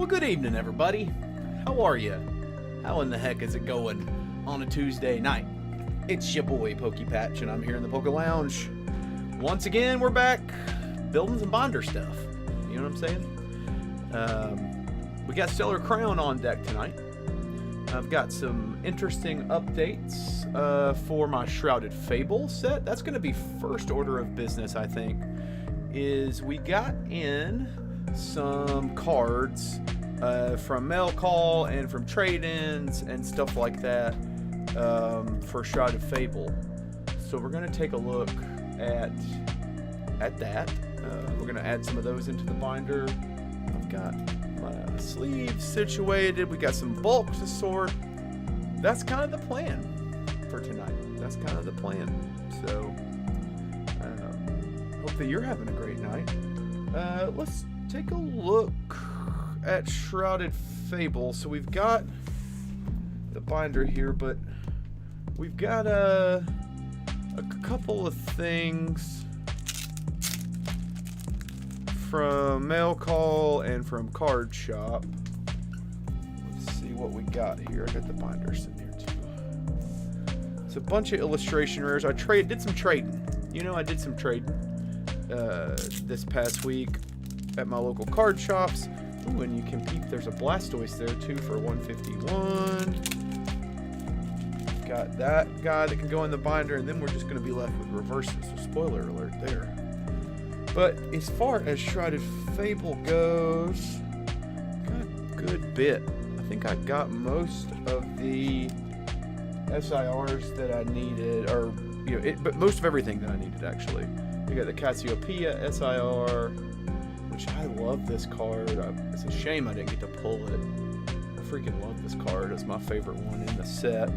Well, good evening, everybody. How are you? How in the heck is it going on a Tuesday night? It's your boy, PokéPatch, and I'm here in the PokéLounge. Once again, we're back building some binder stuff. You know what I'm saying? We got Stellar Crown on deck tonight. I've got some interesting updates for my Shrouded Fable set. That's going to be first order of business, I think, is we got in some cards from mail call and from trade-ins and stuff like that for Shrouded Fable. So we're going to take a look at that. We're going to add some of those into the binder. I've got my sleeves situated. We got some bulk to sort. That's kind of the plan for tonight. That's kind of the plan. So hope that you're having a great night. Let's take a look at Shrouded Fable. So we've got the binder here, but we've got a couple of things from mail call and from card shop. Let's see what we got here. I got the binders in here too. It's a bunch of illustration rares. I did some trading. You know, I did some trading this past week at my local card shops. Ooh, and you can peep, there's a Blastoise there too for 151. Got that guy that can go in the binder, and then we're just going to be left with reverses. So spoiler alert there. But as far as Shrouded Fable goes, got a good bit. I think I got most of the SIRs that I needed, or but most of everything that I needed actually. We got the Cassiopeia SIR, which I love this card. It's a shame I didn't get to pull it. I freaking love this card. It's my favorite one in the set.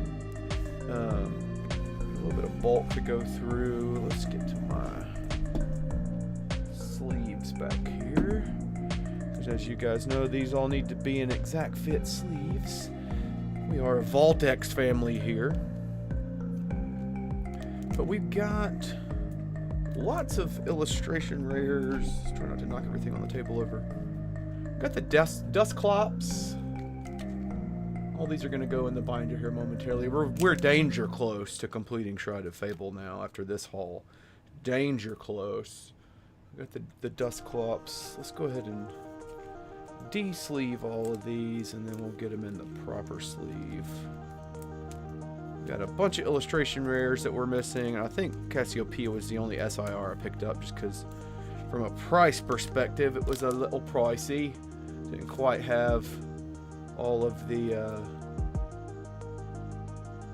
A little bit of bulk to go through. Let's get to my sleeves back here. Because as you guys know, these all need to be in exact fit sleeves. We are a Voltex family here. But we've got lots of illustration rares. Let's try not to knock everything on the table over. Got the Dusclops. All these are going to go in the binder here momentarily. We're danger close to completing Shrouded Fable now after this haul. Danger close. Got the Dusclops. Let's go ahead and de-sleeve all of these, and then we'll get them in the proper sleeve. Got a bunch of illustration rares that we're missing. I think Cassiopeia was the only SIR I picked up just because from a price perspective it was a little pricey. Didn't quite have all of the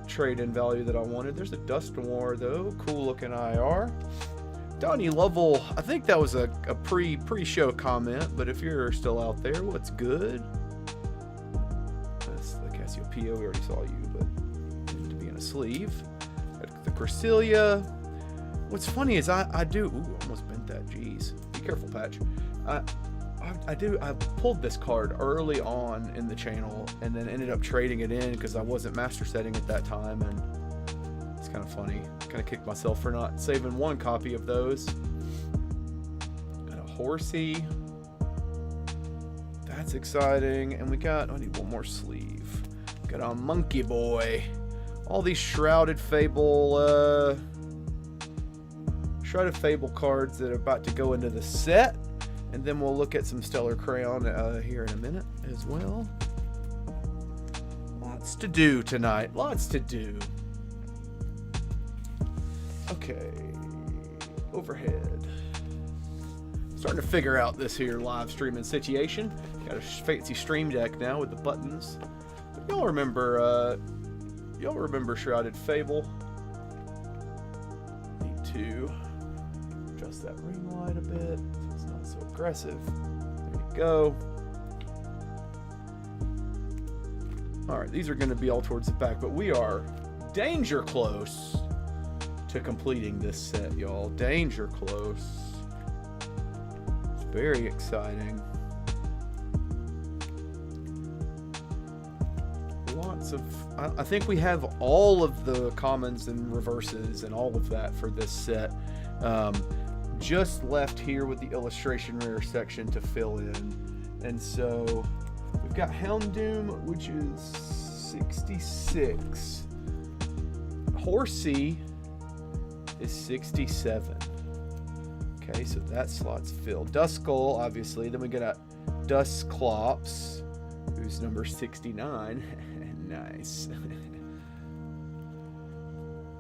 trade-in value that I wanted. There's a Dusknoir though. Cool looking IR. Donnie Lovell, I think that was a pre-show comment, but if you're still out there, what's good? That's the Cassiopeia. We already saw you, but sleeve. The Cresselia. What's funny is I do. Ooh, almost bent that. Jeez. Be careful, Patch. I pulled this card early on in the channel and then ended up trading it in because I wasn't master setting at that time, and it's kind of funny. Kind of kicked myself for not saving one copy of those. Got a Horsey. That's exciting. And we got. I need one more sleeve. Got a Monkey Boy. All these Shrouded Fable cards that are about to go into the set, and then we'll look at some Stellar Crown here in a minute as well. Lots to do tonight. Lots to do. Okay, overhead. Starting to figure out this here live streaming situation. Got a fancy stream deck now with the buttons. But y'all remember Shrouded Fable. Need to adjust that ring light a bit so it's not so aggressive. There you go. Alright, these are going to be all towards the back, but we are danger close to completing this set, y'all. Danger close. It's very exciting. I think we have all of the commons and reverses and all of that for this set. Just left here with the illustration rare section to fill in. And so We've got Houndoom, which is 66. Horsey is 67. Okay, so that slot's filled. Duskull, obviously. Then we got Dusclops, who's number 69. Nice.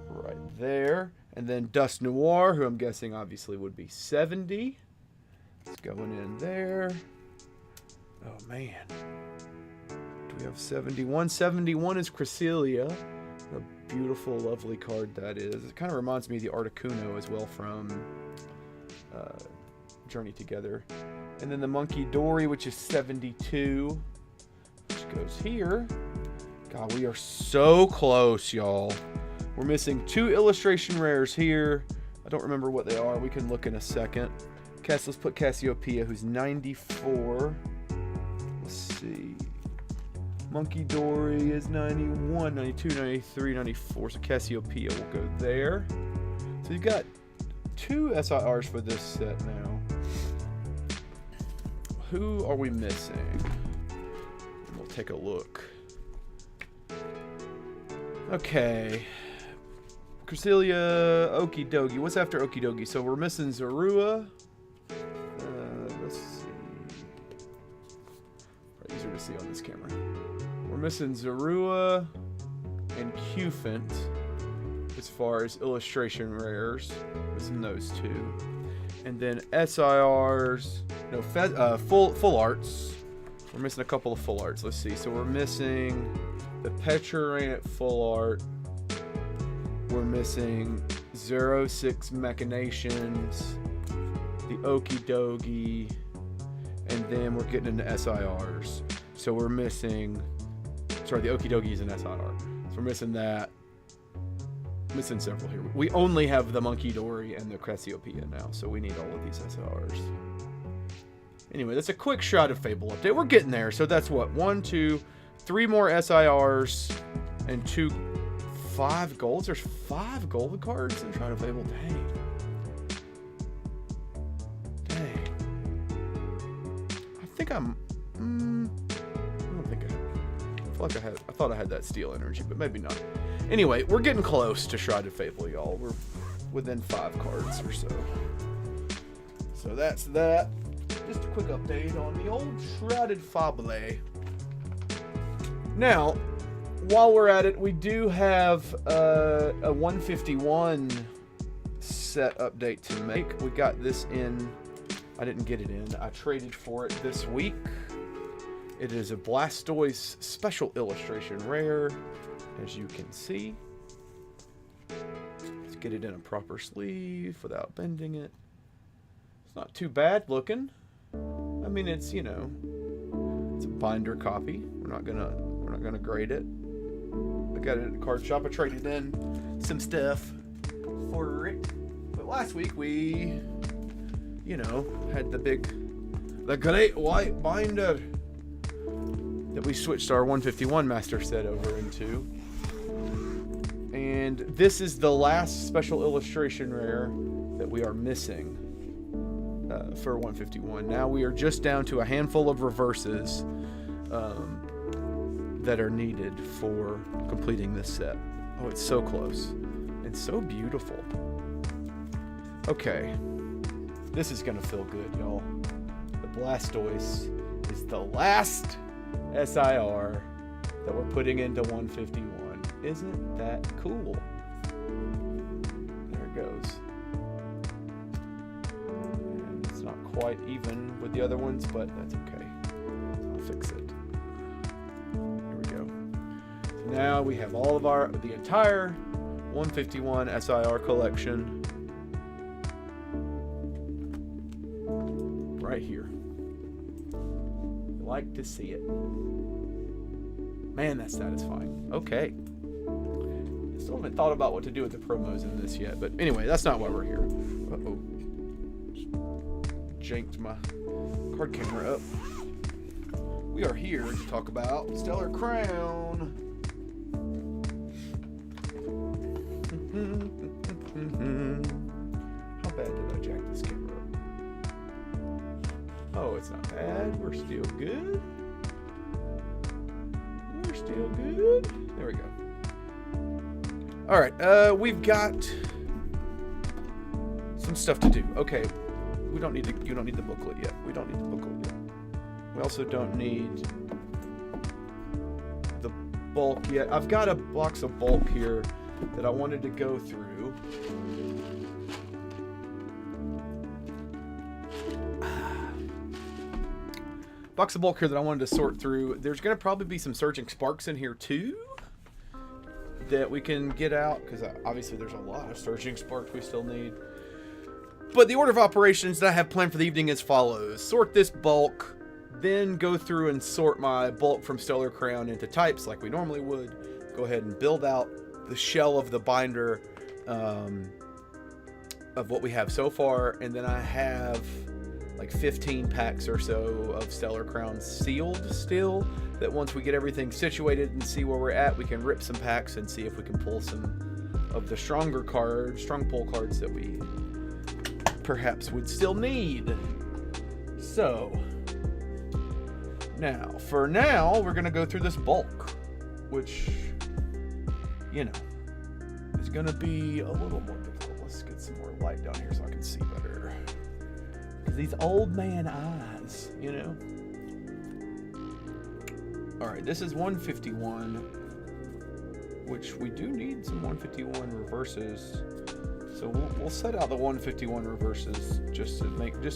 Right there. And then Dust Noir, who I'm guessing obviously would be 70. It's going in there. Oh, man. Do we have 71? 71 is Cresselia. A beautiful, lovely card that is. It kind of reminds me of the Articuno as well from Journey Together. And then the Monkey Dory, which is 72, which goes here. God, we are so close, y'all. We're missing 2 illustration rares here. I don't remember what they are. We can look in a second. Let's put Cassiopeia, who's 94. Let's see. Monkey Dory is 91, 92, 93, 94. So Cassiopeia will go there. So you've got 2 SIRs for this set now. Who are we missing? We'll take a look. Okay. Cresselia, Okie Dokie. What's after Okie Dokie? So we're missing Zorua. Let's see. Probably easier to see on this camera. We're missing Zorua and Cufant as far as illustration rares. Missing those 2. And then SIRs, no, full arts. We're missing a couple of full arts. Let's see. So we're missing the Petrorant full art. We're missing 06 Machinations, the Okie Dokie, and then we're getting into SIRs. So we're missing, sorry, the Okie Dokie is an SIR. So we're missing that. Missing several here. We only have the Monkey Dory and the Cassiopeia now, so we need all of these SIRs. Anyway, that's a quick Shroud of Fable update. We're getting there. So that's what? 1, 2, 3 more SIRs and 5 golds. There's 5 gold cards in Shroud of Fable. Dang. I think I'm. I don't think I have. I feel like I thought I had that steel energy, but maybe not. Anyway, we're getting close to Shroud of Fable, y'all. We're within 5 cards or so. So that's that. Just a quick update on the old Shrouded Fable. Now, while we're at it, we do have a 151 set update to make. We got this in. I didn't get it in. I traded for it this week. It is a Blastoise special illustration rare, as you can see. Let's get it in a proper sleeve without bending it. It's not too bad looking. I mean, it's, you know, it's a binder copy. We're not gonna grade it. I got it at the card shop. I traded in some stuff for it. But last week we, you know, had the great white binder that we switched our 151 master set over into. And this is the last special illustration rare that we are missing for 151. Now we are just down to a handful of reverses that are needed for completing this set. Oh, it's so close and so beautiful. Okay, this is gonna feel good, y'all. The Blastoise is the last SIR that we're putting into 151. Isn't that cool? There it goes. And it's not quite even with the other ones, but that's okay. I'll fix it. There we go. So now we have all of the entire 151 SIR collection right here. Like to see it. Man, that's satisfying. Okay. Still haven't thought about what to do with the promos in this yet, but anyway, that's not why we're here. Uh-oh. Janked my card camera up. We are here to talk about Stellar Crown. How bad did I jack this camera up? Oh, it's not bad. We're still good. real good. There we go. All right, we've got some stuff to do. Okay, you don't need the booklet yet. We don't need the booklet yet. We also don't need the bulk yet. I've got a box of bulk here that I wanted to go through. Box of bulk here that I wanted to sort through. There's going to probably be some Surging Sparks in here too that we can get out, because obviously there's a lot of Surging Sparks we still need. But the order of operations that I have planned for the evening is follows. Sort this bulk, then go through and sort my bulk from Stellar Crown into types like we normally would. Go ahead and build out the shell of the binder of what we have so far, and then I have like 15 packs or so of Stellar Crowns sealed still, that once we get everything situated and see where we're at, we can rip some packs and see if we can pull some of the strong pull cards that we perhaps would still need. So for now we're gonna go through this bulk, which, you know, is gonna be a little more difficult. Let's get some more light down here so I can see better, because these old man eyes, you know. All right, this is 151, which we do need some 151 reverses. So we'll set out the 151 reverses just to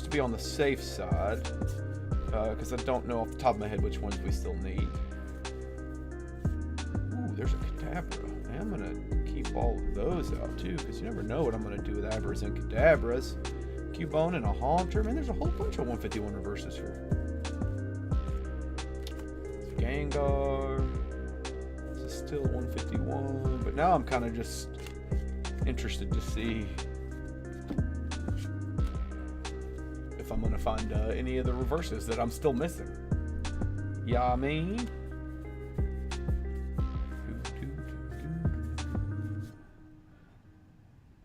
be on the safe side, because I don't know off the top of my head which ones we still need. Ooh, there's a Kadabra. I'm gonna keep all of those out too, because you never know what I'm gonna do with Abras and Kadabras. Cubone and a Haunter. Man, there's a whole bunch of 151 reverses here. Gengar. This is still 151, but now I'm kind of just interested to see if I'm gonna find any of the reverses that I'm still missing. Yeah, I mean,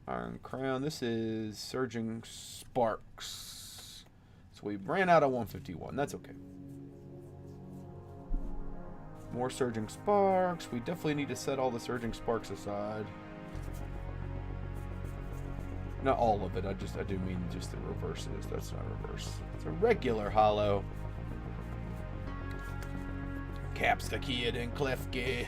Iron Crown. This is Surging Sparks. So we ran out of 151. That's okay. More Surging Sparks. We definitely need to set all the Surging Sparks aside. Not all of it. I do mean just the reverses. That's not reverse. It's a regular hollow. Caps the Kid and Klefki.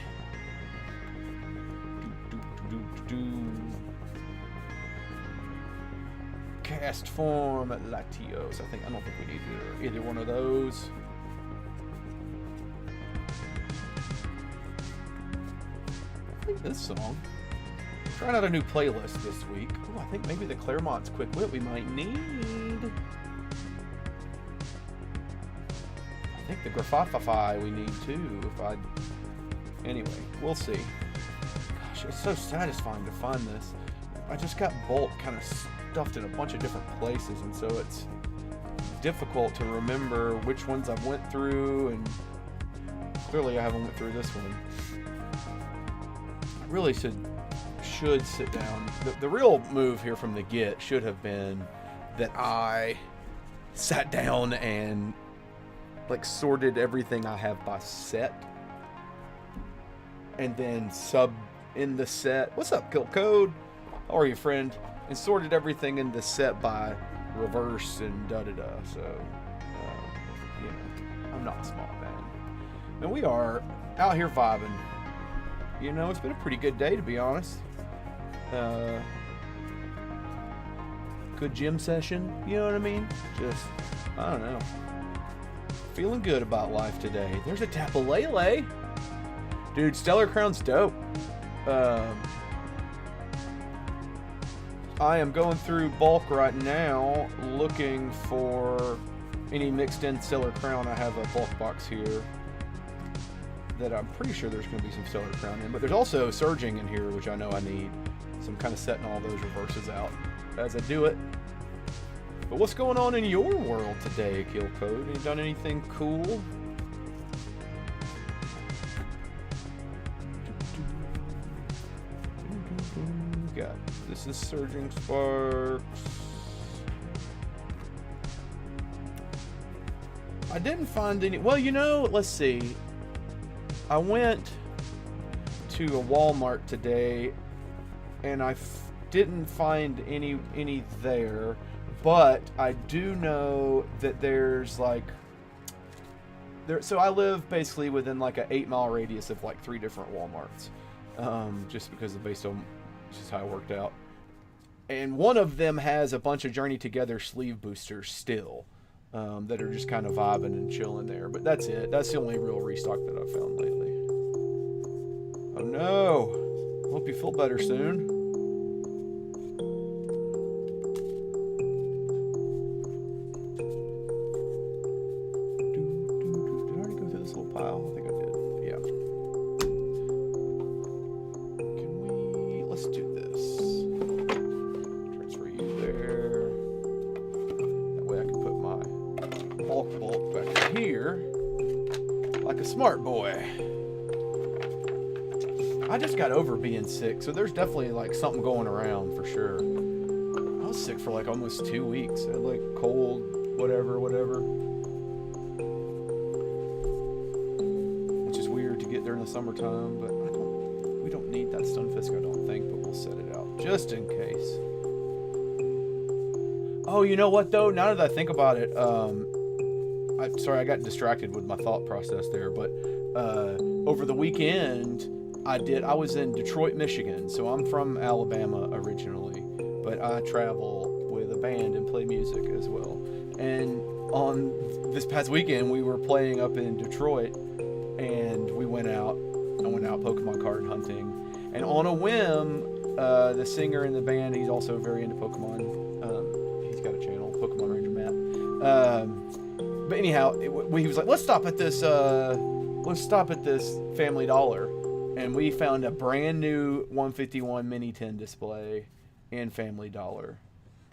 Cast form at Latios. I don't think we need either one of those. This song. Trying out a new playlist this week. Oh, I think maybe the Claremont's Quick Wit we might need. I think the Grafafify we need too. Anyway, we'll see. Gosh, it's so satisfying to find this. I just got bulk kind of stuffed in a bunch of different places, and so it's difficult to remember which ones I went through, and clearly I haven't went through this one. Really should sit down. The real move here from the get should have been that I sat down and like sorted everything I have by set, and then sub in the set. What's up, Kill Code? How are you, friend? And sorted everything in the set by reverse and da-da-da. So, you know, I'm not a small man. And we are out here vibing. You know, it's been a pretty good day, to be honest. Good gym session, you know what I mean? Just, I don't know. Feeling good about life today. There's a Tapu Lele. Dude, Stellar Crown's dope. I am going through bulk right now, looking for any mixed in Stellar Crown. I have a bulk box here that I'm pretty sure there's going to be some Stellar Crown in, but there's also Surging in here, which I know I need. So I'm kind of setting all those reverses out as I do it. But what's going on in your world today, Kill Code? You done anything cool? Got this is Surging Sparks. I didn't find any. Well, you know, let's see. I went to a Walmart today, and I didn't find any there, but I do know that there's like so I live basically within like an 8-mile radius of like 3 different Walmarts, just because based on just how it worked out. And one of them has a bunch of Journey Together sleeve boosters still, that are just kind of vibing and chilling there. But that's it. That's the only real restock that I've found lately. Oh no! Hope you feel better soon. Did I already go through this little pile? I think I did. Yeah. Let's do this. Transfer you there. That way I can put my bulk back in here like a smart boy. I just got over being sick, so there's definitely like something going around for sure. I was sick for like almost 2 weeks. I had like cold, whatever. Which is weird to get during the summertime, but we don't need that Stunfisk, I don't think, but we'll set it out just in case. Oh, you know what though? Now that I think about it, sorry, I got distracted with my thought process there, but over the weekend, I was in Detroit, Michigan, so I'm from Alabama originally, but I travel with a band and play music as well. And on this past weekend, we were playing up in Detroit, and I went out Pokemon card hunting, and on a whim, the singer in the band, he's also very into Pokemon. He's got a channel, Pokemon Ranger Matt. But anyhow, he was like, let's stop at this Family Dollar. And we found a brand new 151 Mini 10 display in Family Dollar.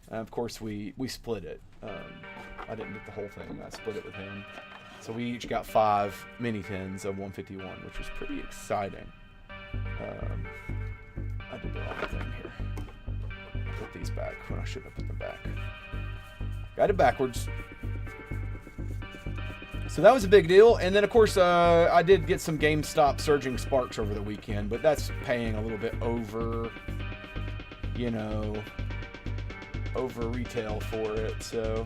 And of course, we split it. I didn't get the whole thing. I split it with him. So we each got 5 Mini 10s of 151, which was pretty exciting. I did the wrong thing here. I put these back when I shouldn't have put them back. Got it backwards. So that was a big deal. And then, of course, I did get some GameStop Surging Sparks over the weekend, but that's paying a little bit over, over retail for it. So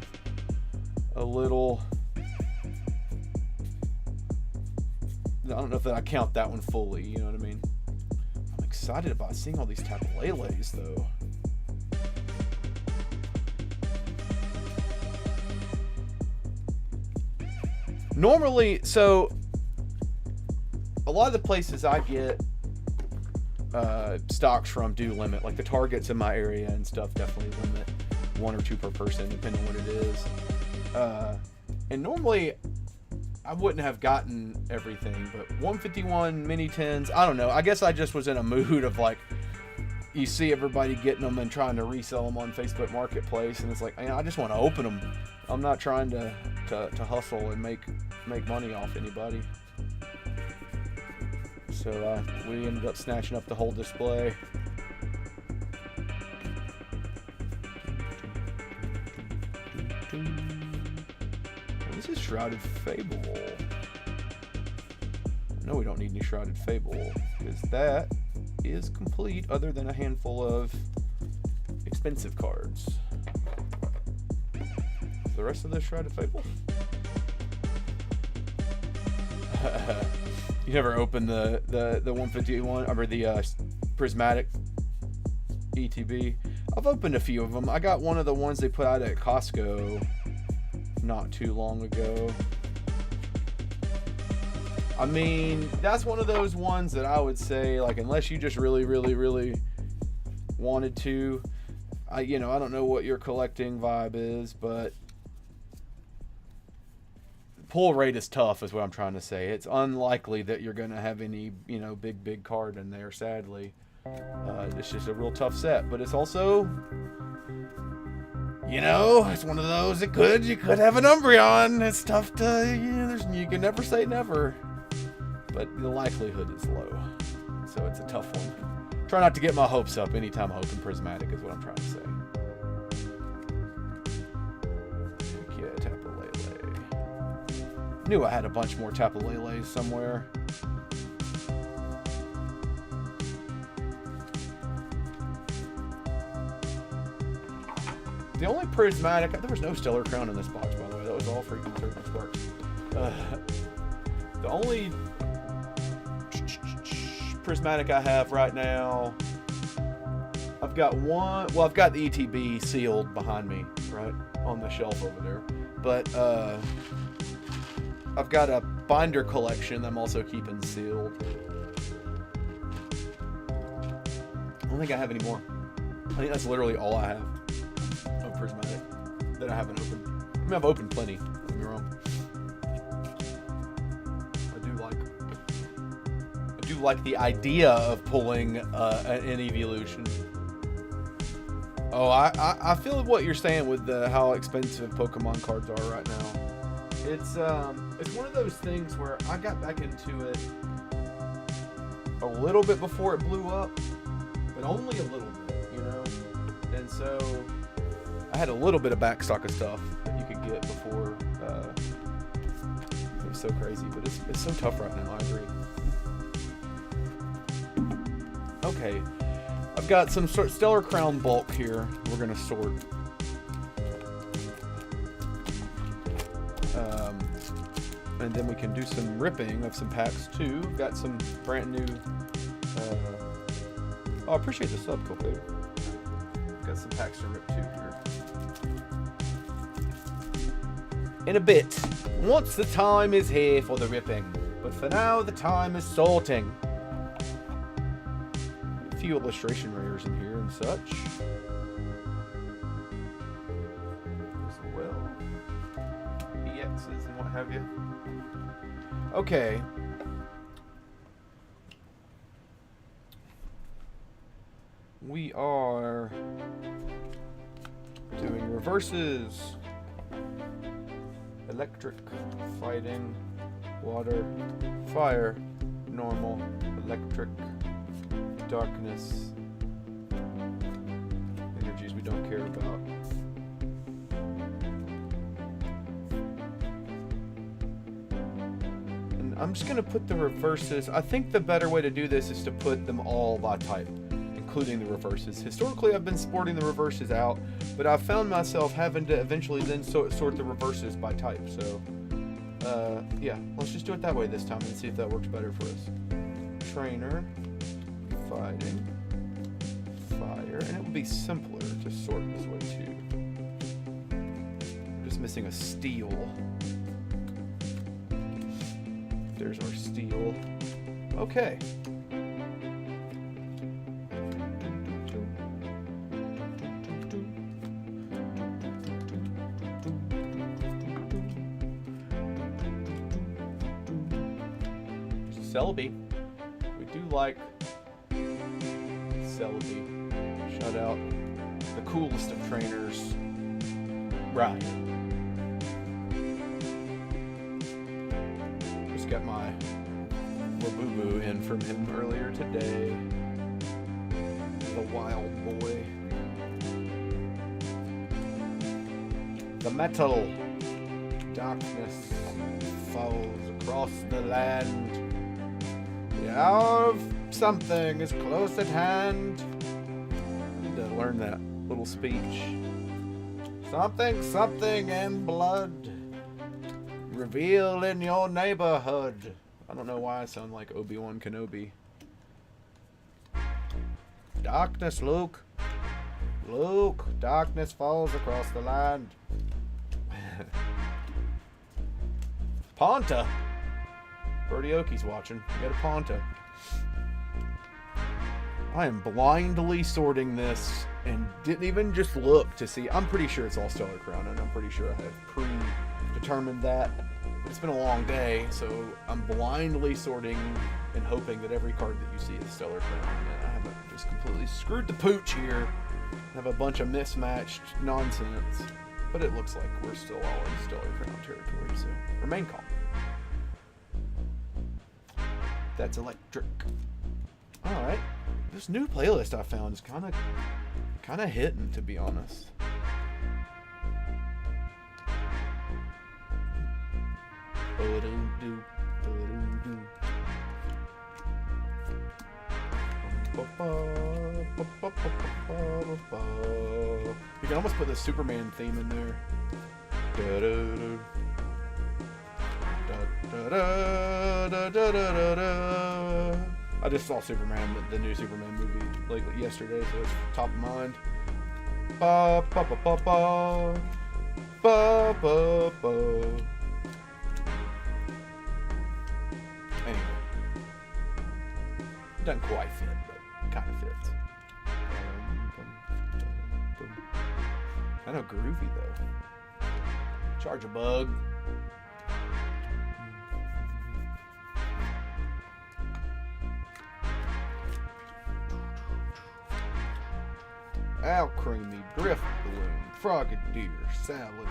a little, I don't know if I count that one fully, you know what I mean? I'm excited about seeing all these Tapu Leles, though. Normally, so a lot of the places I get stocks from do limit, like the Targets in my area and stuff definitely limit 1 or 2 per person, depending on what it is. And normally I wouldn't have gotten everything, but 151 Mini 10s, I don't know. I guess I just was in a mood of like, you see everybody getting them and trying to resell them on Facebook Marketplace, and it's like, I just want to open them. I'm not trying to hustle and make money off anybody. So we ended up snatching up the whole display. This is Shrouded Fable. No, we don't need any Shrouded Fable, because that is complete other than a handful of expensive cards. Is the rest of the Shrouded Fable? You never opened the 151 or the prismatic ETB? I've opened a few of them. I got one of the ones they put out at Costco not too long ago. I mean, that's one of those ones that I would say, like, unless you just really wanted to, I don't know what your collecting vibe is, but pull rate is tough is what I'm trying to say. It's unlikely that you're going to have any, big card in there, sadly. It's just a real tough set, but it's also, it's one of those you could have an Umbreon. It's tough to, you can never say never, but the likelihood is low. So it's a tough one. Try not to get my hopes up anytime I open Prismatic is what I'm trying to say. Knew I had a bunch more Tapu Leles somewhere. The only prismatic... There was no Stellar Crown in this box, by the way. That was all freaking Surface Sparks. The only prismatic I have right now... I've got one... Well, I've got the ETB sealed behind me, right? On the shelf over there. But, I've got a binder collection that I'm also keeping sealed. I don't think I have any more. I think that's literally all I have of prismatic that I haven't opened. I mean, I've opened plenty. Don't get me wrong. I do like the idea of pulling an evolution. Oh, I feel what you're saying with how expensive Pokemon cards are right now. It's one of those things where I got back into it a little bit before it blew up, but only a little bit, you know. And so I had a little bit of backstock of stuff that you could get before it was so crazy. But it's so tough right now. I agree. Okay. I've got some Stellar Crown bulk here. We're going to sort. And then we can do some ripping of some packs too. Got some brand new... oh, I appreciate the sub, Coco. Got some packs to rip too here. In a bit. Once the time is here for the ripping. But for now, the time is sorting. Few illustration rares in here and such as well. EXs and what have you. Okay. We are doing reverses. Electric, fighting, water, fire, normal, electric, darkness, energies we don't care about. And I'm just going to put the reverses. I think the better way to do this is to put them all by type, including the reverses. Historically, I've been sporting the reverses out, but I've found myself having to eventually then sort the reverses by type. So, yeah, let's just do it that way this time and see if that works better for us. Trainer. Fighting, fire, and it would be simpler to sort this way too. We're just missing a steel. There's our steel. Okay. Celebi. We do like Celebi. Shout out the coolest of trainers, Ryan. Just got my Labubu in from him earlier today. The wild boy. The metal. Darkness falls across the land. The hour of something is close at hand. I need to learn that little speech. Something in blood. Reveal in your neighborhood. I don't know why I sound like Obi-Wan Kenobi. Darkness, Luke. Luke, darkness falls across the land. Ponta. Birdie watching. We got a Ponta. I am blindly sorting this and didn't even just look to see. I'm pretty sure it's all Stellar Crown, and I'm pretty sure I have predetermined that. It's been a long day, so I'm blindly sorting and hoping that every card that you see is Stellar Crown. And I haven't just completely screwed the pooch here. I have a bunch of mismatched nonsense, but it looks like we're still all in Stellar Crown territory, so remain calm. That's electric. Alright. This new playlist I found is kind of hitting, to be honest. You can almost put the Superman theme in there. I just saw Superman, the new Superman movie, like yesterday, so it's top of mind. Ba ba ba ba ba ba ba ba. Anyway, it doesn't quite fit, but it kind of fits. Kind of groovy though. Charge a bug. Al Creamy, Drift Balloon, Frogadier, Salads,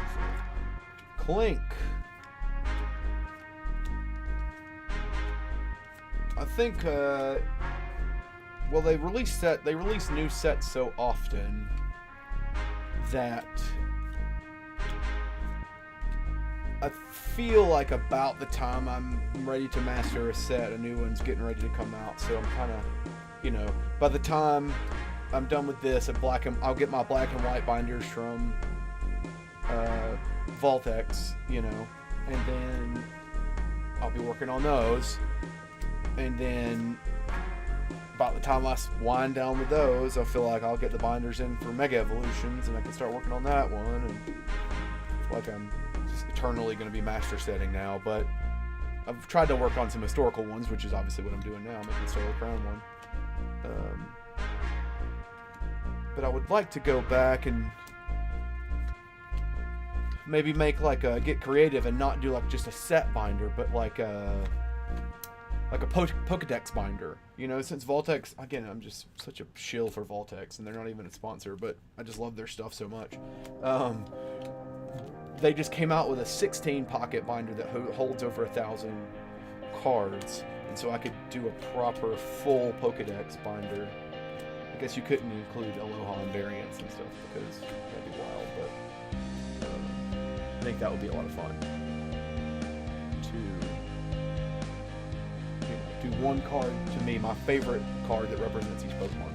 Clink. I think, well, they release new sets so often that I feel like about the time I'm ready to master a set, a new one's getting ready to come out. So I'm kind of, you know, by the time I'm done with this, I'll get my black and white binders from Voltex, you know, and then I'll be working on those. And then about the time I wind down with those, I feel like I'll get the binders in for Mega Evolutions, and I can start working on that one. And like I'm just eternally going to be master setting now, but I've tried to work on some historical ones, which is obviously what I'm doing now, making the Solar Crown one. But I would like to go back and maybe make like get creative and not do like just a set binder, but like a Pokédex binder. You know, since Voltex, again, I'm just such a shill for Voltex, and they're not even a sponsor, but I just love their stuff so much. They just came out with a 16 pocket binder that holds over 1,000 cards, and so I could do a proper full Pokédex binder. I guess you couldn't include Aloha and variants and stuff because that'd be wild, but I think that would be a lot of fun to do one card, to me, my favorite card that represents each Pokemon.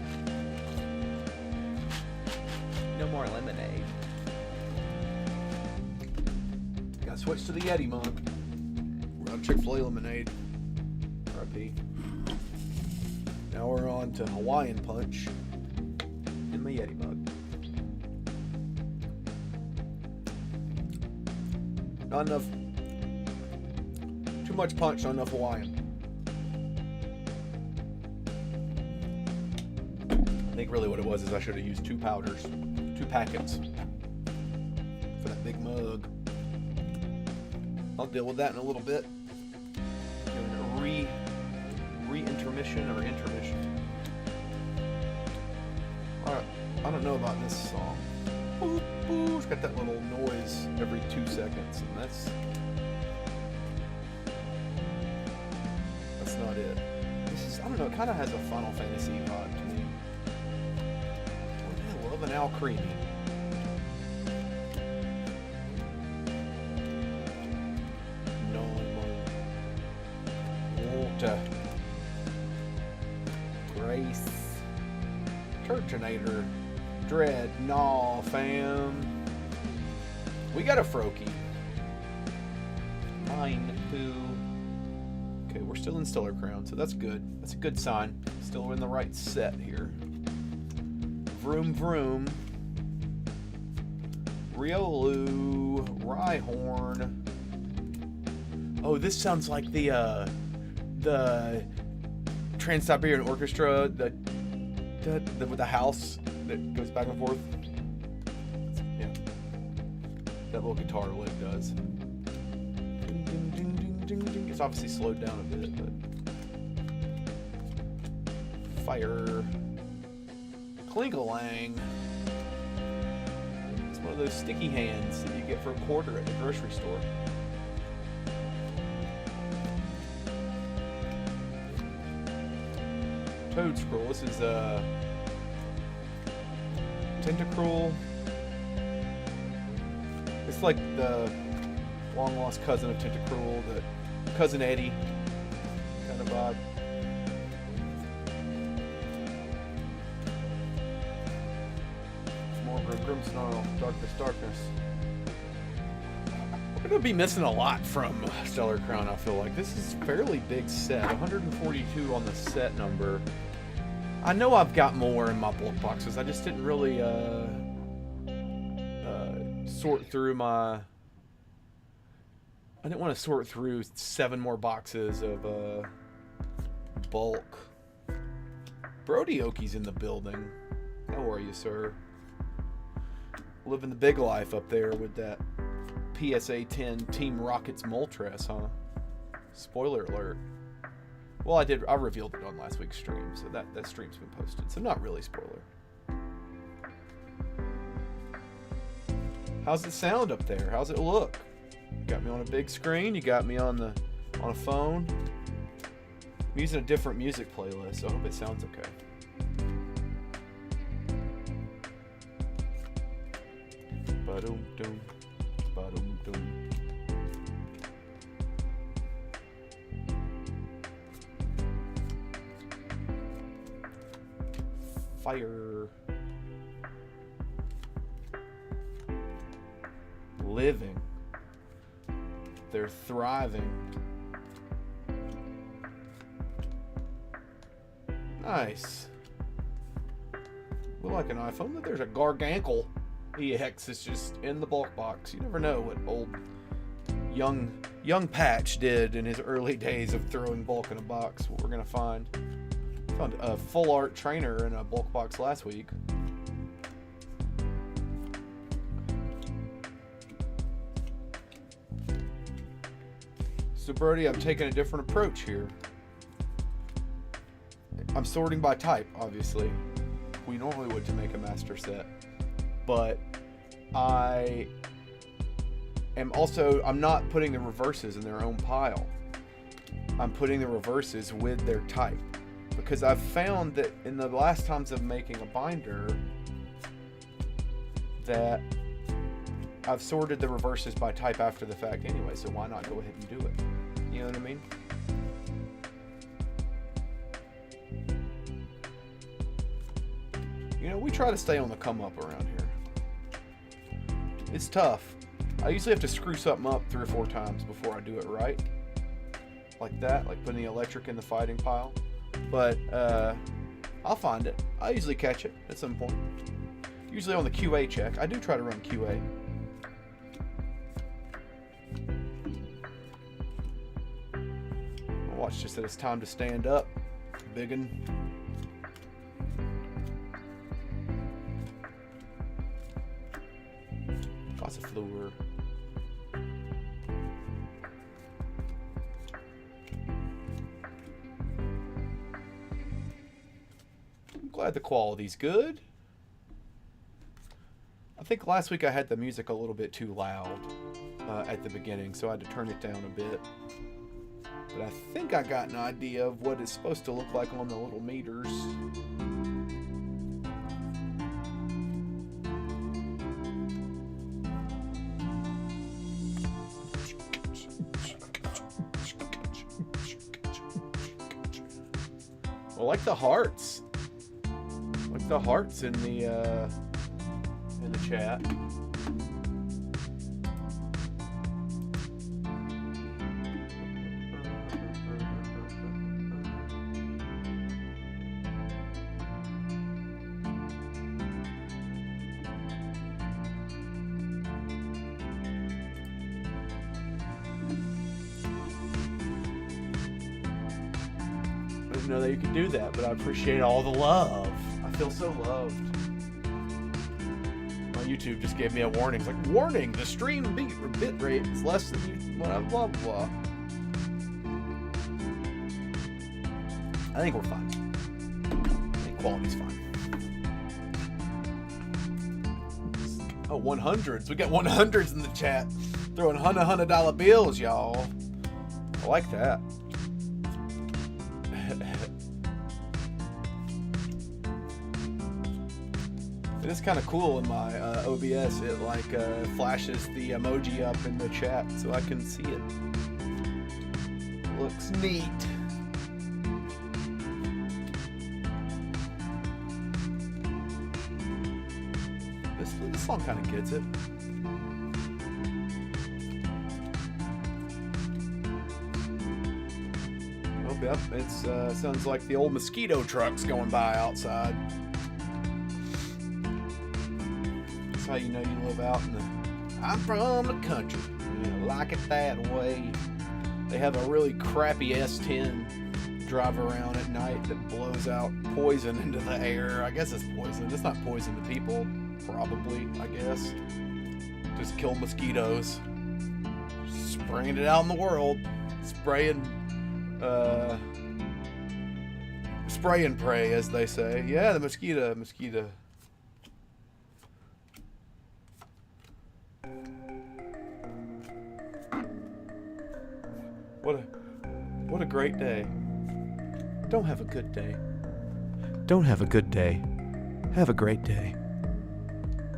No more lemonade. Gotta switch to the Yeti mug. We're on Chick-fil-A lemonade. R.I.P. Now we're on to Hawaiian Punch in my Yeti mug. Not enough. Too much punch, not enough Hawaiian. I think really what it was is I should have used 2 powders, 2 packets for that big mug. I'll deal with that in a little bit. Doing a re-intermission or intermission. Alright, I don't know about this song. Boop, boop. It's got that little noise every 2 seconds, and that's not it. This is, I don't know, it kind of has a Final Fantasy vibe to me. I love an Al Creamy. Water. Grace. Turtonator. Dread. Nah, fam. We got a Froakie. Mine, who... Okay, we're still in Stellar Crown, so that's good. That's a good sign. Still in the right set here. Vroom Vroom. Riolu. Rhyhorn. Oh, this sounds like the Trans-Siberian Orchestra, with the house that goes back and forth. Yeah. That little guitar lick does. Ding, ding, ding, ding, ding, ding. It's obviously slowed down a bit, but... Fire. Klingalang. It's one of those sticky hands that you get for $1 at the grocery store. Toad Scroll. This is Tentacruel. It's like the long lost cousin of Tentacruel, the cousin Eddie kind of vibe. Grim Snarl. Darkness, darkness. We're going to be missing a lot from Stellar Crown, I feel like. This is a fairly big set. 142 on the set number. I know I've got more in my bulk boxes. I just didn't really sort through my... I didn't want to sort through 7 more boxes of bulk. Brody Oki's in the building. How are you, sir? Living the big life up there with that PSA 10 Team Rockets Moltres, huh? Spoiler alert. Well, I revealed it on last week's stream, so that stream's been posted. So not really spoiler. How's it sound up there? How's it look? You got me on a big screen. You got me on a phone. I'm using a different music playlist, so I hope it sounds okay. Ba-dum-dum, ba-dum-dum. Fire. Living. They're thriving. Nice. Look like an iPhone, but there's a Gargankle EX that's just in the bulk box. You never know what old young Patch did in his early days of throwing bulk in a box. What we're gonna find. Found a full art trainer in a bulk box last week. So Brody, I'm taking a different approach here. I'm sorting by type, obviously. We normally would to make a master set. But I'm not putting the reverses in their own pile. I'm putting the reverses with their type. Because I've found that in the last times of making a binder that I've sorted the reverses by type after the fact anyway, so why not go ahead and do it? You know what I mean? You know, we try to stay on the come up around here. It's tough. I usually have to screw something up 3 or 4 times before I do it right. Like that, like putting the electric in the fighting pile. But I'll find it. I usually catch it at some point. Usually on the QA check. I do try to run QA. Watch just that it's time to stand up. Biggin. Lots of fluor. I'm glad the quality's good. I think last week I had the music a little bit too loud at the beginning, so I had to turn it down a bit. But I think I got an idea of what it's supposed to look like on the little meters. Well, like the hearts. Like the hearts in the chat. Know that you could do that, but I appreciate all the love. I feel so loved. My YouTube just gave me a warning. It's like, warning, the stream bit rate is less than you, blah, blah, blah. I think we're fine. I think quality's fine. Oh, 100s. We got 100s in the chat. Throwing $100 bills, y'all. I like that. It is kind of cool in my OBS. It like flashes the emoji up in the chat so I can see it. Looks neat. This song kind of gets it. Oh, yep. It's sounds like the old mosquito trucks going by outside. That's how you know you live out in the... I'm from the country. I like it that way. They have a really crappy S10 drive around at night that blows out poison into the air. I guess it's poison. It's not poison to people. Probably, I guess. Just kill mosquitoes. Spraying it out in the world. Spray and pray, as they say. Yeah, the mosquito. What a great day. Don't have a good day. Don't have a good day. Have a great day.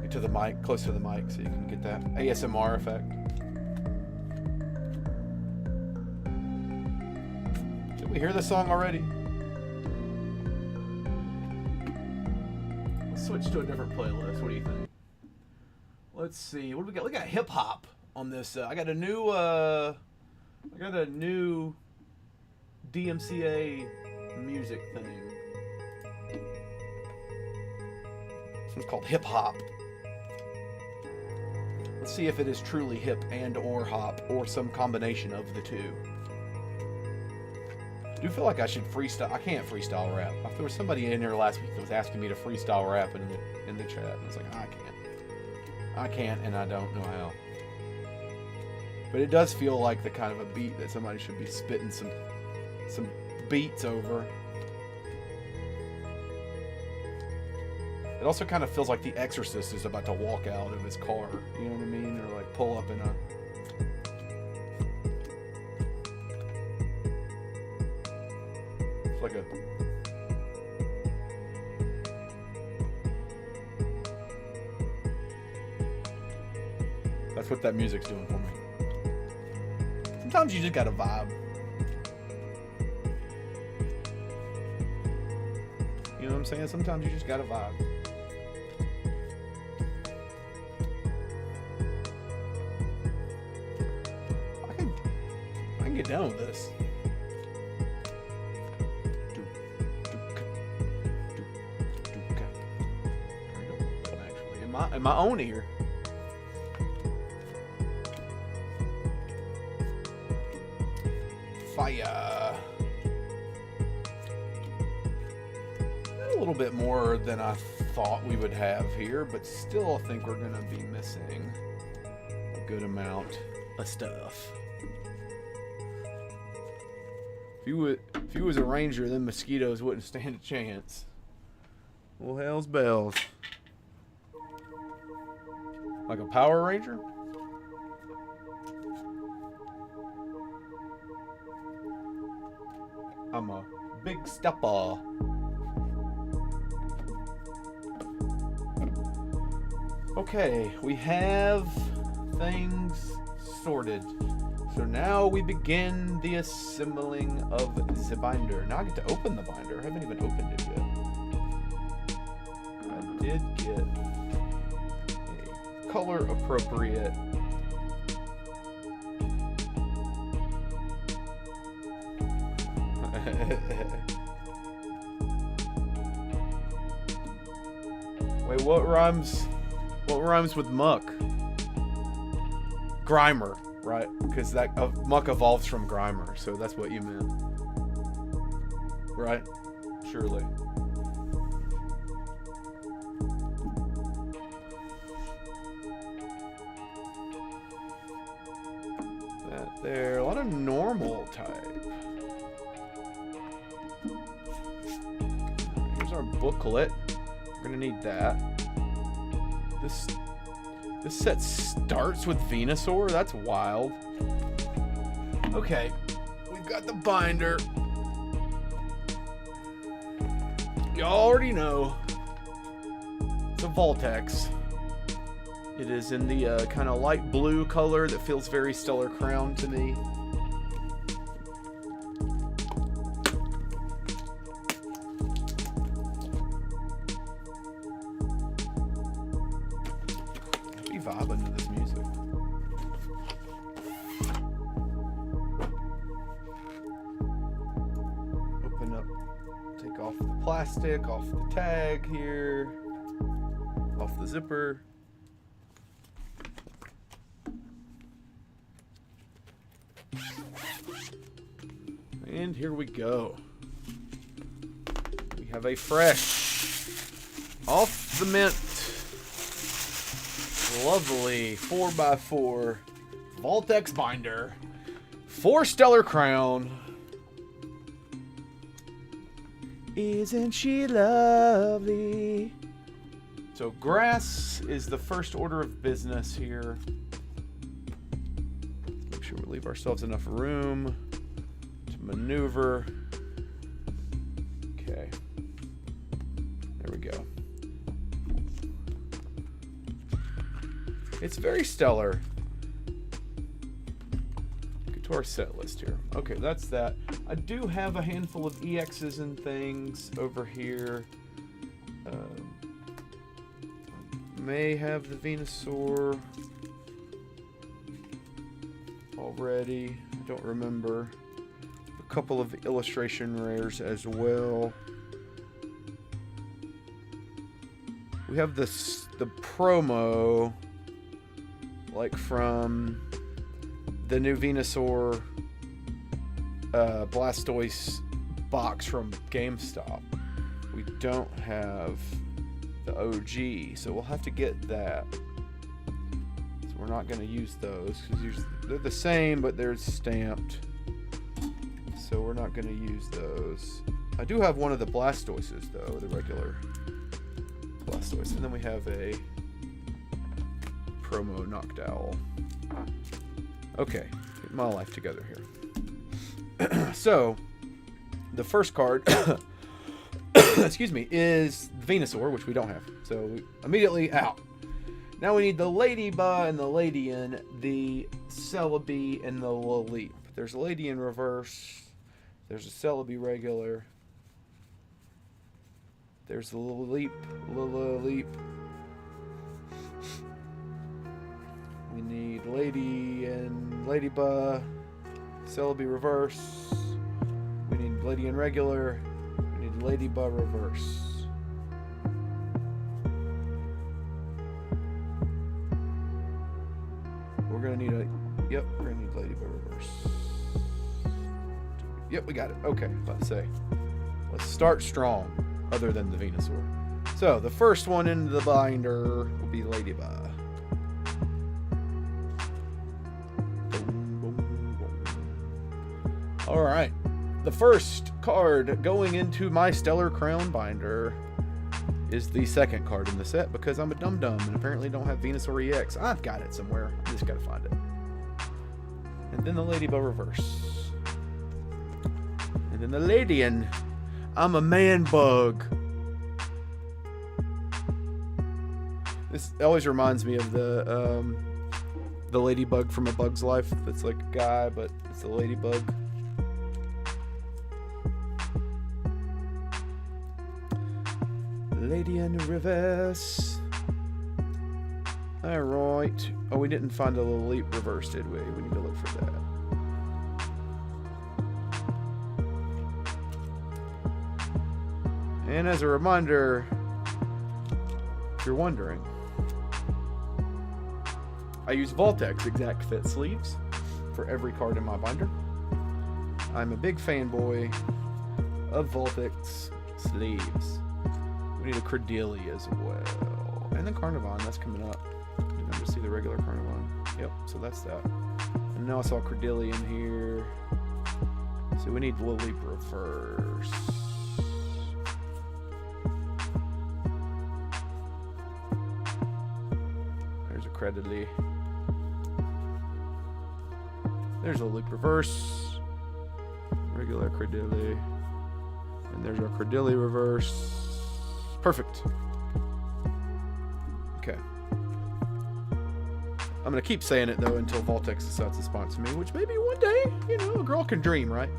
Get to the mic, close to the mic, so you can get that ASMR effect. Did we hear this song already? Let's switch to a different playlist. What do you think? Let's see. What do we got? We got hip hop on this. I got a new DMCA music thing. This one's called hip hop. Let's see if it is truly hip and or hop or some combination of the two. I do feel like I should freestyle. I can't freestyle rap. There was somebody in here last week that was asking me to freestyle rap in the chat. And I was like, I can't, and I don't know how. But it does feel like the kind of a beat that somebody should be spitting some beats over. It also kind of feels like the Exorcist is about to walk out of his car. You know what I mean? Or like pull up in a... It's like a... That's what that music's doing for me. Sometimes you just gotta vibe. You know what I'm saying? Sometimes you just gotta vibe. I can get down with this. Actually, in my own ear. Fire. A little bit more than I thought we would have here, but still I think we're gonna be missing a good amount of stuff. If you was a ranger, then mosquitoes wouldn't stand a chance. Well, hell's bells. Like a Power Ranger? I'm a big stepper. Okay, we have things sorted. So now we begin the assembling of the binder. Now I get to open the binder. I haven't even opened it yet. I did get a color appropriate Wait, what rhymes with muck? Grimer, right? Because that muck evolves from Grimer, so that's what you meant. Right? Surely. That there, a lot of normal type. Here's our booklet. We're gonna need that. This set starts with Venusaur? That's wild. Okay, we've got the binder. Y'all already know. It's a Voltex. It is in the kind of light blue color that feels very Stellar Crown to me. vibing to this music. Open up, take off the plastic, off the tag here, off the zipper. And here we go. We have a fresh, off the mint, lovely 4x4 Voltex binder for Stellar Crown. Isn't she lovely? So grass is the first order of business here. Make sure we leave ourselves enough room to maneuver. Okay. There we go. It's very stellar. Get to our set list here. Okay, that's that. I do have a handful of EXs and things over here. May have the Venusaur already. I don't remember. A couple of illustration rares as well. We have the promo, like from the new Venusaur Blastoise box from GameStop. We don't have the OG, so we'll have to get that. So we're not going to use those because they're the same, but they're stamped. So we're not going to use those. I do have one of the Blastoises though, the regular Blastoise, and then we have a promo Noctowl. Okay, get my life together here. So the first card excuse me, is Venusaur, which we don't have. So immediately out. Now we need the Ladybug and the Ladian, the Celebi and the Laleep. There's a Lady in reverse. There's a Celebi regular. There's the Laleep. We need Lady and Ladybug. Celebi reverse. We need Lady in regular. We need Ladybug reverse. We're gonna need a. Yep, we're gonna need Ladybug reverse. Yep, we got it. Okay, about to say. Let's start strong, other than the Venusaur. So, the first one into the binder will be Ladybug. Alright. The first card going into my Stellar Crown binder is the second card in the set because I'm a dum-dum and apparently don't have Venusaur EX. I've got it somewhere. I just gotta find it. And then the Ladybug reverse. And then the Ladian. I'm a man bug. This always reminds me of the Ladybug from A Bug's Life. That's like a guy, but it's a ladybug. Lady in reverse. Alright. Oh, we didn't find a little leap reverse, did we? We need to look for that. And as a reminder, if you're wondering, I use Voltex exact fit sleeves for every card in my binder. I'm a big fanboy of Voltex sleeves. We need a Credilli as well. And then Carnivon, that's coming up. Didn't ever see the regular Carnivon. Yep, so that's that. And now I saw Credilli in here. So we need Laleep reverse. There's a Credilli. There's a Laleep reverse. Regular Credilli. And there's our Credilli reverse. Perfect. Okay. I'm going to keep saying it, though, until Voltex decides to sponsor me, which maybe one day, you know, a girl can dream, right?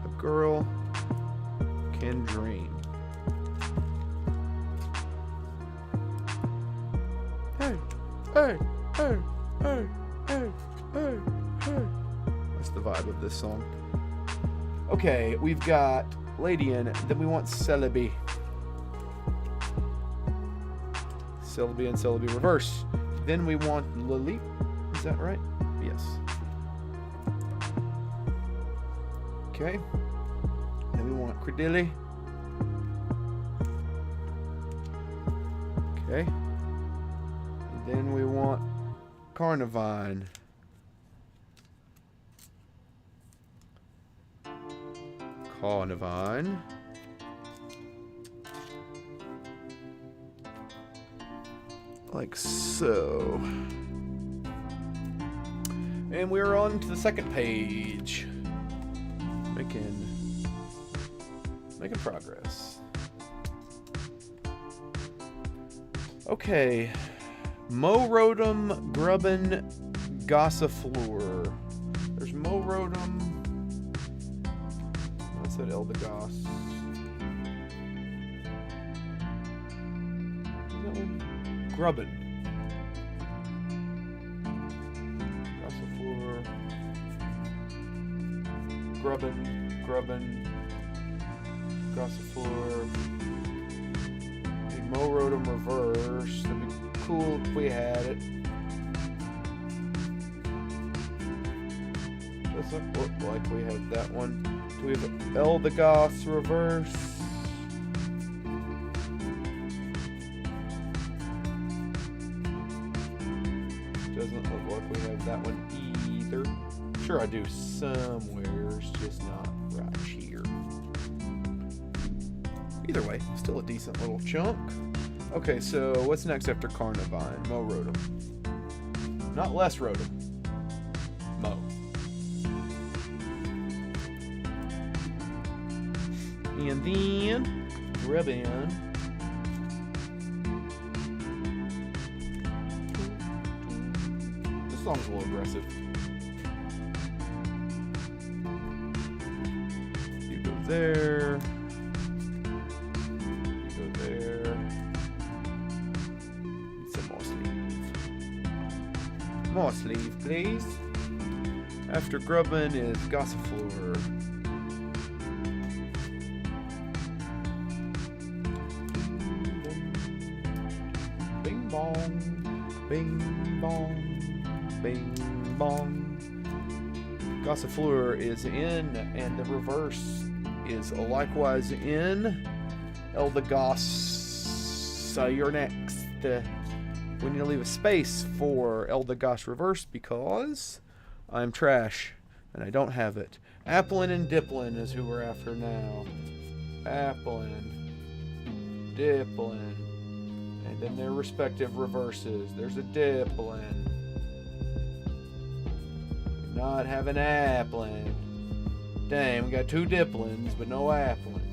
A girl can dream. hey, hey, hey, hey, hey, hey. That's the vibe of this song. Okay, we've got Ladian, then we want Celebi. Celebi and Celebi reverse. Then we want Lily. Is that right? Yes. Okay. Then we want Credilli. Okay. And then we want Carnivine. Carnivine. Like so. And we're on to the second page. Making progress. Okay. Morotum, Grubbin, Gossifleur. There's Morotum. What's that Eldegoss? Is that one? Grubbin. Gossifleur. Grubbin. Gossifleur. Morotum reverse. That'd be cool if we had it. Doesn't look like we have that one. Do we have Eldegoss reverse? Doesn't look like we have that one either. Sure I do somewhere, it's just not right here. Either way, still a decent little chunk. Okay, so what's next after Carnivine? Morotum. Not less Rotom. Mo. And then Grubbin. This song's a little aggressive. You go there. You go there. Need some more sleeve. More sleeve, please. After Grubbin is Gossifleur. Bing bong, bing bong, bing bong. Gossifleur is in, and the reverse is likewise in. Eldegoss, you're next. We need to leave a space for Eldegoss reverse because I'm trash and I don't have it. Applin and Dipplin is who we're after now. Applin, Dipplin. And then their respective reverses. There's a Dipplin. Not having Applin. Dang, we got two Dipplins, but no Applin.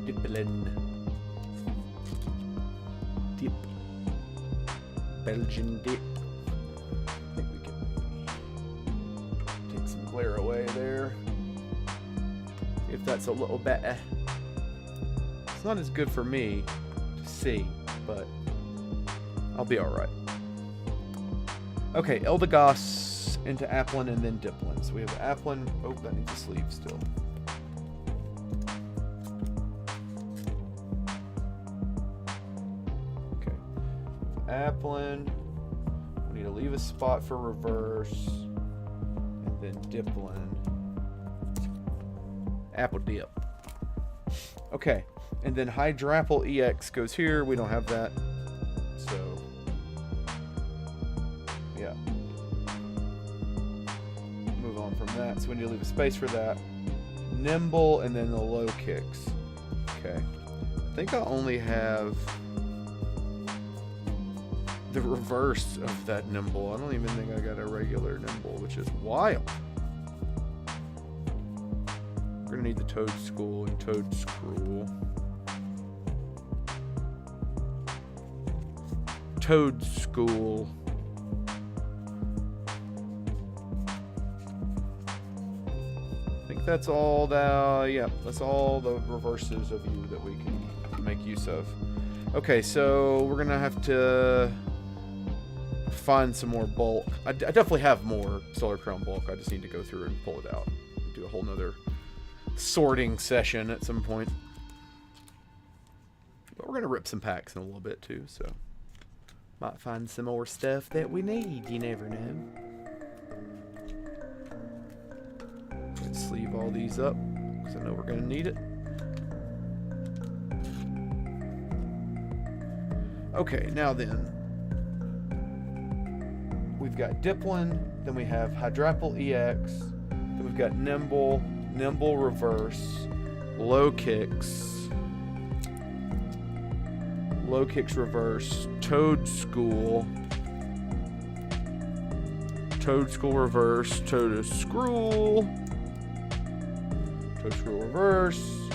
Dipplin. Dip. Belgian dip. I think we can take some glare away there. See if that's a little better. It's not as good for me to see, but I'll be alright. Okay, Eldegoss into Applin and then Dipplin. So we have Applin. Oh, that needs a sleeve still. Applin. We need to leave a spot for reverse. And then Dipplin. Apple Dip. Okay. And then Hydrapple EX goes here. We don't have that. So. Yeah. Move on from that. So we need to leave a space for that. Nimble and then the low kicks. Okay. I think I only have the reverse of that Nimble. I don't even think I got a regular Nimble, which is wild. We're gonna need the Toadstool and Toadscruel. Toad School. I think that's all that's all the reverses of you that we can make use of. Okay, so we're gonna have to find some more bulk. I definitely have more Solar Crown bulk. I just need to go through and pull it out. Do a whole nother sorting session at some point. But we're gonna rip some packs in a little bit too, so might find some more stuff that we need. You never know. Let's sleeve all these up because I know we're gonna need it. Okay, now then, we've got Diplin, then we have Hydrapple EX, then we've got Nimble, Nimble Reverse, Low Kicks Reverse, Toad School Reverse, Toad Screw Reverse,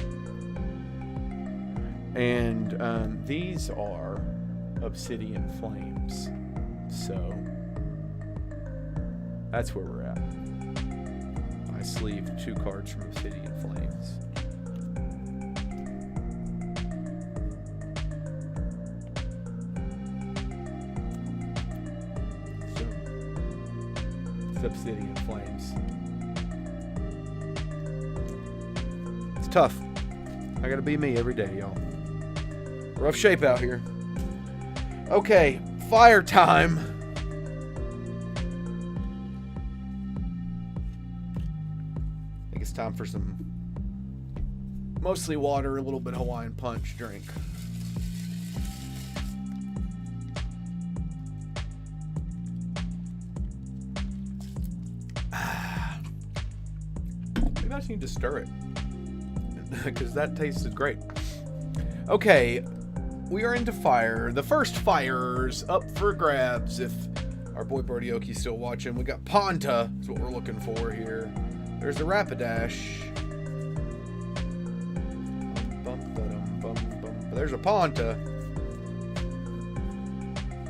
and these are Obsidian Flames, so that's where we're at. I sleeved 2 cards from Obsidian Flames. So, it's Obsidian Flames. It's tough. I gotta be me every day, y'all. Rough shape out here. Okay, fire time. I think it's time for some mostly water, a little bit of Hawaiian Punch drink. Maybe I just need to stir it because that tasted great. Okay. We are into fire. The first fire's up for grabs if our boy Bardioki's still watching. We got Ponta, is what we're looking for here. There's the Rapidash. There's a Ponta.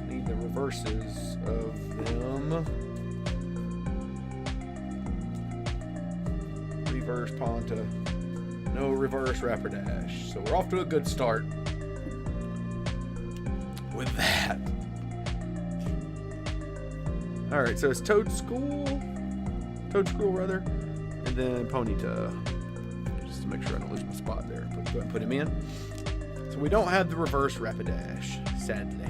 Need the reverses of them. Reverse Ponta. No reverse Rapidash. So we're off to a good start with that. Alright, so it's Toad School rather, and then Ponyta. Just to make sure I don't lose my spot there. Go ahead and put him in. So we don't have the reverse Rapidash, sadly.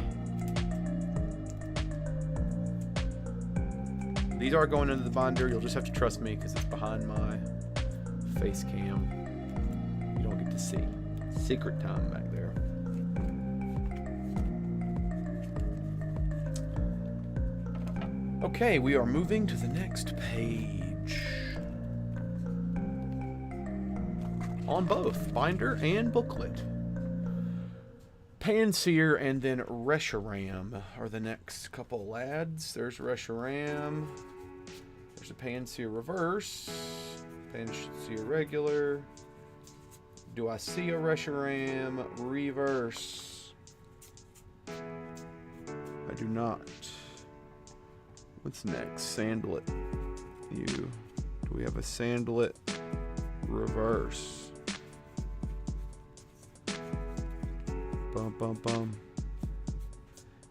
These are going into the binder. You'll just have to trust me because it's behind my face cam. You don't get to see. Secret time back there. Okay, we are moving to the next page. On both binder and booklet. Pansear and then Reshiram are the next couple lads. There's Reshiram. There's a Pansear reverse. Pansear regular. Do I see a Reshiram reverse? I do not. What's next? Sandlet. Do we have a Sandlet reverse?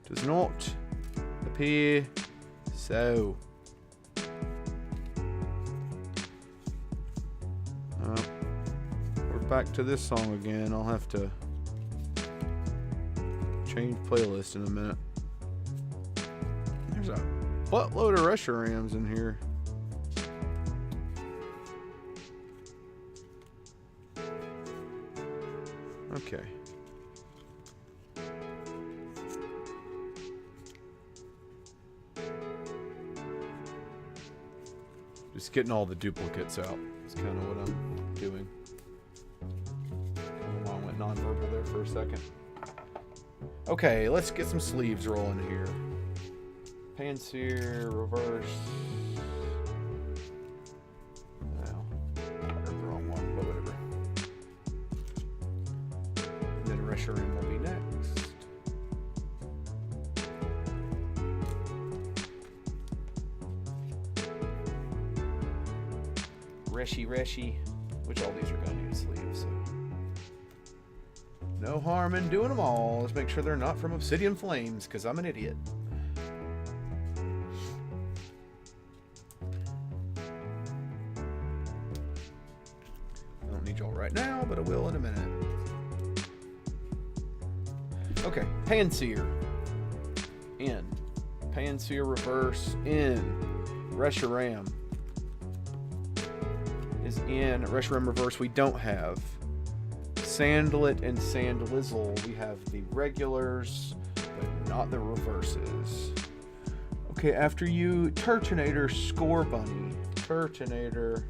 Does not appear so. We're back to this song again. I'll have to change playlist in a minute. There's a buttload of Reshirams in here. Okay. Just getting all the duplicates out. That's kind of what I'm doing. I went non-verbal there for a second. Okay, let's get some sleeves rolling here. Pansear, reverse. No, I heard the wrong one, but whatever. And then Reshiram will be next. Reshy. Which all these are going to need sleeves. So. No harm in doing them all. Let's make sure they're not from Obsidian Flames, because I'm an idiot. I don't need y'all right now, but I will in a minute. Okay, Panseer. In. Panseer reverse. In. Reshiram. Is in. Reshiram reverse we don't have. Sandlet and Sandlizzle, we have the regulars, but not the reverses. Okay, after you, Turtonator, Scorbunny. Turtonator.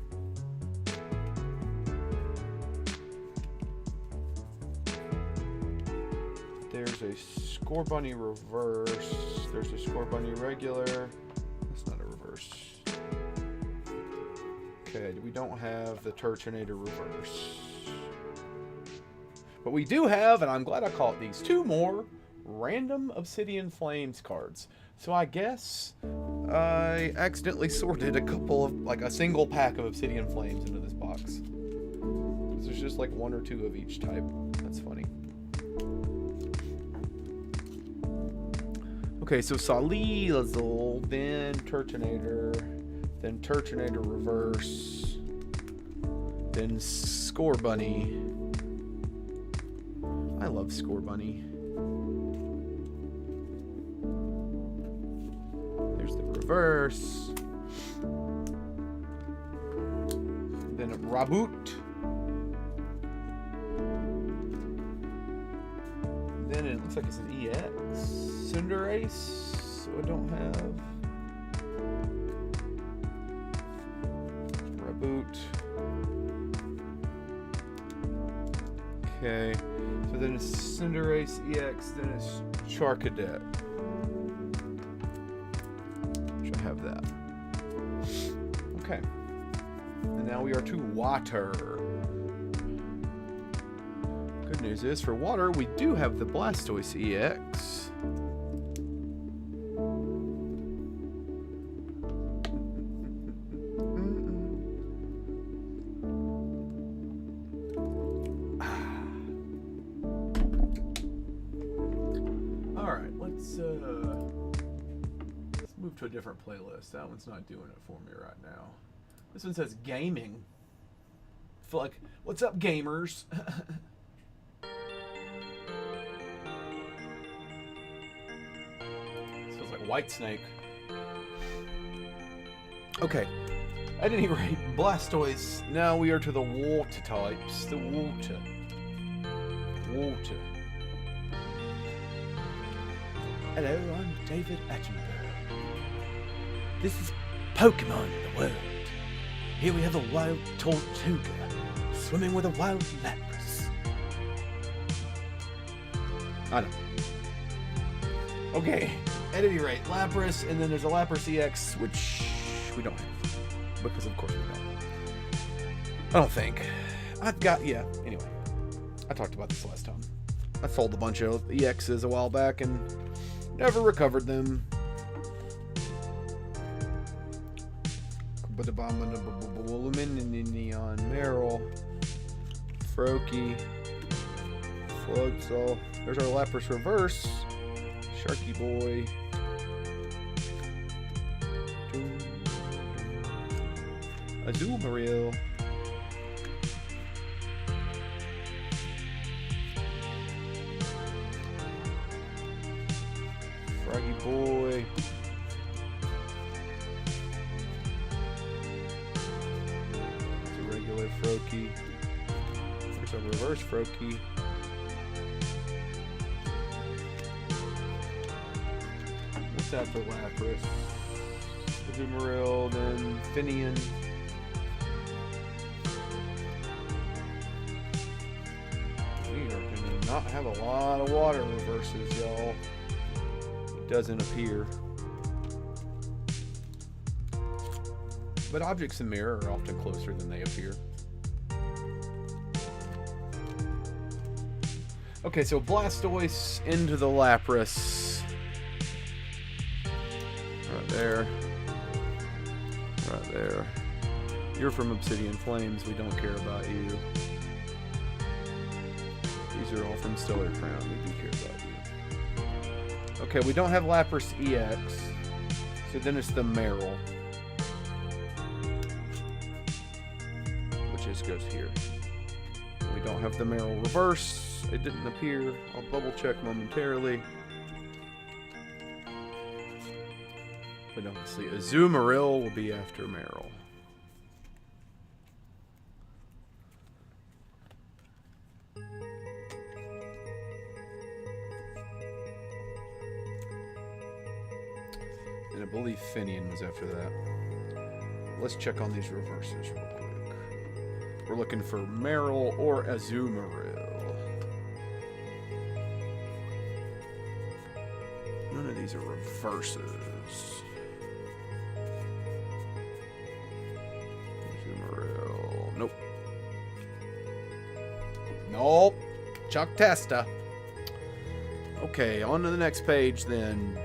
There's a Scorbunny reverse. There's a Scorbunny regular. That's not a reverse. Okay, we don't have the Turtonator reverse. But we do have, and I'm glad I caught these, 2 more random Obsidian Flames cards. So I guess I accidentally sorted a couple of, like a single pack of Obsidian Flames into this box. There's just like 1 or 2 of each type. That's funny. Okay, so Salizzle, then Turtonator reverse, then Scorbunny. I love Scorbunny. There's the reverse. Then a Raboot. Then it looks like it's an EX. Cinderace, so I don't have. Raboot. Okay. So then it's Cinderace EX, then it's Charcadet. Should have that. Okay. And now we are to water. Good news is, for water, we do have the Blastoise EX. Let's move to a different playlist. That one's not doing it for me right now. This one says gaming. I feel like, what's up, gamers? This feels like Whitesnake. Okay. At any rate, Blastoise. Now we are to the water types. The water. Water. Hello, I'm David Attenborough. This is Pokémon the World. Here we have a wild Tortuga swimming with a wild Lapras. I don't know. Okay, at any rate, Lapras, and then there's a Lapras EX, which we don't have. Because of course we don't. I don't think. I've got, yeah, anyway. I talked about this last time. I sold a bunch of EXs a while back and never recovered them. Neon Meryl, Froakie, Floatzel. There's our Lapras reverse. Sharky Boy. Azumarill. Froggy Boy. It's a regular Froakie. There's a reverse Froakie. What's after Lapras? Azumarill, then Finian. We are going to not have a lot of water reverses, y'all. Doesn't appear. But objects in mirror are often closer than they appear. Okay, so Blastoise into the Lapras. Right there. Right there. You're from Obsidian Flames. We don't care about you. These are all from Stellar Crown. We do care about you. Okay, we don't have Lapras EX. So then it's the Meryl. Which just goes here. We don't have the Meryl Reverse. It didn't appear. I'll double check momentarily. But obviously, Azumarill will be after Meryl. And I believe Finian was after that. Let's check on these reverses real quick. We're looking for Meryl or Azumarill. None of these are reverses. Azumarill. Nope. Nope. Chuck Testa. Okay, on to the next page then.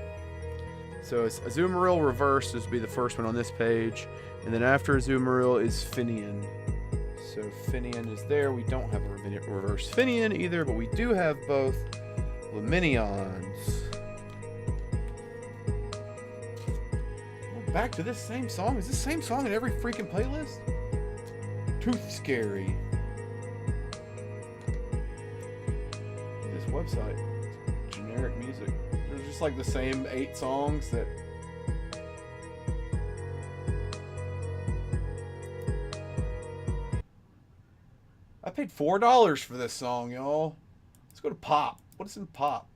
So it's Azumarill reverse. This would be the first one on this page. And then after Azumarill is Finian. So Finian is there. We don't have a reverse Finian either, but we do have both Luminions. We're back to this same song. Is this same song in every freaking playlist? Tooth Scary. This website. Generic music. There's just like the same 8 songs that... I paid $4 for this song, y'all. Let's go to Pop. What is in Pop?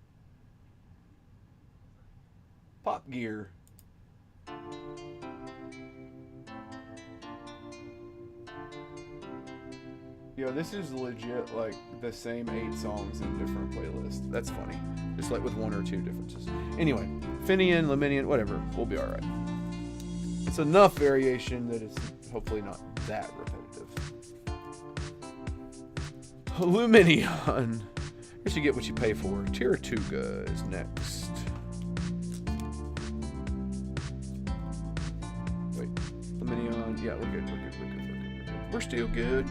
Pop Gear. Yo, this is legit like the same 8 songs in different playlists. That's funny. Just like with 1 or 2 differences. Anyway, Finian, Luminion, whatever. We'll be alright. It's enough variation that it's hopefully not that repetitive. Luminion. I guess you get what you pay for. Tiratuga is next. Wait. Luminion. Yeah, we're good. We're still good.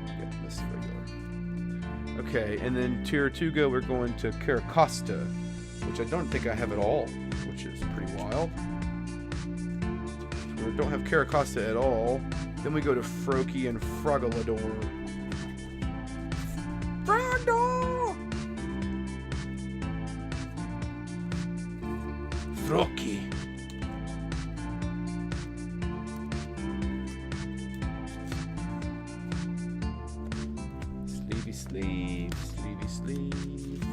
Yeah, this is regular. Okay, and then Tiratuga, we're going to Caracosta, which I don't think I have at all, which is pretty wild. We don't have Caracosta at all. Then we go to Froakie and Frogolidor. Frogdor! Froakie. Sleevey sleeve, sleevey sleeve.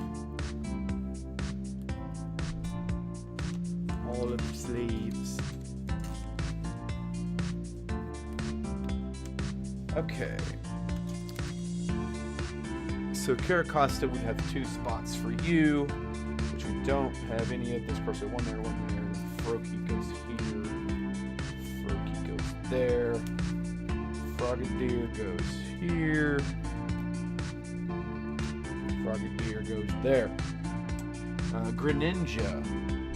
All of the sleeves. Okay. So Caracosta would have 2 spots for you, which we don't have any of this person. One there, one there. Froakie goes here. Froakie goes there. Frogadier goes here. Frogadier goes there. Greninja.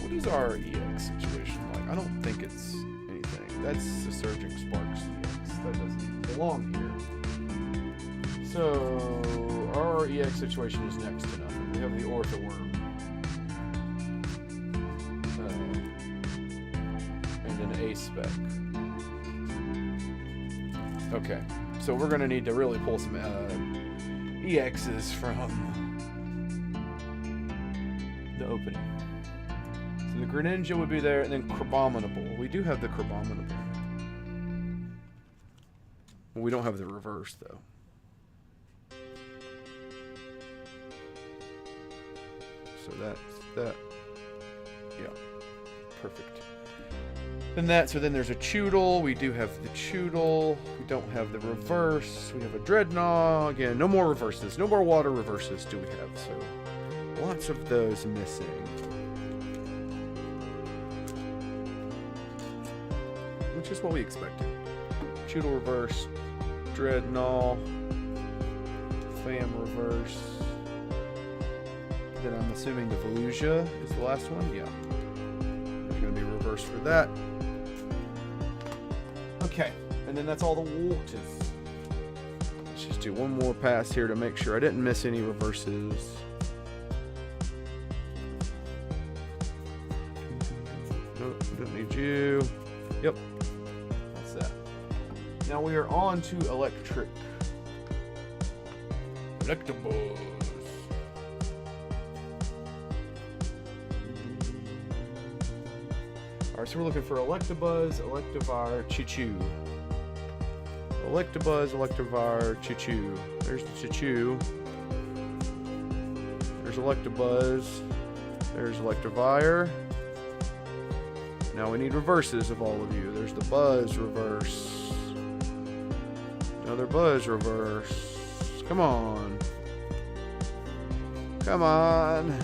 What is our EX situation like? I don't think it's anything. That's the Surging Sparks EX. That doesn't belong here. So our EX situation is next to nothing. We have the Orthoworm. And an A-Spec. Okay. So we're going to need to really pull some EXs from the opening. So the Greninja would be there, and then Crabominable. We do have the Crabominable. Well, we don't have the reverse, though. So that's that. Yeah. Perfect. So then there's a Choodle. We do have the Choodle. We don't have the reverse. We have a Dreadnought. Again, no more reverses. No more water reverses do we have. So lots of those missing. Which is what we expected. Choodle reverse. Dreadnought. Fam reverse. Then I'm assuming the Volusia is the last one. Yeah. There's going to be reverse for that. Okay. And then that's all the waters. Let's just do one more pass here to make sure I didn't miss any reverses. Nope, don't need you. Yep. That's that. Now we are on to electric. Electabuzz. Alright, so we're looking for Electabuzz, Electivire, Choo-Choo. Electabuzz, Electivire, Choo-Choo. There's the Choo-Choo. There's Electabuzz. There's Electivire. Now we need reverses of all of you. There's the Buzz reverse. Another Buzz reverse. Come on. Come on.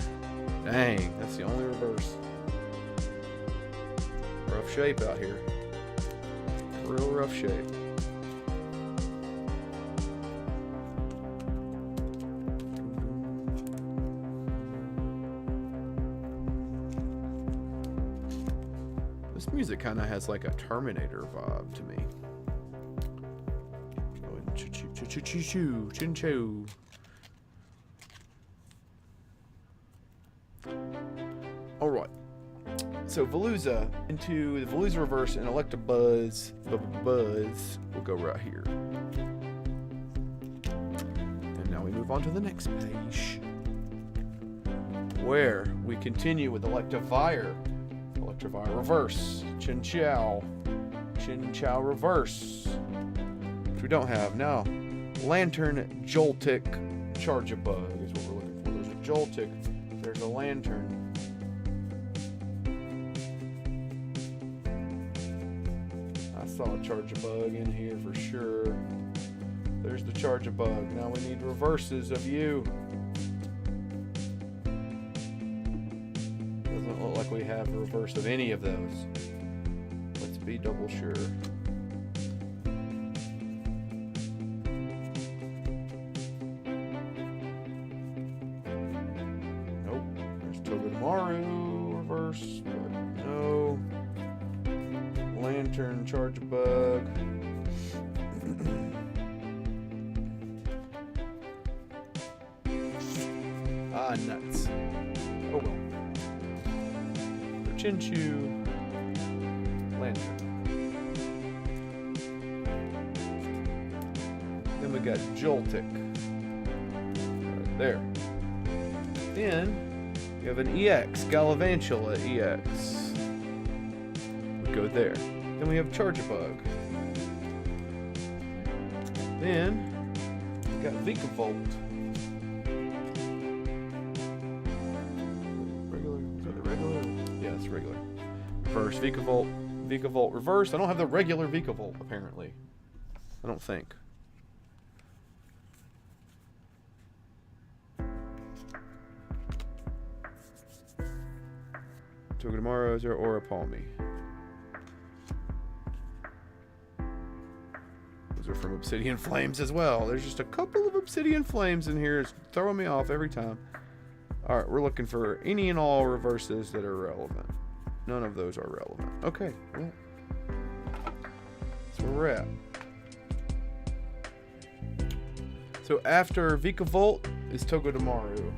Dang, that's the only reverse. Rough shape out here. Real rough shape. This music kind of has like a Terminator vibe to me. Choo-choo, chin-choo. Alright. So Veluza into the Veluza reverse and Electabuzz Buzz will go right here. And now we move on to the next page, where we continue with Electivire. Electivire reverse. Chin-chow. Chin-chow reverse. Which we don't have now. Lantern Joltik Charge-a-Bug is what we're looking for. There's a Joltik. There's a Lantern. I saw a Charge-a-Bug in here for sure. There's the Charge-a-Bug. Now we need reverses of you. Doesn't look like we have a reverse of any of those. Let's be double sure. Reverse, but no. Lantern, Charge-a-Bug. Ah, nuts. Oh well. Chin-Choo. Lantern. Then we got Joltik. Right there. Then we have an EX, Galvantula EX. We go there. Then we have Charge-a-Bug. Then we got Vikavolt. Regular? Is that the regular? Yeah, it's regular. Reverse Vikavolt. Vikavolt reverse. I don't have the regular Vikavolt apparently. I don't think. Togedemaru, or Aura Palmy. Those are from Obsidian Flames as well. There's just a couple of Obsidian Flames in here. It's throwing me off every time. Alright, we're looking for any and all reverses that are relevant. None of those are relevant. Okay, well, that's where we're at. So after Vikavolt is Togedemaru.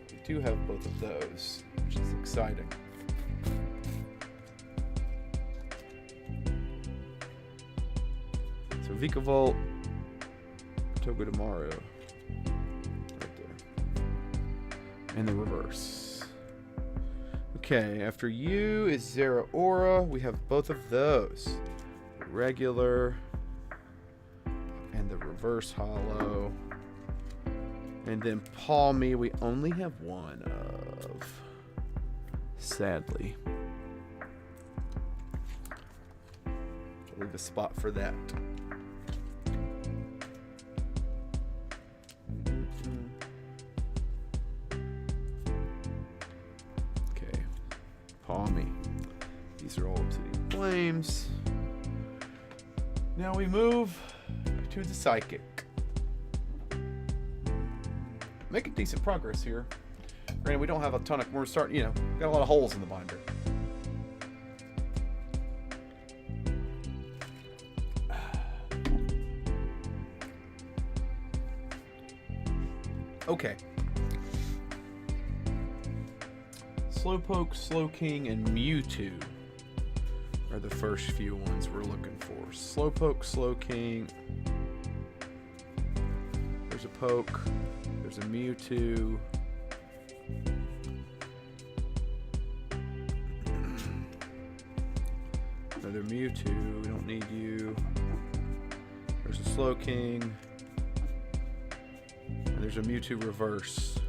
We do have both of those, which is exciting. So Vikavolt, Togedemaru, right there, and the reverse. Okay, after you is Zeraora. We have both of those, the regular and the reverse hollow. And then Palmy, we only have one of, sadly. I'll leave a spot for that. Okay, Palmy. These are all Obsidian Flames. Now we move to the Psychic. making decent progress here. Granted, we don't have a ton of. We're starting, you know, got a lot of holes in the binder. Okay. Slowpoke, Slowking, and Mewtwo are the first few ones we're looking for. Slowpoke, Slowking. There's a Poke. There's a Mewtwo. Another Mewtwo. We don't need you. There's a Slowking. And there's a Mewtwo reverse.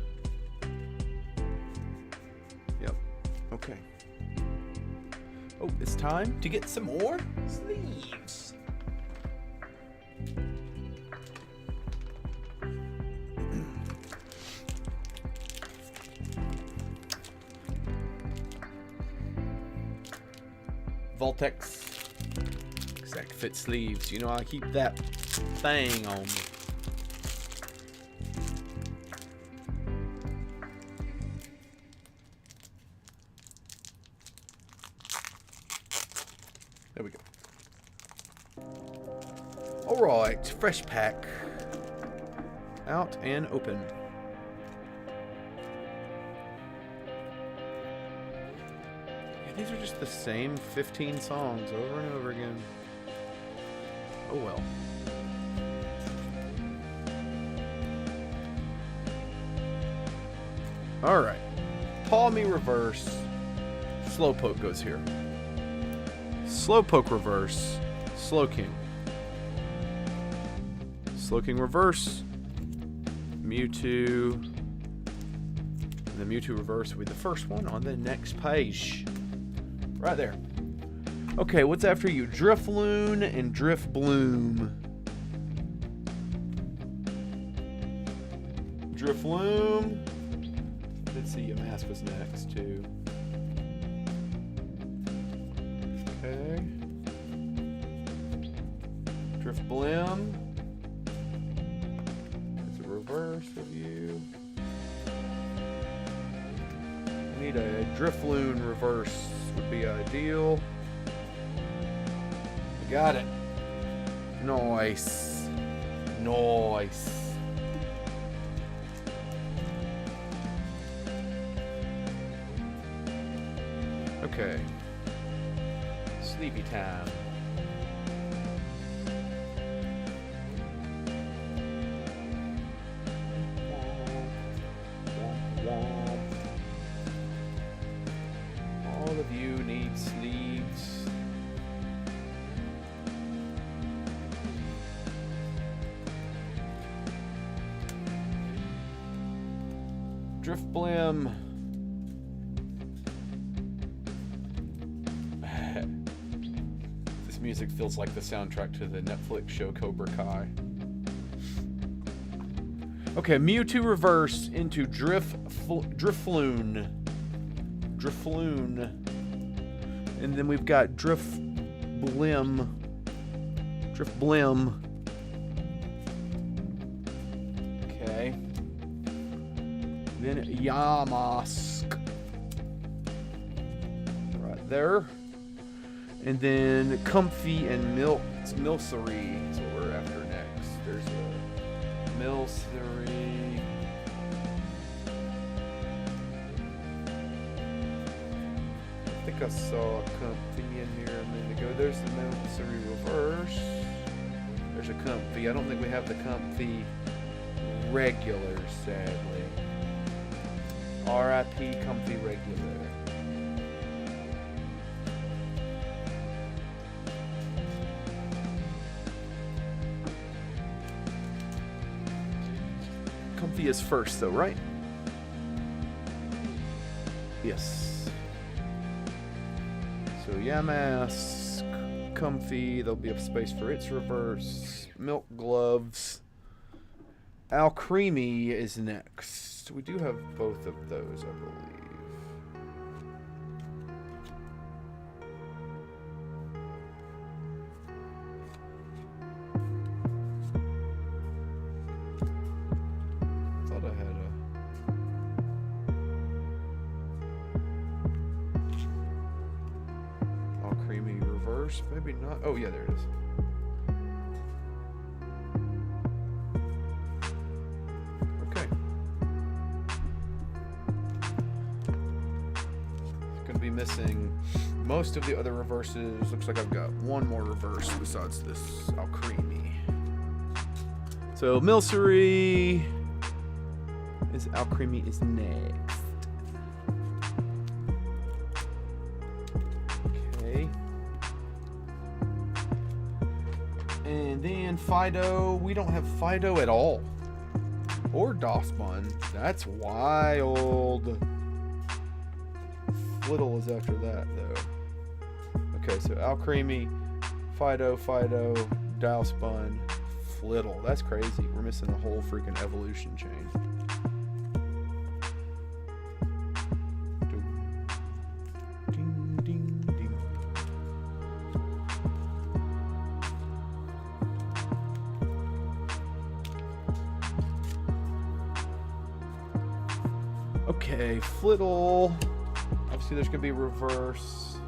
Yep. Okay. Oh, it's time to get some more sleeves. Voltex exact fit sleeves. You know, I keep that thing on me. There we go. All right, fresh pack. Out and open. These are just the same 15 songs over and over again. Oh well. Alright. Paw Me reverse. Slowpoke goes here. Slowpoke reverse. Slowking. Slowking reverse. Mewtwo. And the Mewtwo reverse will be the first one on the next page. Right there. Okay, what's after you? Drifloon and Drifbloom. Drifloon. Let's see, Yamask was next too. Okay. Drifblim. That's a reverse of you. I need a Drifloon reverse. Would be ideal. Got it. Nice. Nice. Okay. Sleepy time. All of you need sleeves. Drifblim. This music feels like the soundtrack to the Netflix show Cobra Kai. Okay, Mewtwo reverse into Drifloon. Drifloon. And then we've got Drifblim. Drifblim. Okay. Then Yamask. Right there. And then Comfy and Milcery is what we're after next. There's a Milcery. I think I saw a Comfy in here a minute ago. There's the Milcery reverse. There's a Comfy. I don't think we have the Comfy regular, sadly. R.I.P. Comfy regular. Comfy is first, though, right? Yes. So Yamask, Comfy. There'll be a space for its reverse. Milk Gloves. Alcremie is next. We do have both of those, I believe. Thought I had a... reverse? Maybe not. Oh, yeah, there it is. Okay. Gonna be missing most of the other reverses. Looks like I've got one more reverse besides this Alcremie. So Milcery is Alcremie is next. Okay. And then Fido, we don't have Fido at all. Or Dosbun. That's wild. Flittle is after that, though. Okay, so Alcremie, Fido, Dosbun, Flittle. That's crazy. We're missing a whole freaking evolution chain. Ding, ding, ding. Okay, Flittle. Obviously, there's going to be reverse.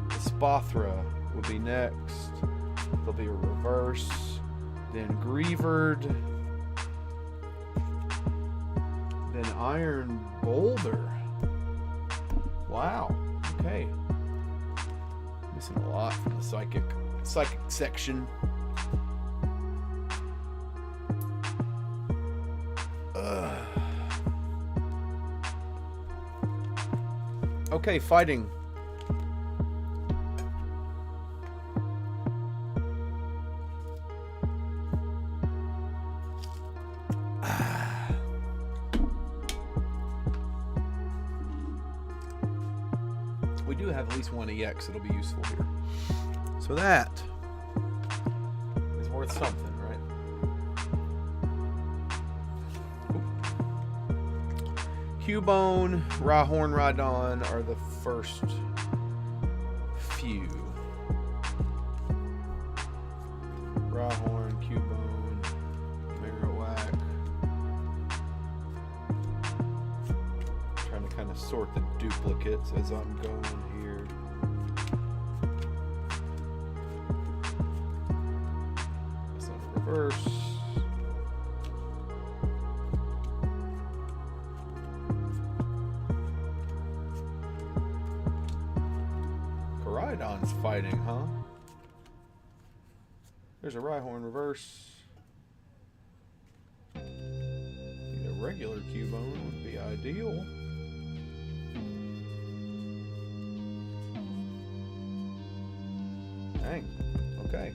Spathra will be next. There'll be a reverse. Then Greavard. Then Iron Boulder. Wow. Okay. Missing a lot from the psychic section. Okay, fighting. We do have at least one EX that'll be useful here. So that is worth something, right? Cubone, Rhyhorn, Rhydon are the first few. Rhyhorn, Cubone, Marowak. Trying to kind of sort the duplicates as I'm going here. That's not a reverse. Rhydon's fighting, huh? There's a Rhyhorn reverse. Need a regular Cubone would be ideal. Dang. Okay.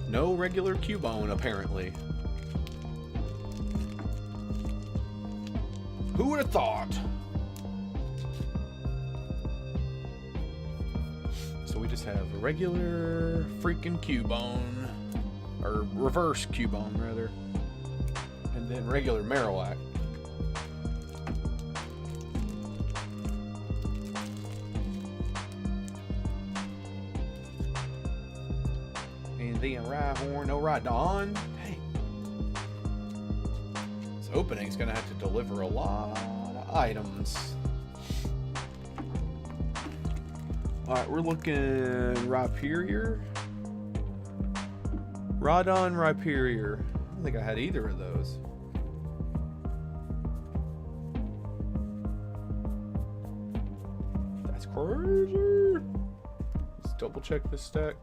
No regular Cubone, apparently. Who would have thought? So we just have a regular freaking Cubone, or reverse Cubone rather, and then regular Marowak. And then Rhyhorn, no Rhydon. Hey. This opening's gonna have to deliver a lot of items. Alright, we're looking Rhyperior. Rhydon, Rhyperior. I don't think I had either of those. That's crazy. Let's double check this stack.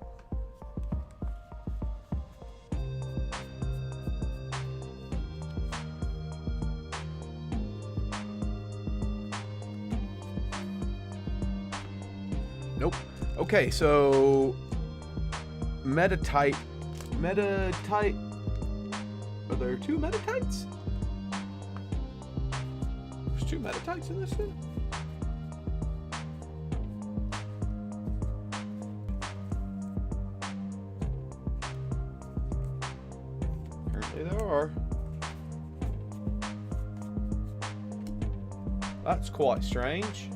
Nope. Okay, so Metatite. Are there two Metatites? There's two Metatites in this thing? Apparently there are. That's quite strange.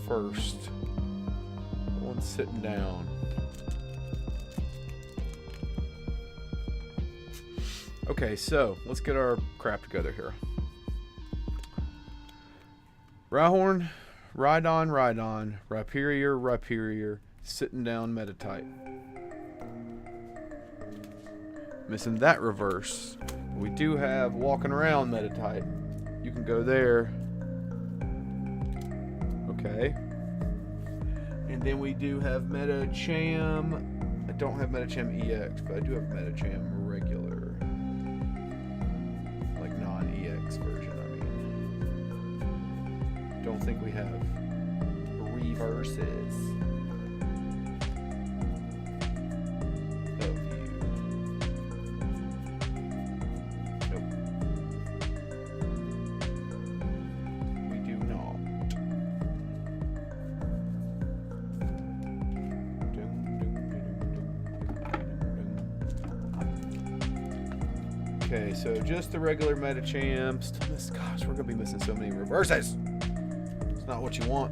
First. The one sitting down. Okay, so let's get our crap together here. Rhyhorn, Rhydon, Rhyperior, sitting down, Metatype. Missing that reverse. We do have walking around Metatype. You can go there. Okay. And then we do have Metacham. I don't have Metacham EX, but I do have Metacham regular. Like non-EX version, I mean. Don't think we have reverses. Okay, so just the regular Metacham. Still miss, gosh, we're gonna be missing so many reverses. It's not what you want.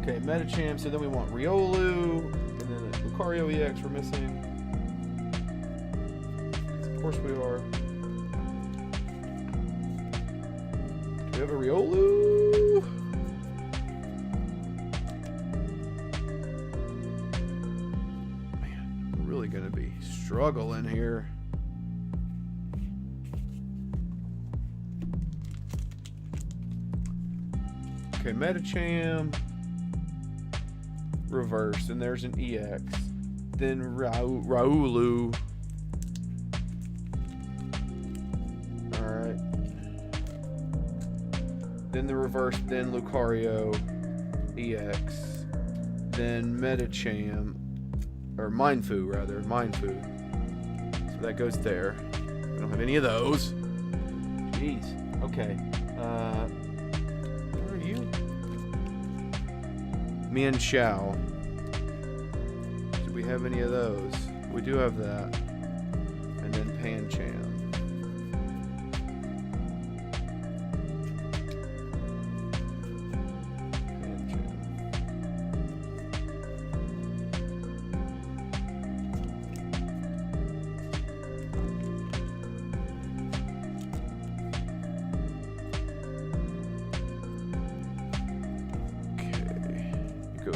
Okay, Metacham. So then we want Riolu, and then Lucario EX we're missing. Of course we are. Do we have a Riolu? Man, we're really gonna be struggling here. Okay, Metacham, reverse, and there's an EX. Then Riolu. Alright. Then the reverse, then Lucario, EX. Then Metacham, or Mindfu rather, Mindfu. So that goes there. We don't have any of those. Jeez. Okay. Where are you? Mian Xiao. Do we have any of those? We do have that. And then Pancham.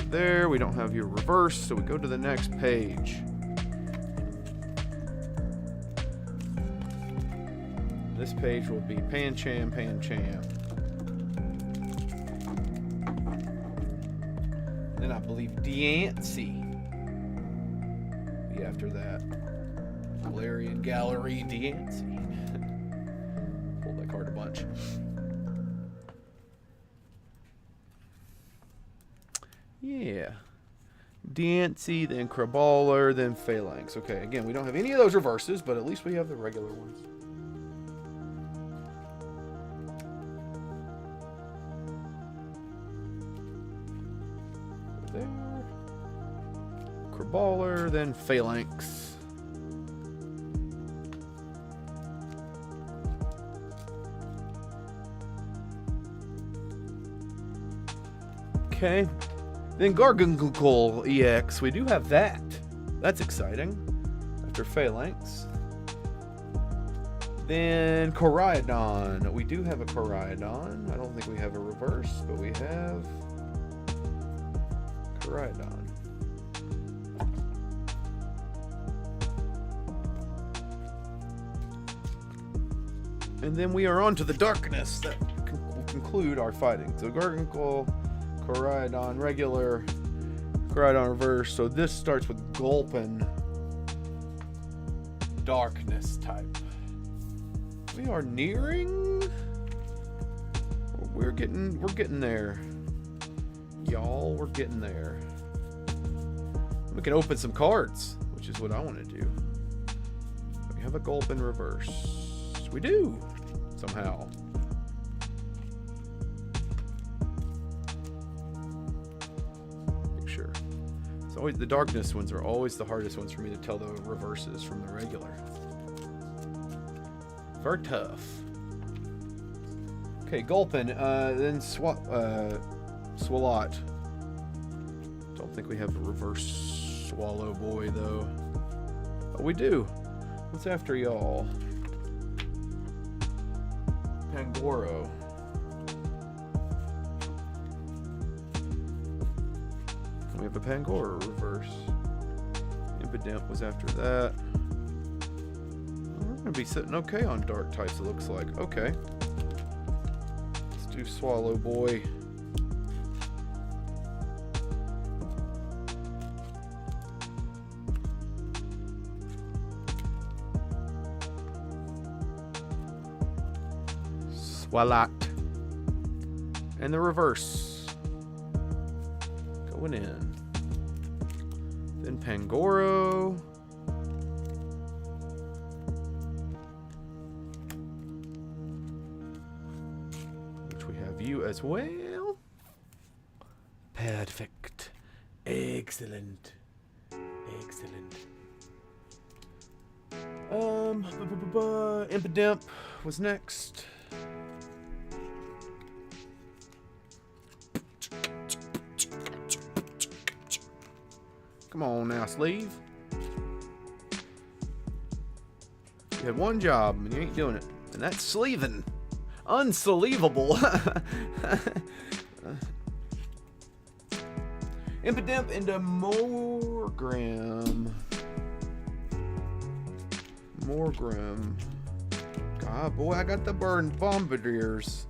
There, we don't have your reverse, so we go to the next page. This page will be Pancham. Then I believe Diancie. Be after that. Galarian Gallery Diancie. Pulled that card a bunch. Yeah. Diancie, then Crabrawler, then Phalanx. Okay, again, we don't have any of those reverses, but at least we have the regular ones. There. Crabrawler, then Phalanx. Okay. Then Gargangle EX, we do have that. That's exciting. After Phalanx. Then Koraidon. We do have a Koraidon. I don't think we have a reverse, but we have Koraidon. And then we are on to the darkness that will conclude our fighting. So Gargangle, Koraidon regular, Koraidon reverse. So this starts with Gulpin, darkness type. We are nearing. We're getting there, y'all. We're getting there. We can open some cards, which is what I want to do. We have a Gulpin reverse. We do somehow. Always, the darkness ones are always the hardest ones for me to tell the reverses from the regular. Very tough. Okay, Gulpin, then Swalot. It's think we have a reverse Swallow Boy, though. Oh, we do. What's after y'all? Pangoro. We have a Pangoro reverse. Impidimp was after that. We're going to be sitting okay on dark types, it looks like. Okay. Let's do Swallow Boy. Swalot. And the reverse. Going in. Then Pangoro. Which we have you as well. Perfect. Excellent. Excellent. Impidimp was next. Come on now, sleeve. You had one job and you ain't doing it. And that's sleeving. Unsleevable. Impidimp into Morgrim. God, boy, I got the burned bombardiers.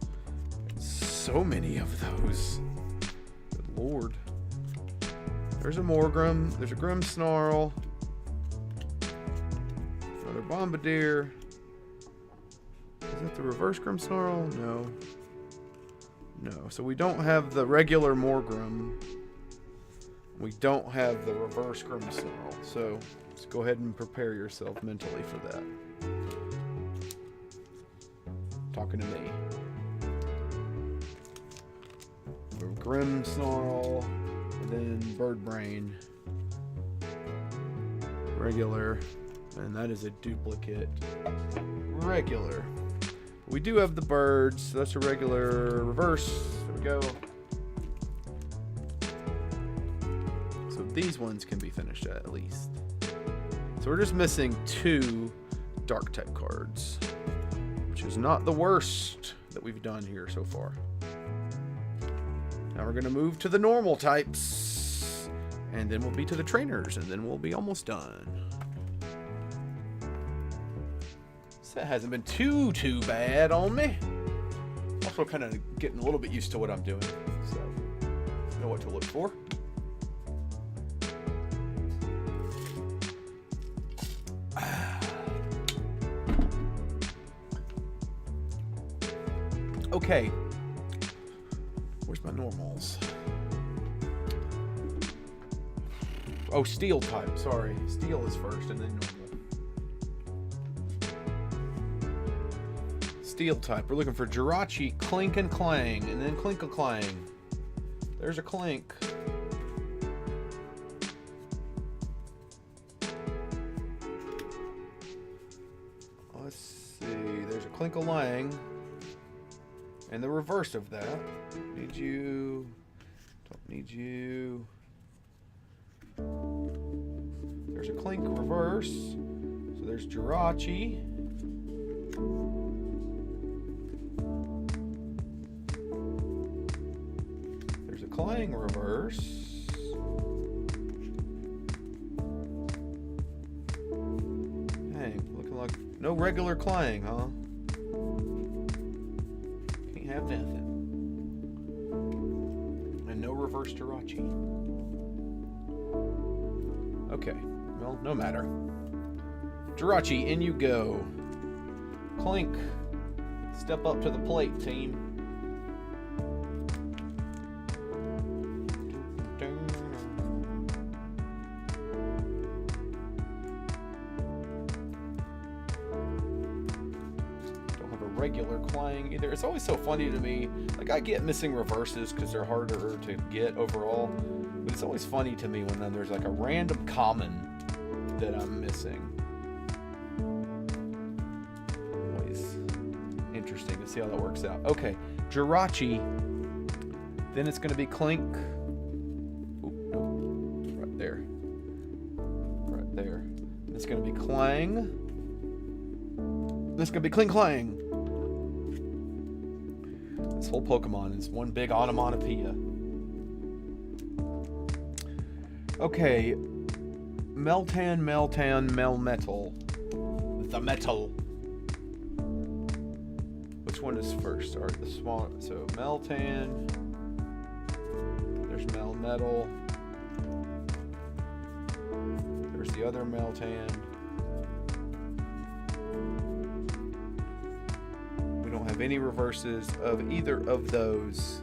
So many of those. Good lord. There's a Morgrim. There's a Grimmsnarl. Another Bombardier. Is that the reverse Grimmsnarl? No. No. So we don't have the regular Morgrim. We don't have the reverse Grimmsnarl. So let's go ahead and prepare yourself mentally for that. Talking to me. Grimmsnarl. Then Bird Brain, regular, and that is a duplicate. Regular. We do have the birds, so that's a regular reverse. There we go. So these ones can be finished at least. So we're just missing 2 dark type cards, which is not the worst that we've done here so far. Now we're going to move to the normal types, and then we'll be to the trainers, and then we'll be almost done. So that hasn't been too bad on me. Also kind of getting a little bit used to what I'm doing, so I know what to look for. Okay. Where's my normals? Oh, steel type. Sorry. Steel is first and then normal. Steel type. We're looking for Jirachi, Clink, and Clang. And then Clink-a-Clang. There's a Clink. Let's see. There's a Clink-a-Lang. And the reverse of that. Need you. Don't need you. There's a Clink reverse. So there's Jirachi. There's a Clang reverse. Dang, looking like no regular Clang, huh? Can't have nothing. And no reverse Jirachi. Okay, well, no matter. Jirachi, in you go. Clink, step up to the plate, team. Don't have a regular Clang either. It's always so funny to me. Like, I get missing reverses because they're harder to get overall. But it's always funny to me when there's like a random common that I'm missing. Always interesting to see how that works out. Okay, Jirachi. Then it's going to be Clink. Oop, nope. there. Right there. It's going to be Clang. This is going to be Cling Clang. This whole Pokemon is one big onomatopoeia. Okay. Meltan, Melmetal. The metal. Which one is first? Alright, the small. So Meltan. There's Melmetal. There's the other Meltan. We don't have any reverses of either of those.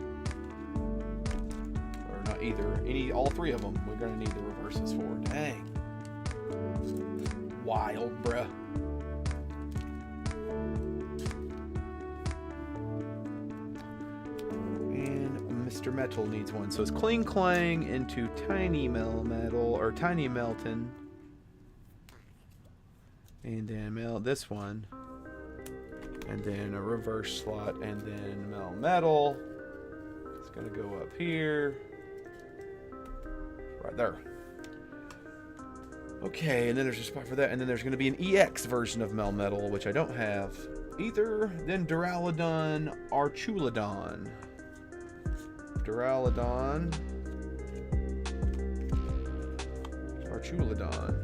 Or not either. All three of them we're going to need the reverses for. Dang. Wild, bruh. Mr. Metal needs one. So it's Cling Clang into Tiny Melmetal or Tiny Melton. And then this one. And then a reverse slot. And then Melmetal. It's going to go up here. Right there. Okay, and then there's a spot for that. And then there's going to be an EX version of Melmetal, which I don't have either. Then Duraludon, Archulodon. Duraludon, Archulodon.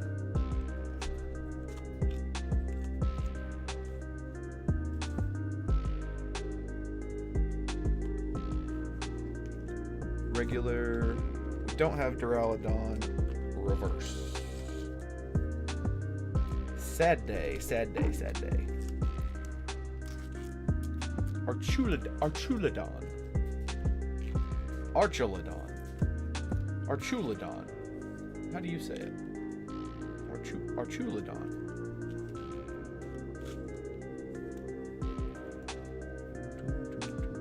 Regular. We don't have Duraludon. Reverse. Sad day, sad day, sad day. Archulodon. Archulodon. How do you say it? Archulodon.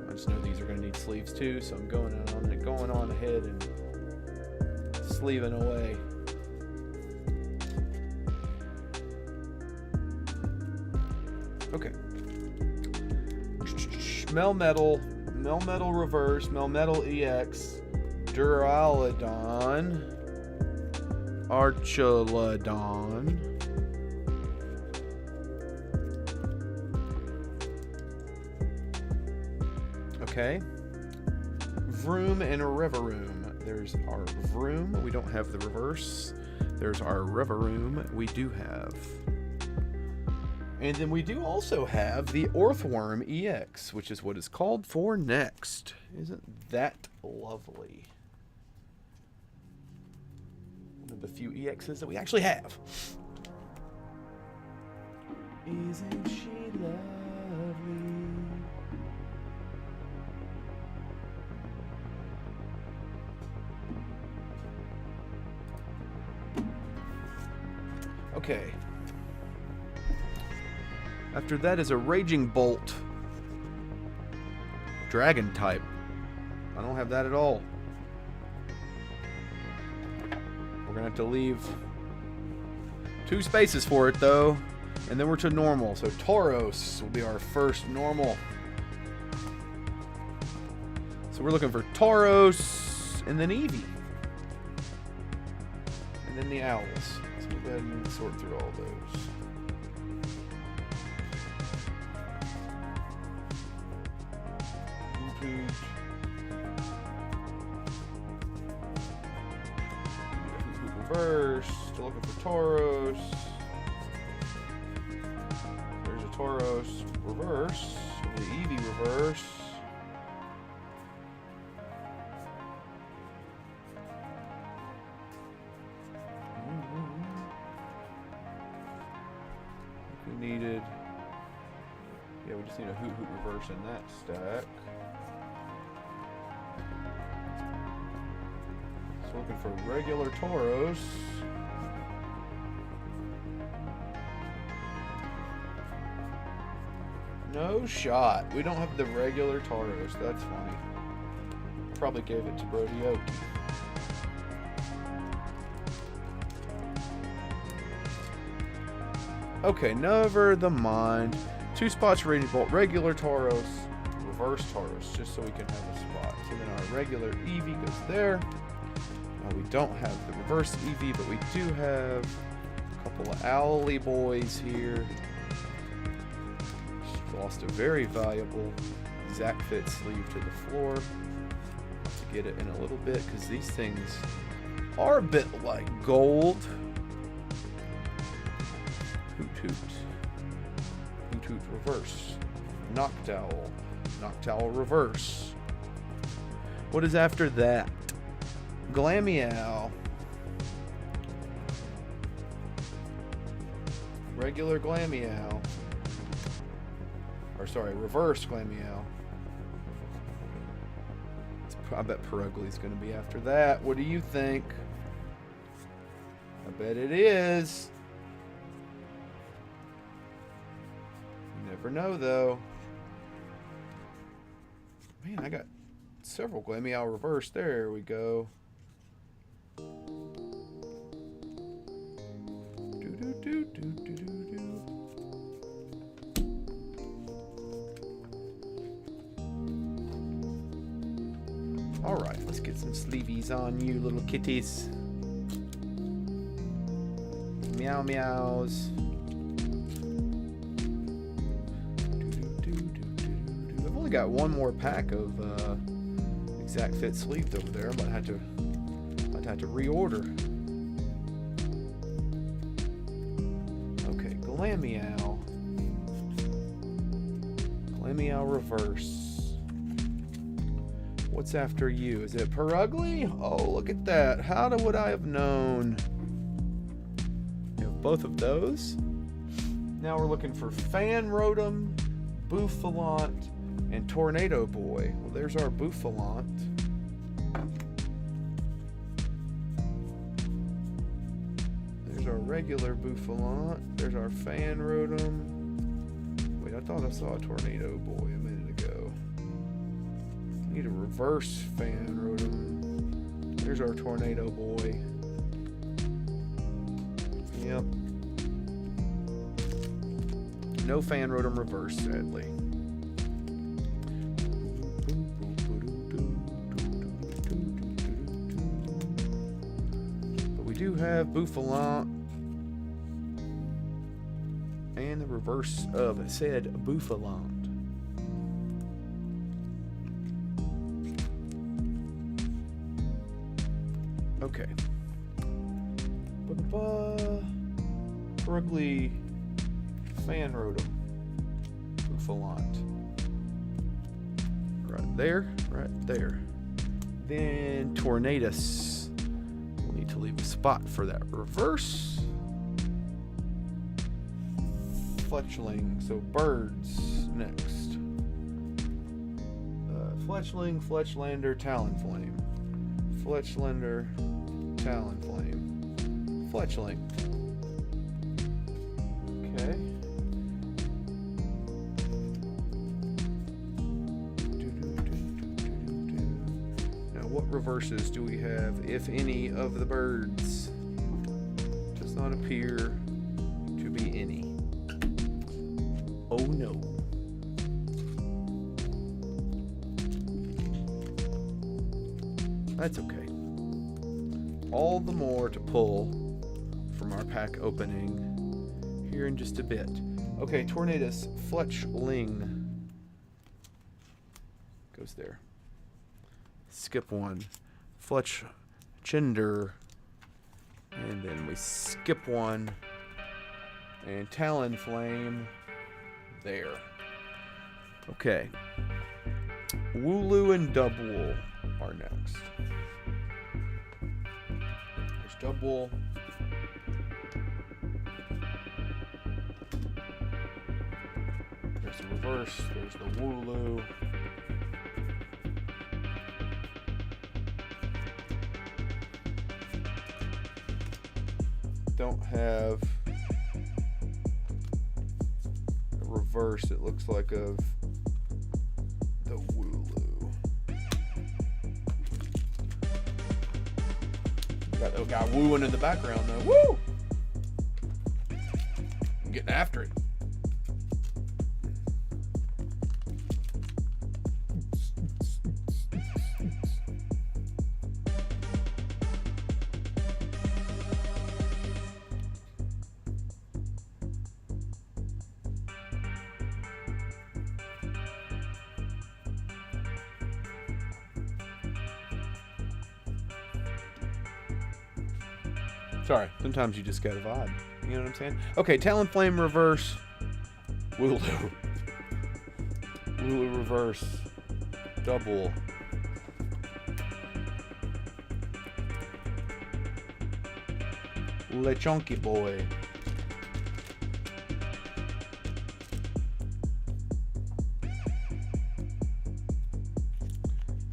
I just know these are going to need sleeves too, so I'm going on ahead and sleeving away. Okay. Melmetal reverse, Melmetal EX, Duraludon, Archulodon, okay, Vroom and Reveroom. There's our Vroom, we don't have the reverse. There's our Reveroom, we do have. And then we do also have the Orthworm EX, which is what is called for next. Isn't that lovely? One of the few EXs that we actually have. Isn't she lovely? Okay. After that is a Raging Bolt. Dragon type. I don't have that at all. We're going to have to leave 2 spaces for it, though. And then we're to normal. So Tauros will be our first normal. So we're looking for Tauros and then Eevee. And then the Owls. So we'll go ahead and sort through all those. Reverse. Still looking for Tauros. There's a Tauros reverse. The Eevee reverse. We needed. Yeah, we just need a Hoot reverse in that stack. Looking for regular Tauros. No shot. We don't have the regular Tauros. That's funny. Probably gave it to Brodioki. Okay, never the mind. 2 spots Raging Bolt, regular Tauros, reverse Tauros, just so we can have a spot. So then our regular Eevee goes there. We don't have the reverse Eevee, but we do have a couple of Owly boys here. Just lost a very valuable Exact Fit sleeve to the floor. To get it in a little bit, because these things are a bit like gold. Hoot Hoot. Hoot Hoot reverse. Noctowl. Noctowl reverse. What is after that? Glameow. Regular Glameow. Or sorry, reverse Glameow. I bet Perugly's going to be after that. What do you think? I bet it is. You never know, though. Man, I got several Glameow reverse. There we go. Alright, let's get some sleevies on you, little kitties. Meow meows. I've only got one more pack of Exact Fit sleeves over there. I might have to reorder. Okay, Glameow. Glameow reverse. What's after you? Is it Perugly? Oh, look at that. How would I have known? We have both of those. Now we're looking for Fanrotom, Bouffalant, and Tornado Boy. Well, there's our Bouffalant. There's our regular Bouffalant. There's our Fanrotom. Wait, I thought I saw a Tornado Boy a minute ago. Need a reverse Fanrotom. There's our Tornado Boy. Yep. No Fanrotom reverse, sadly. But we do have Bouffalant and the reverse of said Bouffalant. Okay. Perugly, Fanrotom, Bouffalant. Right there, right there. Then Tornadus. We'll need to leave a spot for that reverse. Fletchling, so birds next. Fletchling, Fletchlander, Talonflame. Fletchlander, Talonflame, Fletchling. Okay. Now, what reverses do we have, if any, of the birds? Does not appear to be any. Oh no. That's okay. All the more to pull from our pack opening here in just a bit. Okay, Tornadus, Fletchling goes there. Skip one. Fletchchinder. And then we skip one. And Talonflame there. Okay. Wooloo and Dubwool are next. There's Dubwool. There's the reverse. There's the Wooloo. Don't have a reverse, it looks like, of the Wooloo. Got the guy wooing in the background though. Woo! I'm getting after it. Sorry, sometimes you just get a vibe. You know what I'm saying? Okay, Talonflame reverse. Wooloo. Wooloo reverse. Double. Lechonky boy.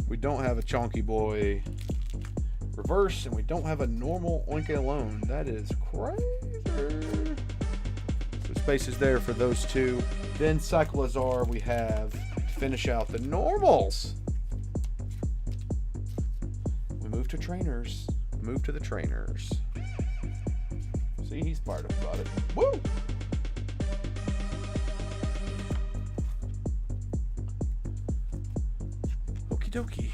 We don't have a Chonky boy reverse, and we don't have a normal Oinka alone. That is crazy. So space is there for those two. Then Cyclozar we have to finish out the normals. We move to trainers. Move to the trainers. See, he's fired up about it. Woo! Okie dokie.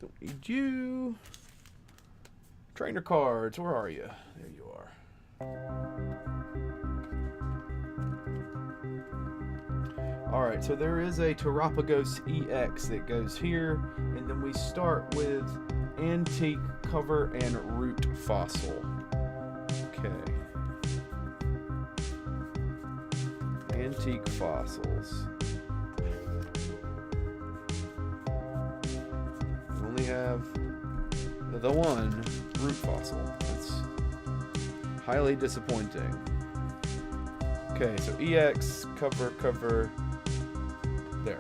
Don't need you. Trainer cards, where are you? There you are. Alright, so there is a Terapagos EX that goes here, and then we start with Antique Cover and Root Fossil. Okay. Antique Fossils. We only have the one Root Fossil. That's highly disappointing. Okay, so EX, cover. There.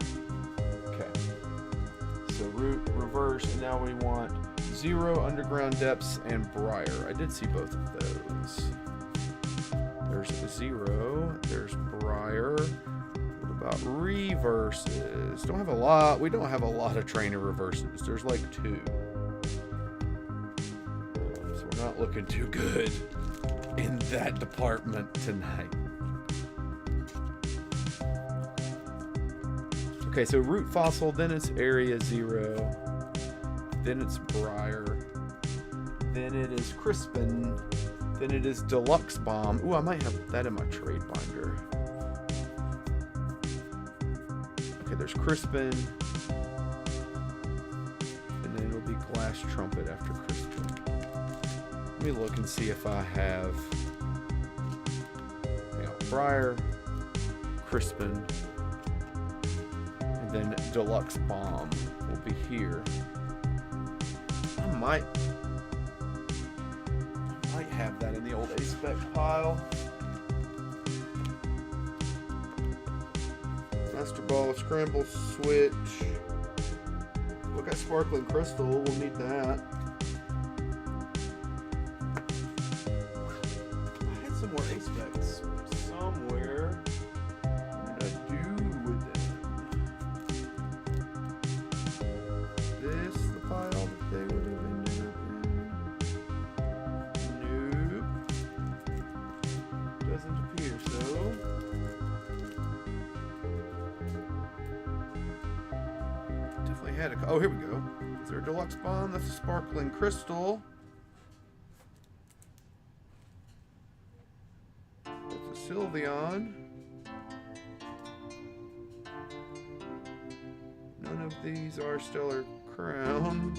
Okay. So root, reverse, and now we want 0, underground depths, and briar. I did see both of those. There's 0. There's briar. What about reverses? Don't have a lot. We don't have a lot of trainer reverses. There's like 2. So we're not looking too good in that department tonight. Okay, so root fossil, then it's area 0, then it's briar, then it is crispin, then it is deluxe bomb. Ooh, I might have that in my trade binder. Okay, there's crispin, and then it'll be glass trumpet after crispin. Let me look and see if I have, briar, crispin, then deluxe bomb will be here. I might have that in the old A-spec pile. Master ball, scramble switch. Look at sparkling crystal. We'll need that. I had some more A-specs somewhere. What did I do with them? This the pile that they would have ended up in? Nope. Doesn't appear so. Definitely had a. Oh, here we go. Is there a deluxe bomb? That's a sparkling crystal. That's a Sylveon. None of these are Stellar Crown.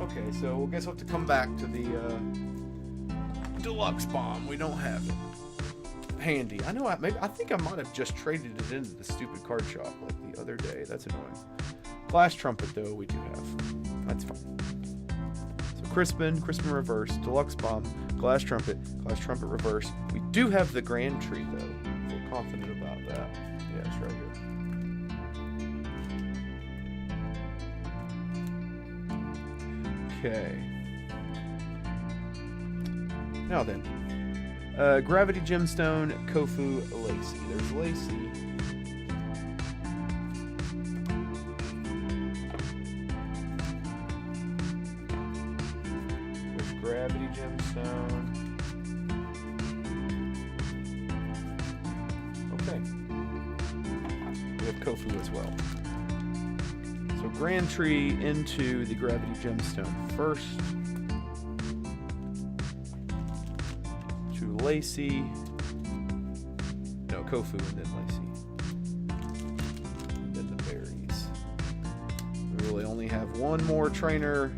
Okay, so I guess we'll have to come back to the deluxe bomb. We don't have it handy. I know. I think I might have just traded it into the stupid card shop like the other day. That's annoying. Glass trumpet though we do have. That's fine. So crispin reverse, deluxe bomb, glass trumpet reverse. We do have the grand tree though. Feel confident about that. Yeah, it's right here. Okay. Now then. Gravity Gemstone, Kofu, Lacey. There's Lacey. There's Gravity Gemstone. Okay. We have Kofu as well. So Grand Tree into the Gravity Gemstone first. To Lacey. No, Kofu and then Lacey. have one more trainer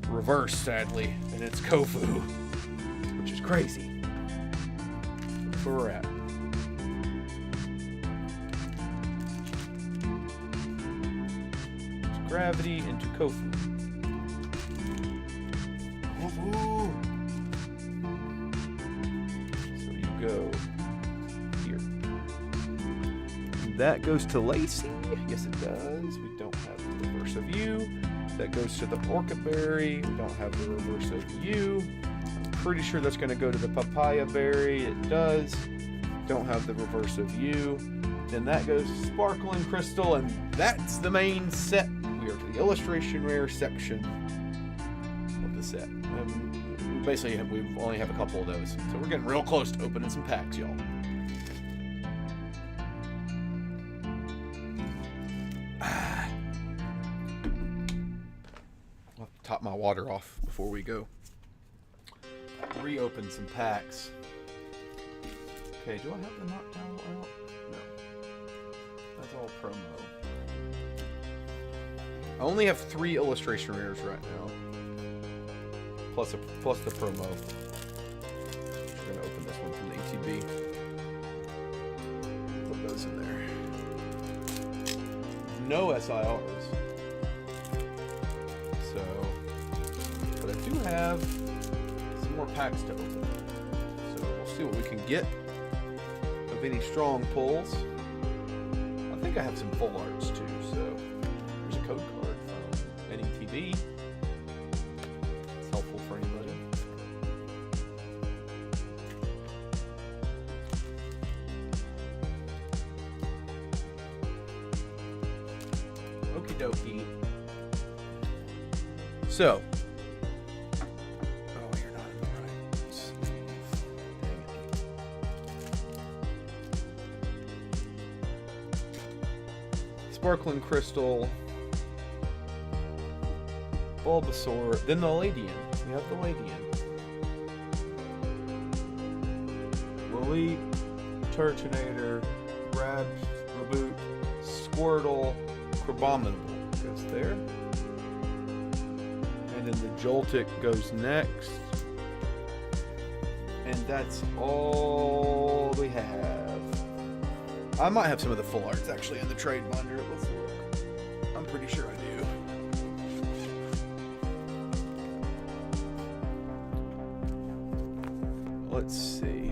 reverse, sadly, and it's Kofu, which is crazy. That's where we're at. It's gravity into Kofu. Kofu! So you go here. That goes to Lacey. Yes, it does. We don't have the reverse of you. That goes to the Orca Berry. We don't have the reverse of you. I'm pretty sure that's going to go to the Papaya Berry. It does. Don't have the reverse of you. Then that goes to Sparkling Crystal, and that's the main set. We are to the illustration rare section of the set. We only have a couple of those, so we're getting real close to opening some packs, y'all. I'll top my water off before we go. Reopen some packs. Okay, do I have the knockdown out? No. That's all promo. I only have 3 illustration rares right now. Plus the promo. We're gonna open this one from the ATB. Put those in there. No SIRs. So, but I do have some more packs to open. So we'll see what we can get of any strong pulls. I think I have some full arts too. So there's a code card from NETB. It's helpful for anybody. Okie dokie. So. Oh, you're not in the right sleeve. Dang it. Sparkling Crystal. Bulbasaur. Then the Ladian. We have the Ladian. Lily. Turtonator. Reboot. Squirtle. Crabominable goes there. And then the Joltik goes next. And that's all we have. I might have some of the full arts actually in the trade binder. Let's look. I'm pretty sure I do. Let's see.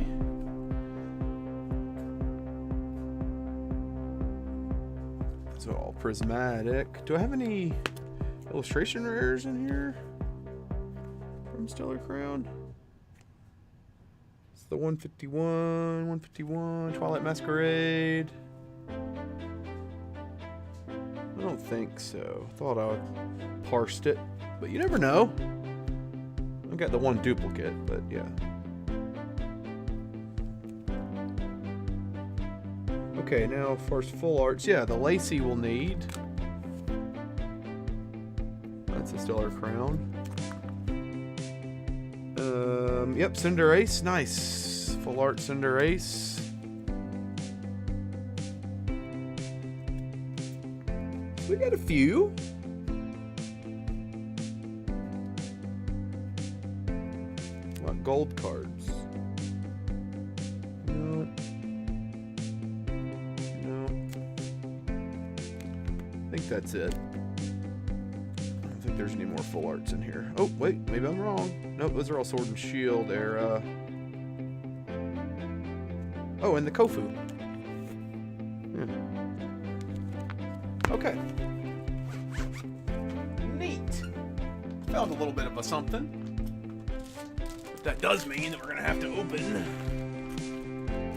So all prismatic. Do I have any illustration rares in here from Stellar Crown? It's the 151, Twilight Masquerade. I don't think so. Thought I parsed it, but you never know. I got the one duplicate, but yeah. Okay, now for full arts, yeah, the Lacey we'll need. That's a Stellar Crown. Yep, Cinderace, nice. Full art Cinderace. We got a few. What gold cards? No. I think that's it. I don't think there's any more full arts in here. Oh, wait, maybe I'm wrong. Nope, those are all Sword and Shield era. Oh, and the Kofu. Yeah. Okay. Neat. Found a little bit of a something. But that does mean that we're going to have to open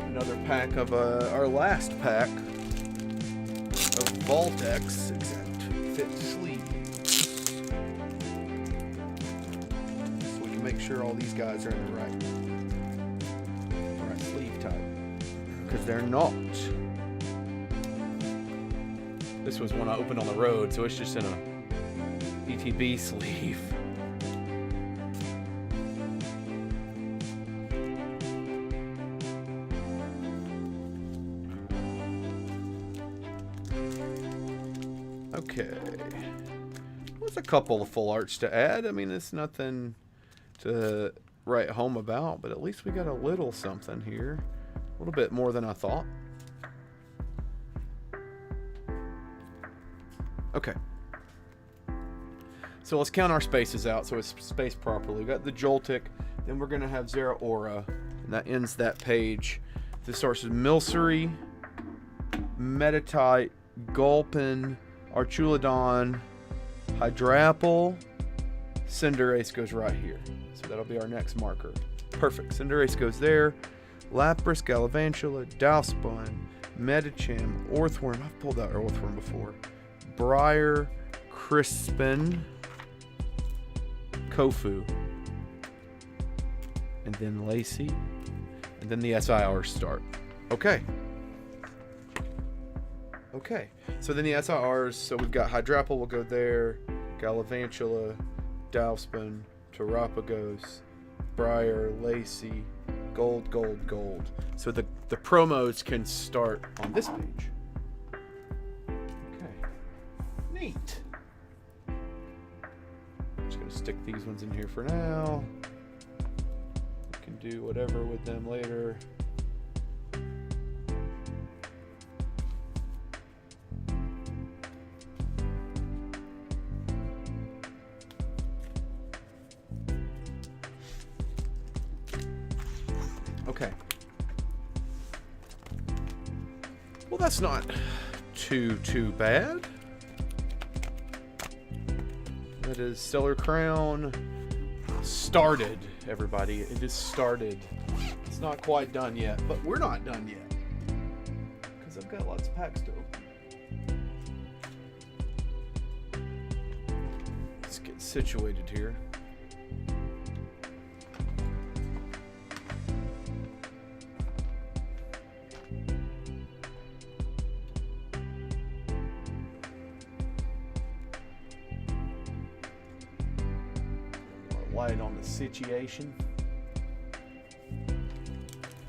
another pack of our last pack of Voltex Exact Fit sleeves. So we can make sure all these guys are in the right sleeve type. Because they're not. This was one I opened on the road, so it's just in a ETB sleeve. Okay. There's a couple of full arts to add. I mean, it's nothing to write home about, but at least we got a little something here. A little bit more than I thought. Okay. So let's count our spaces out so it's spaced properly. We got the Joltik, then we're going to have Zeraora, and that ends that page. This starts with Milcery, Meditite, Gulpin, Archulodon, Hydrapple, Cinderace goes right here. So that'll be our next marker. Perfect. Cinderace goes there. Lapras, Galvantula, Dowspun, Medicham, Orthworm. I've pulled out Orthworm before. Briar, Crispin, Kofu, and then Lacey, and then the SIRs start. Okay. Okay. So then the SIRs, so we've got Hydrapple will go there, Galvantula, Dowspin, Terapagos, Briar, Lacey, Gold, Gold, Gold. So the promos can start on this page. Okay. Neat. Just gonna stick these ones in here for now. We can do whatever with them later. Okay. Well, that's not too bad. That is Stellar Crown started, everybody. It is started. It's not quite done yet, but we're not done yet. Because I've got lots of packs to open. Let's get situated here. Light on the situation.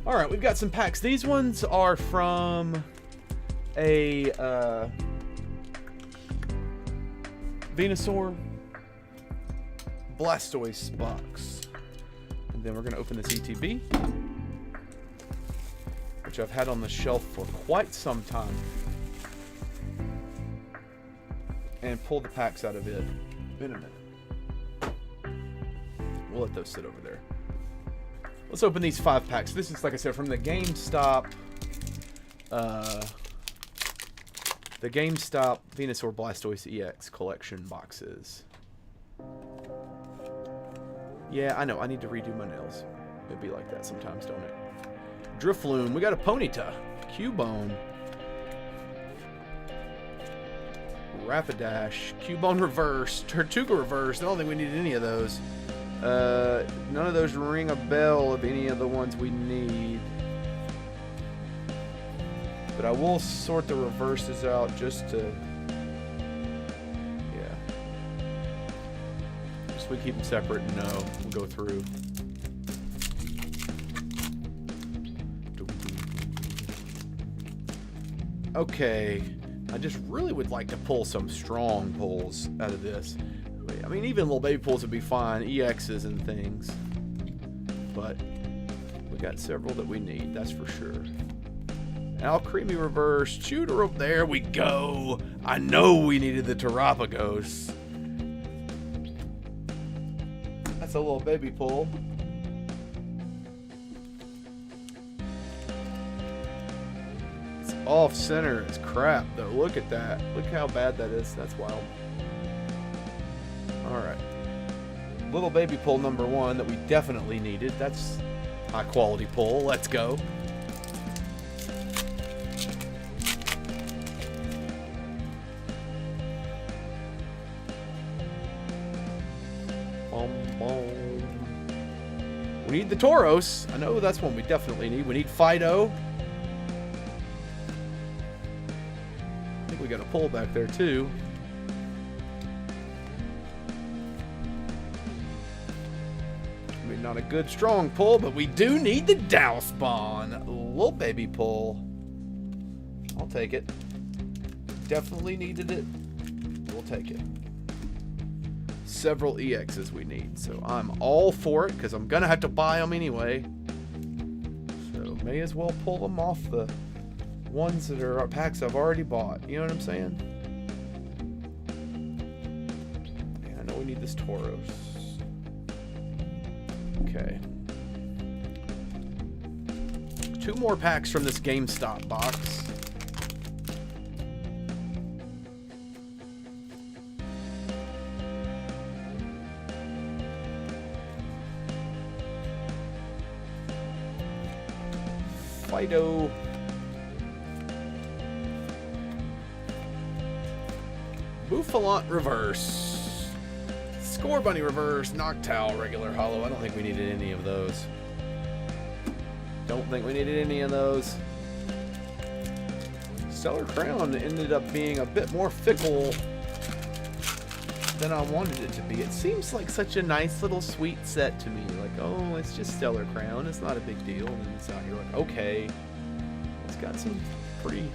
All right, we've got some packs. These ones are from a Venusaur Blastoise box. And then we're going to open this ETB, which I've had on the shelf for quite some time, and pull the packs out of it in a minute. We'll let those sit over there. Let's open these 5 packs. This is, like I said, from the GameStop Venusaur Blastoise EX collection boxes. Yeah, I know. I need to redo my nails. It'd be like that sometimes, don't it? Drifloon. We got a Ponyta. Cubone. Rapidash. Cubone Reverse. Tortuga Reverse. I don't think we need any of those. None of those ring a bell of any of the ones we need. But I will sort the reverses out just to... Yeah. Just we keep them separate and we'll go through. Okay. I just really would like to pull some strong pulls out of this. I mean, even little baby pulls would be fine, EXs and things. But we got several that we need, that's for sure. Alcremie Reverse, Shooter up there we go. I know we needed the Terapagos. That's a little baby pull. It's off center, it's crap though. Look at that. Look how bad that is. That's wild. Alright. Little baby pull number 1 that we definitely needed. That's high quality pull. Let's go. We need the Tauros. I know that's one we definitely need. We need Fido. I think we got a pull back there too. Not a good strong pull, but we do need the Dowspawn. Little baby pull. I'll take it. Definitely needed it. We'll take it. several EXs we need. So I'm all for it because I'm going to have to buy them anyway. So may as well pull them off the ones that are packs I've already bought. You know what I'm saying? Yeah, I know we need this Tauros. Okay. 2 more packs from this GameStop box. Fido. Bouffalant reverse. Score Bunny reverse. Noctowl regular hollow. I don't think we needed any of those. Don't think we needed any of those. Stellar Crown ended up being a bit more fickle than I wanted it to be. It seems like such a nice little sweet set to me. Like, oh, it's just Stellar Crown. It's not a big deal. And then it's out here like, okay. It's got some pretty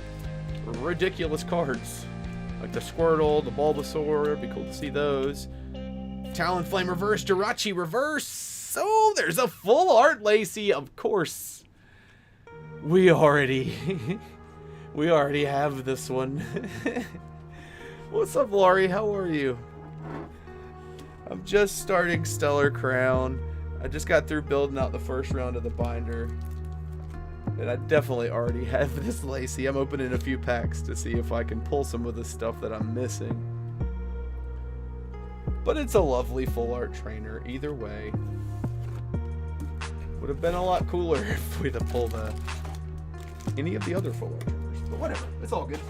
ridiculous cards. Like the Squirtle, the Bulbasaur. It'd be cool to see those. Talonflame reverse. Jirachi reverse. Oh, there's a full art Lacey. Of course. We already have this one. What's up, Laurie? How are you? I'm just starting Stellar Crown. I just got through building out the first round of the binder. And I definitely already have this Lacey. I'm opening a few packs to see if I can pull some of the stuff that I'm missing. But it's a lovely full art trainer either way. Would have been a lot cooler if we'd have pulled any of the other full art trainers. But whatever, it's all good.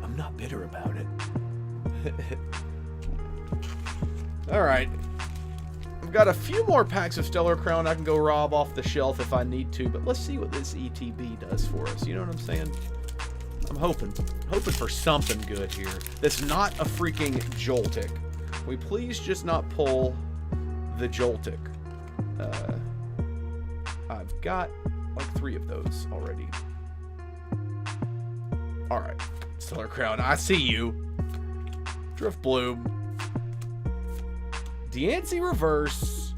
I'm not bitter about it. Alright. I've got a few more packs of Stellar Crown I can go rob off the shelf if I need to, but let's see what this ETB does for us. You know what I'm saying? I'm hoping for something good here. That's not a freaking Joltik. Can we please just not pull the Joltik? I've got like 3 of those already. Alright. Stellar Crown, I see you. Driftbloom. Deancey reverse.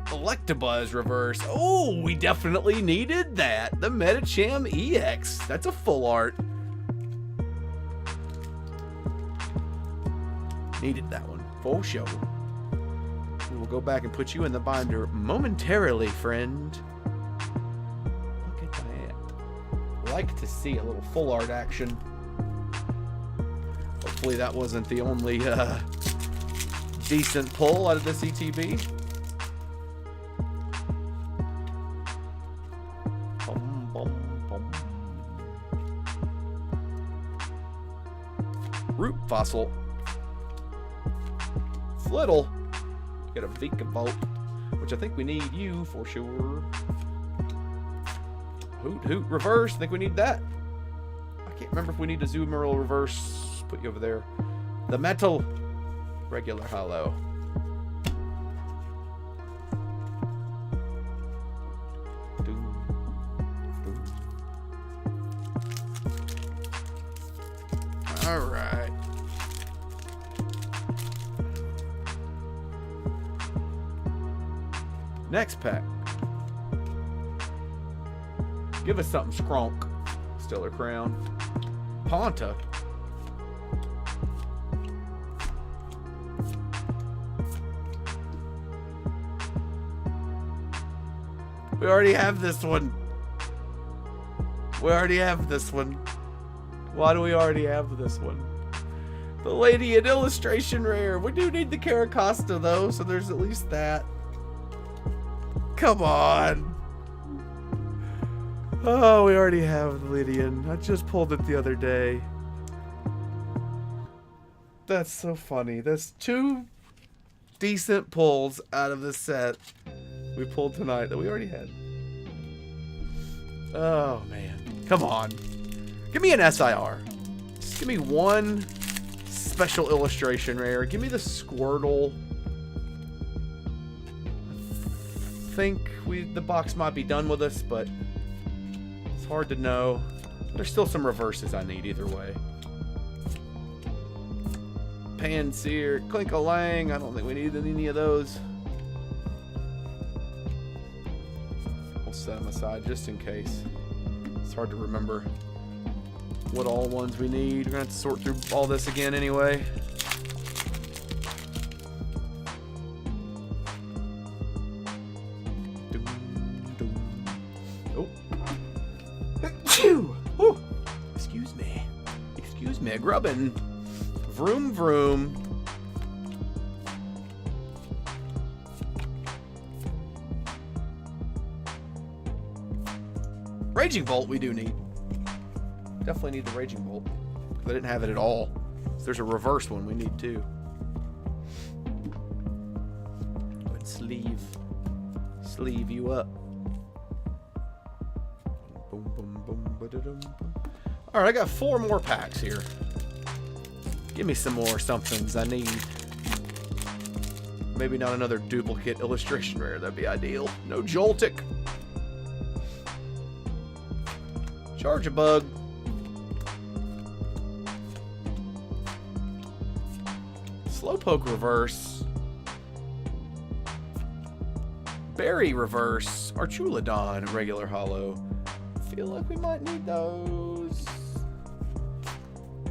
Electabuzz reverse. Oh, we definitely needed that. The Medicham EX. That's a full art. Needed that one. For sure. We will go back and put you in the binder momentarily, friend. Look at that. Like to see a little full art action. Hopefully that wasn't the only decent pull out of this ETB. Bum, bum, bum. Root Fossil. Flittle. Get a Vikavolt, which I think we need you for sure. Hoot reverse. I think we need that. I can't remember if we need a Zoomerl reverse. Put you over there. The Metal. Regular hollow. All right. Next pack. Give us something skronk. Stellar Crown. Ponta. We already have this one. We already have this one. Why do we already have this one? The Lady in Illustration Rare. We do need the Caracosta though, so there's at least that. Come on. Oh, we already have the Lydian. I just pulled it the other day. That's so funny. That's 2 decent pulls out of this set we pulled tonight that we already had. Oh, man. Come on. Give me an SIR. Just give me one special illustration rare. Give me the Squirtle. I think the box might be done with us, but it's hard to know. There's still some reverses I need either way. Panseer, Clink-a-Lang. I don't think we need any of those. We'll set them aside just in case. It's hard to remember what all ones we need. We're gonna have to sort through all this again anyway. Oh. Whew. Excuse me. Excuse me, grubbin'. Vroom vroom. Raging Bolt we do need. Definitely need the Raging Bolt. Because I didn't have it at all. So there's a reverse one we need too. Go ahead, sleeve you up. Boom, boom, boom, ba-da-dum, boom. Alright, I got 4 more packs here. Give me some more somethings I need. Maybe not another duplicate illustration rare. That'd be ideal. No Joltik. Charge a bug. Slowpoke reverse. Berry reverse. Archulodon regular hollow. Feel like we might need those.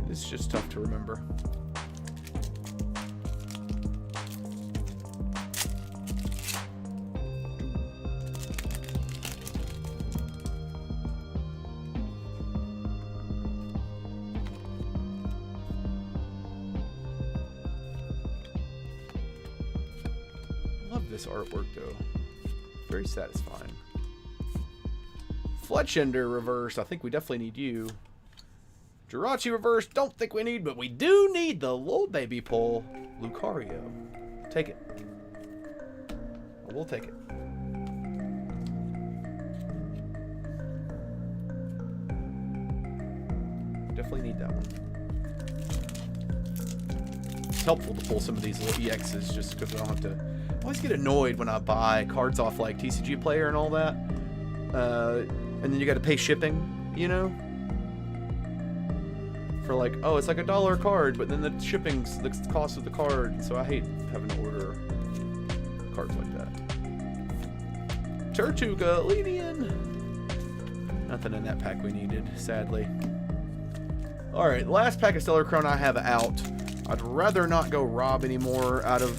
It's just tough to remember. This artwork though, very satisfying. Fletchender reverse, I think we definitely need you. Jirachi reverse, don't think we need, but we do need the little baby pull. Lucario, take it. We'll take it. Definitely need that one. It's helpful to pull some of these little EXs just because I don't have to. I always get annoyed when I buy cards off like TCG Player and all that, and then you got to pay shipping, you know, for like, oh, it's like $1 a card, but then the shipping's the cost of the card, so I hate having to order cards like that. Tortuga, Levian. Nothing in that pack we needed, sadly. All right, last pack of Stellar Crown I have out. I'd rather not go rob anymore out of.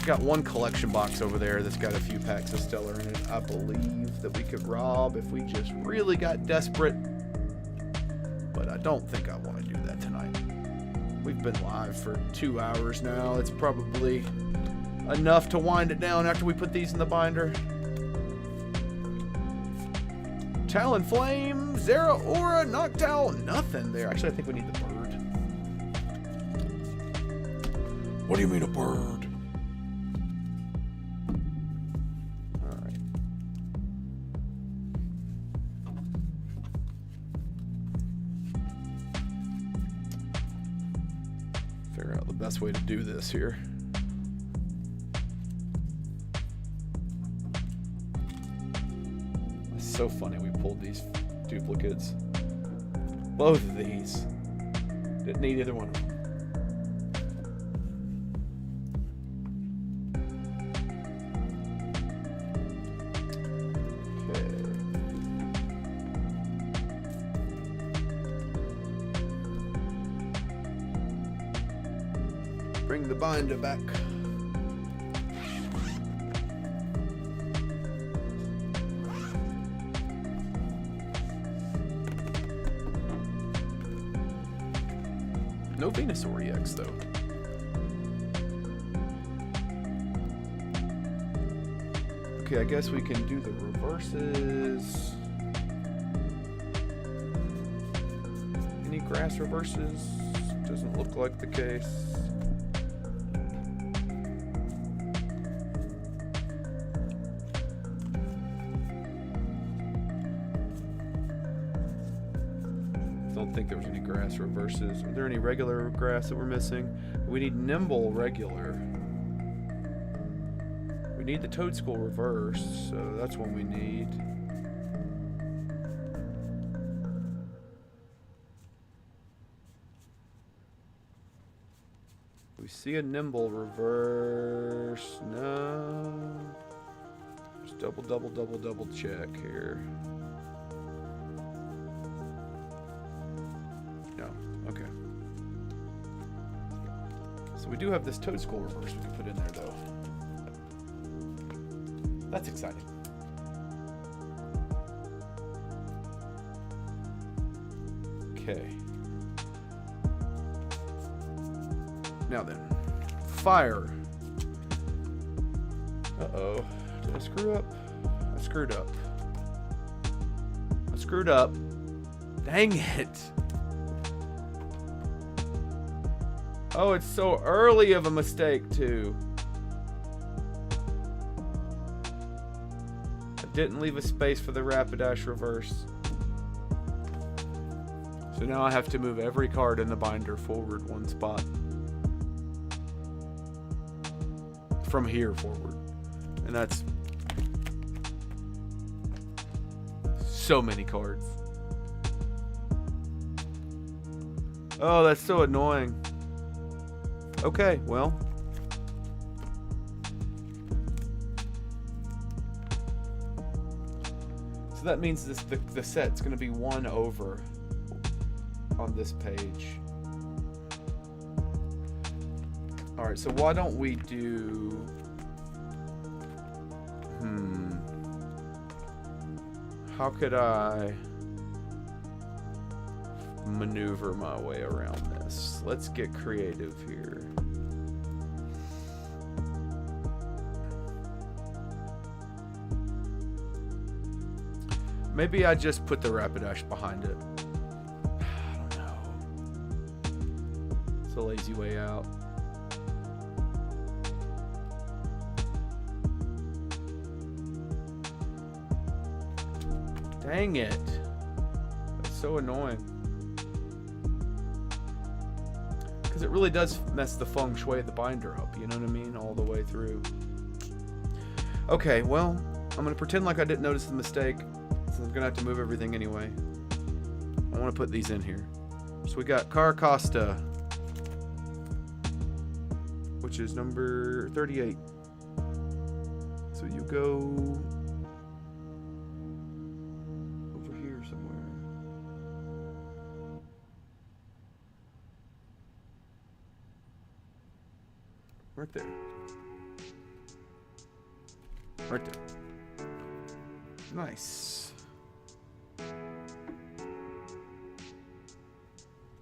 Got one collection box over there that's got a few packs of Stellar in it. I believe that we could rob if we just really got desperate. But I don't think I want to do that tonight. We've been live for 2 hours now. It's probably enough to wind it down after we put these in the binder. Talonflame, Zeraora, Noctowl, nothing there. Actually, I think we need the bird. What do you mean a bird? Figure out the best way to do this here. It's so funny we pulled these duplicates. Both of these. Didn't need either one of them. Bring the binder back. No Venusaur EX though. Okay, I guess we can do the reverses. Any grass reverses? Doesn't look like the case. Don't think there was any grass reverses. Are there any regular grass that we're missing? We need Nimble regular. We need the Toadstool reverse, so that's one we need. We see a nimble reverse. No. Just double check here. No. Okay. So we do have this toad skull reverse we can put in there, though. That's exciting. Okay. Now then, fire. Uh-oh. Did I screw up? I screwed up. I screwed up. Dang it. Oh, it's so early of a mistake, too. I didn't leave a space for the Rapidash reverse. So now I have to move every card in the binder forward one spot. From here forward. And that's so many cards. Oh, that's so annoying. Okay, well. So that means the set's going to be 1 over on this page. Alright, so why don't we do... How could I maneuver my way around this? Let's get creative here. Maybe I just put the Rapidash behind it. I don't know. It's a lazy way out. Dang it. That's so annoying. Because it really does mess the feng shui of the binder up, you know what I mean? All the way through. Okay, well, I'm going to pretend like I didn't notice the mistake. So I'm going to have to move everything anyway. I want to put these in here. So we got Carcosta, which is number 38. So you go... Right there. Right there. Nice.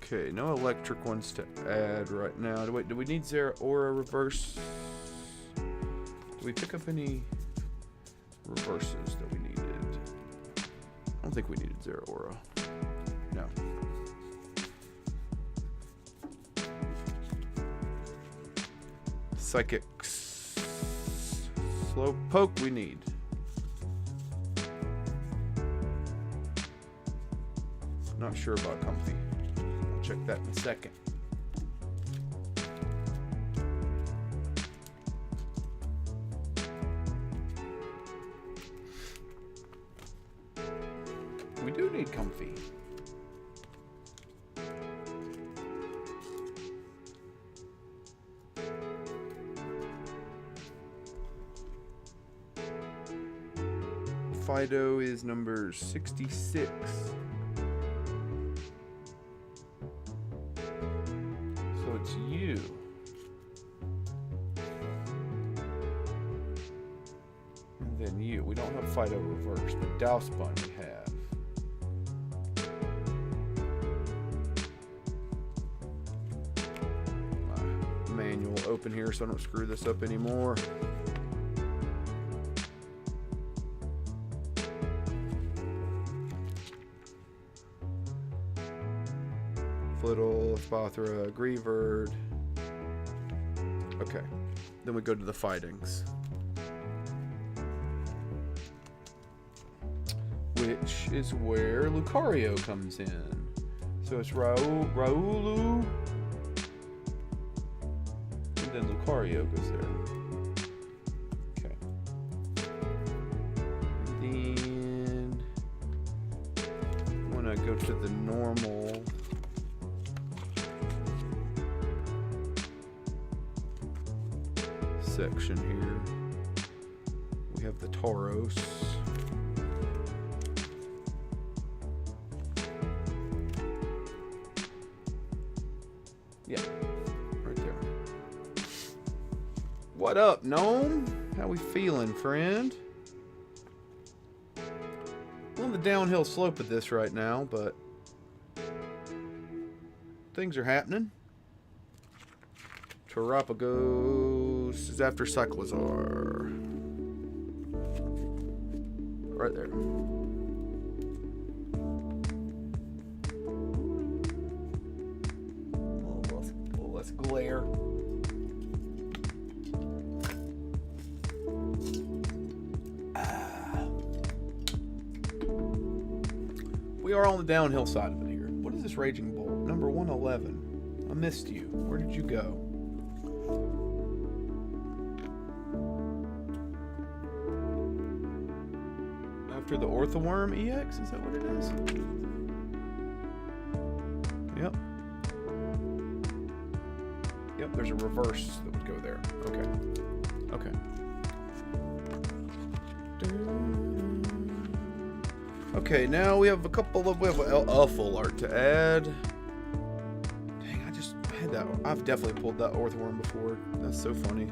Okay, no electric ones to add right now. Wait, do we need Zeraora reverse? Do we pick up any reverses that we needed? I don't think we needed Zeraora. No. Psychics. Slowpoke we need. Not sure about Comfy. I'll check that in a second. We do need Comfy. Fido is number 66. So it's you. And then you. We don't have Fido reverse, but Dousebun we have. My manual open here so I don't screw this up anymore. Flittle, Spathra, Greavard. Okay. Then we go to the fightings. Which is where Lucario comes in. So it's Raulu. And then Lucario goes there. Okay. And then I want to go to the normal. section here. We have the Tauros. Yeah, right there. What up, Gnome? How we feeling, friend? We're on the downhill slope of this right now, but things are happening. Terapagos is after Cyclozar. Right there. Let's glare. We are on the downhill side of it here. What is this Raging Bolt? Number 111. I missed you. Where did you go? After the Orthworm EX? Is that what it is? Yep. Yep, there's a reverse that would go there. Okay. Okay. Okay, now we have a full art to add. Dang, I just had that. I've definitely pulled that Orthworm before. That's so funny.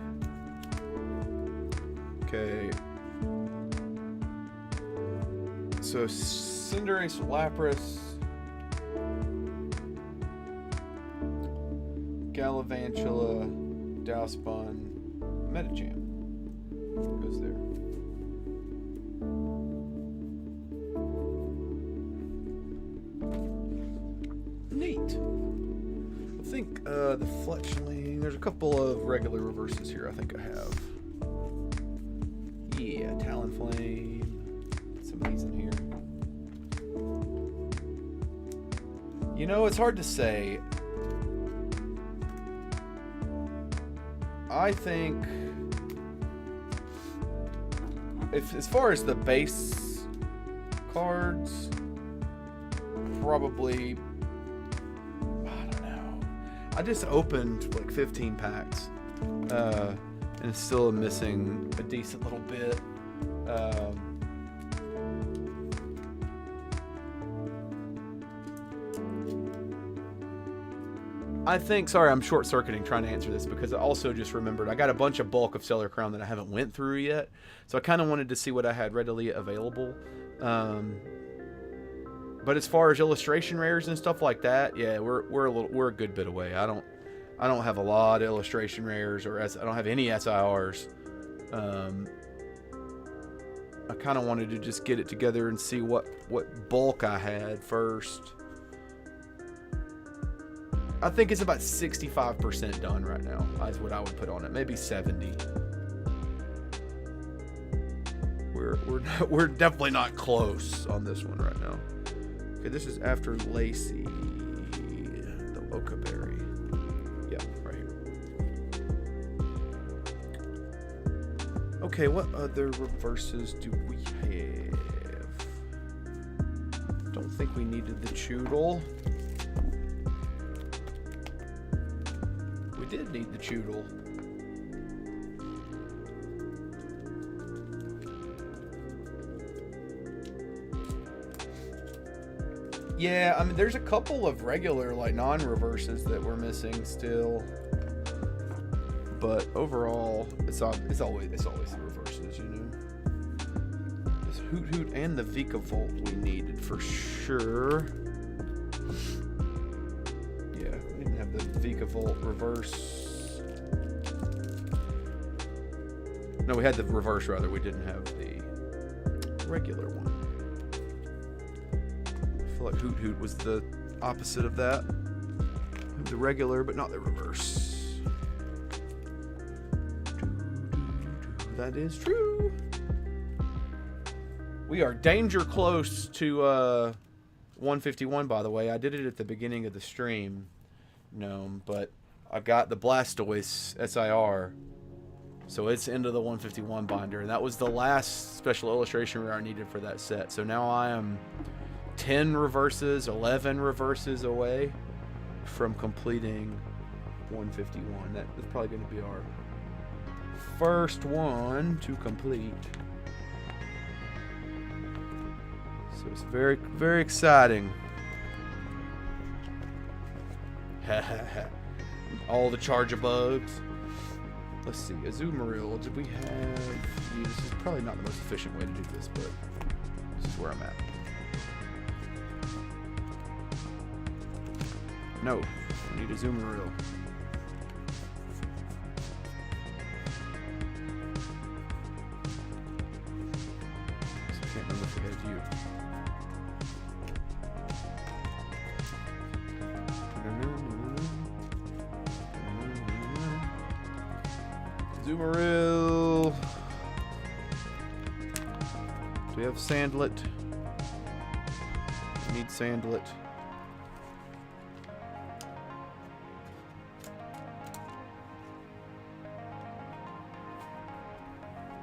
Okay. So, Cinderace, Lapras, Galvantula, Dowspun, Medicham goes there. Neat. I think the Fletchling. There's a couple of regular reverses here. I think I have. Yeah, Talonflame. Some of these in here. You know, it's hard to say. I think as far as the base cards, probably, I don't know. I just opened like 15 packs, and it's still missing a decent little bit. I think, sorry, I'm short-circuiting trying to answer this because I also just remembered I got a bunch of bulk of Stellar Crown that I haven't went through yet. So I kind of wanted to see what I had readily available. But as far as illustration rares and stuff like that, yeah, we're a good bit away. I don't have a lot of illustration rares, or I don't have any SIRs. I kind of wanted to just get it together and see what bulk I had first. I think it's about 65% done right now, is what I would put on it. Maybe 70. We're definitely not close on this one right now. Okay, this is after Lacey, the Locaberry. Yeah, right here. Okay, what other reverses do we have? Don't think we needed the Choodle. We did need the Choodle. Yeah, I mean, there's a couple of regular, like, non-reverses that we're missing still. But overall, it's always the reverses, you know. This Hoot Hoot and the Vikavolt we needed for sure. The Vikavolt reverse. No, we had the reverse rather. We didn't have the regular one. I feel like Hoot Hoot was the opposite of that. The regular, but not the reverse. That is true. We are danger close to 151, by the way. I did it at the beginning of the stream. Gnome, but I got the Blastoise SIR, so it's into the 151 binder, and that was the last special illustration rare I needed for that set. So now I am 10 reverses, 11 reverses away from completing 151. That's probably going to be our first one to complete. So it's very, very exciting. All the charger bugs. Let's see, Azumarill, did we have... Yeah, this is probably not the most efficient way to do this, but this is where I'm at. No, I need Azumarill. So I can't remember if we had you. Azumarill. Do we have Sandlet? We need Sandlet.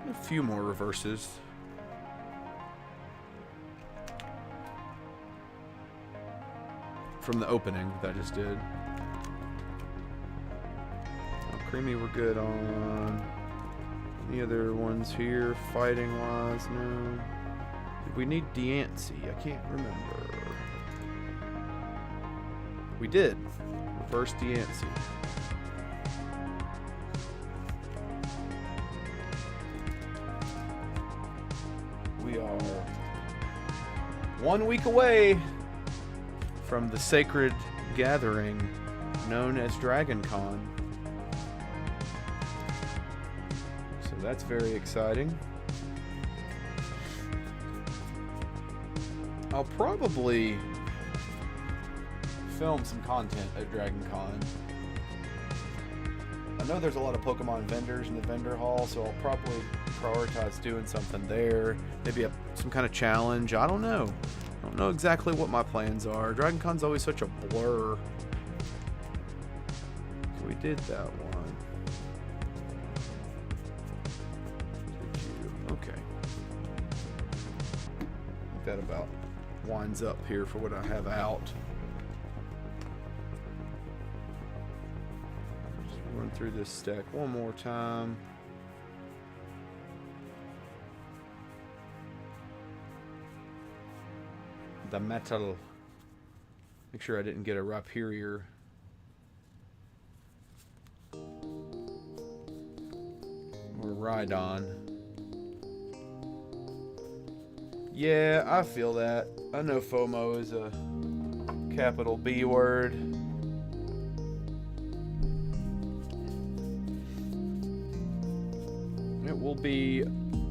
A few more reverses. From the opening that I just did. Creamy we're good on. Any other ones here fighting wise? No. Did we need Diancie? I can't remember. We did. Reverse Diancie. We are 1 week away from the sacred gathering known as Dragon Con. That's very exciting. I'll probably film some content at Dragon Con. I know there's a lot of Pokemon vendors in the vendor hall, so I'll probably prioritize doing something there. Maybe some kind of challenge. I don't know. I don't know exactly what my plans are. Dragon Con's always such a blur. So we did that one. That about winds up here for what I have out. Just run through this stack one more time. The metal. Make sure I didn't get a Rhyperior. Or Rhydon. Yeah, I feel that. I know FOMO is a capital B word. It will be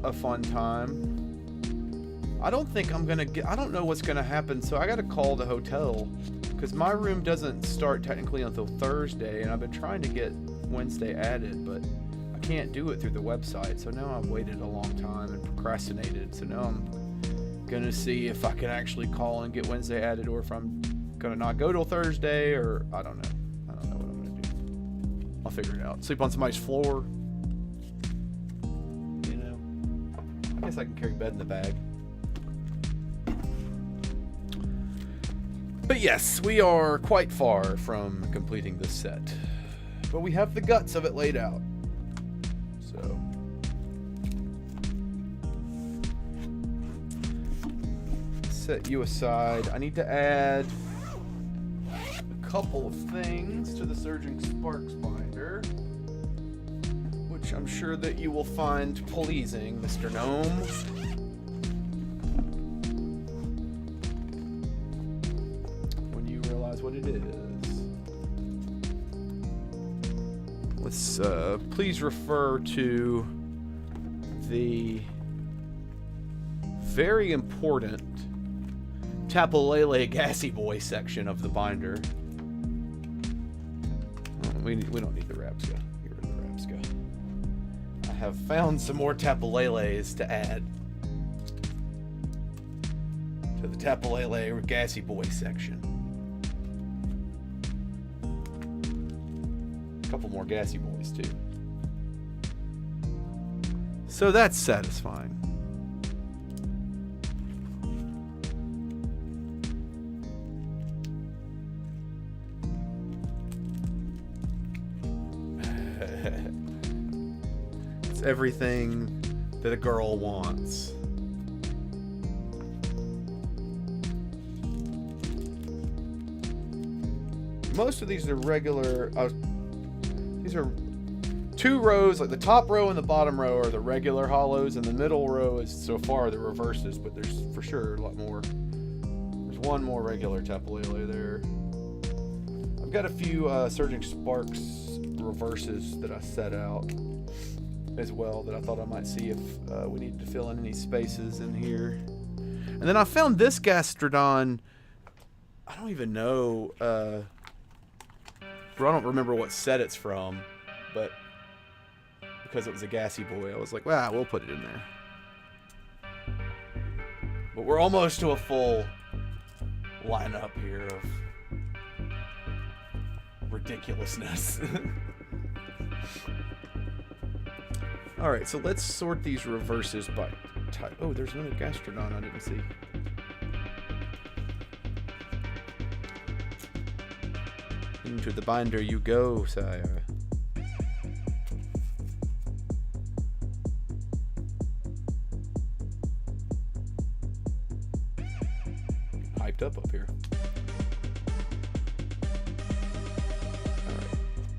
a fun time. I don't think I'm gonna get... I don't know what's gonna happen, so I gotta call the hotel. Because my room doesn't start technically until Thursday, and I've been trying to get Wednesday added, but I can't do it through the website. So now I've waited a long time and procrastinated. So now I'm gonna see if I can actually call and get Wednesday added, or if I'm gonna not go till Thursday, or I don't know. I don't know what I'm gonna do. I'll figure it out. Sleep on somebody's floor. You know. I guess I can carry bed in the bag. But yes, we are quite far from completing this set. But we have the guts of it laid out. So set you aside. I need to add a couple of things to the Surging Sparks binder, which I'm sure that you will find pleasing, Mr. Gnome. When you realize what it is. Let's please refer to the very important Tapalele Gassy Boy section of the binder. We don't need the Rapska. Get rid of the Rapska. I have found some more Tapaleles to add to the Tapalele Gassy Boy section. A couple more Gassy Boys too. So that's satisfying. Just everything that a girl wants. Most of these are regular. These are 2 rows, like the top row and the bottom row are the regular hollows, and the middle row is so far the reverses, but there's for sure a lot more. There's 1 more regular Tapu Lele there. I've got a few Surging Sparks reverses that I set out as well that I thought I might see if we needed to fill in any spaces in here. And then I found this Gastrodon. I don't even know. I don't remember what set it's from, but because it was a gassy boy, I was like, well, we'll put it in there. But we're almost to a full lineup here of ridiculousness. Alright, so let's sort these reverses by type. Oh, there's another Gastrodon I didn't see. Into the binder you go, sire. Hyped up here. Alright.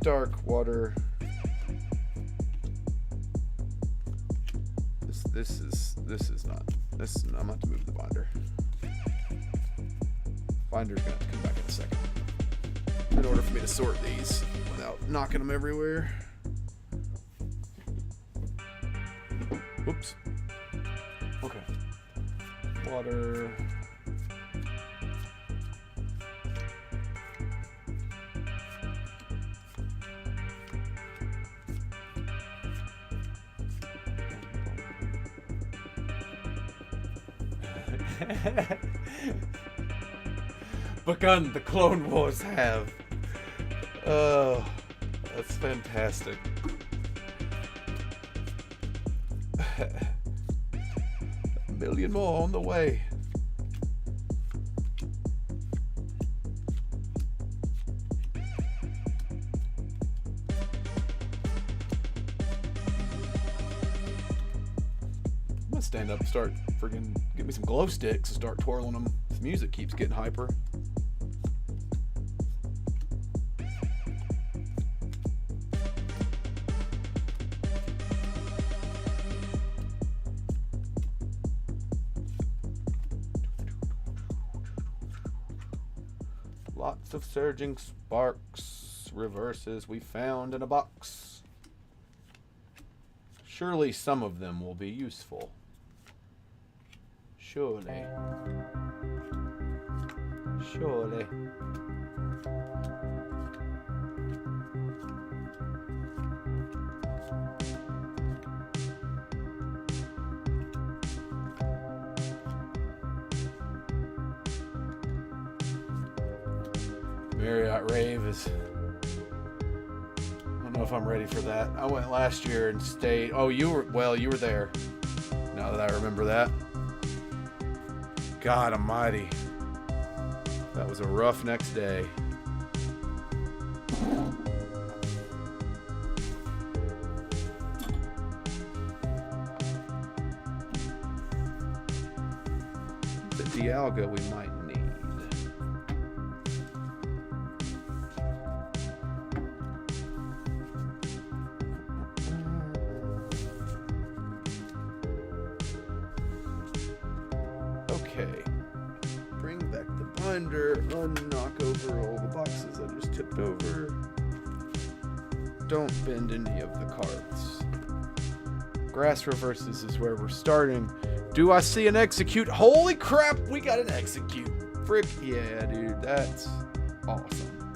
Dark water. This is not. I'm about to move the binder. Binder's gonna have to come back in a second in order for me to sort these without knocking them everywhere. Oops. Okay. Water. Begun the Clone Wars have. Oh, that's fantastic. A million more on the way. I'm gonna stand up and start friggin' get me some glow sticks and start twirling them. This music keeps getting hyper. Lots of Surging Sparks reverses we found in a box. Surely some of them will be useful. Surely. Surely. Marriott Rave is... I don't know if I'm ready for that. I went last year and stayed... Oh, you were there. Now that I remember that. God almighty. That was a rough next day. The Dialga we might need. Okay. Bring back the binder. Unknock over all the boxes I just tipped over. Don't bend any of the cards. Grass reverses is where we're starting. Do I see an execute? Holy crap, we got an execute. Frick yeah, dude. That's awesome.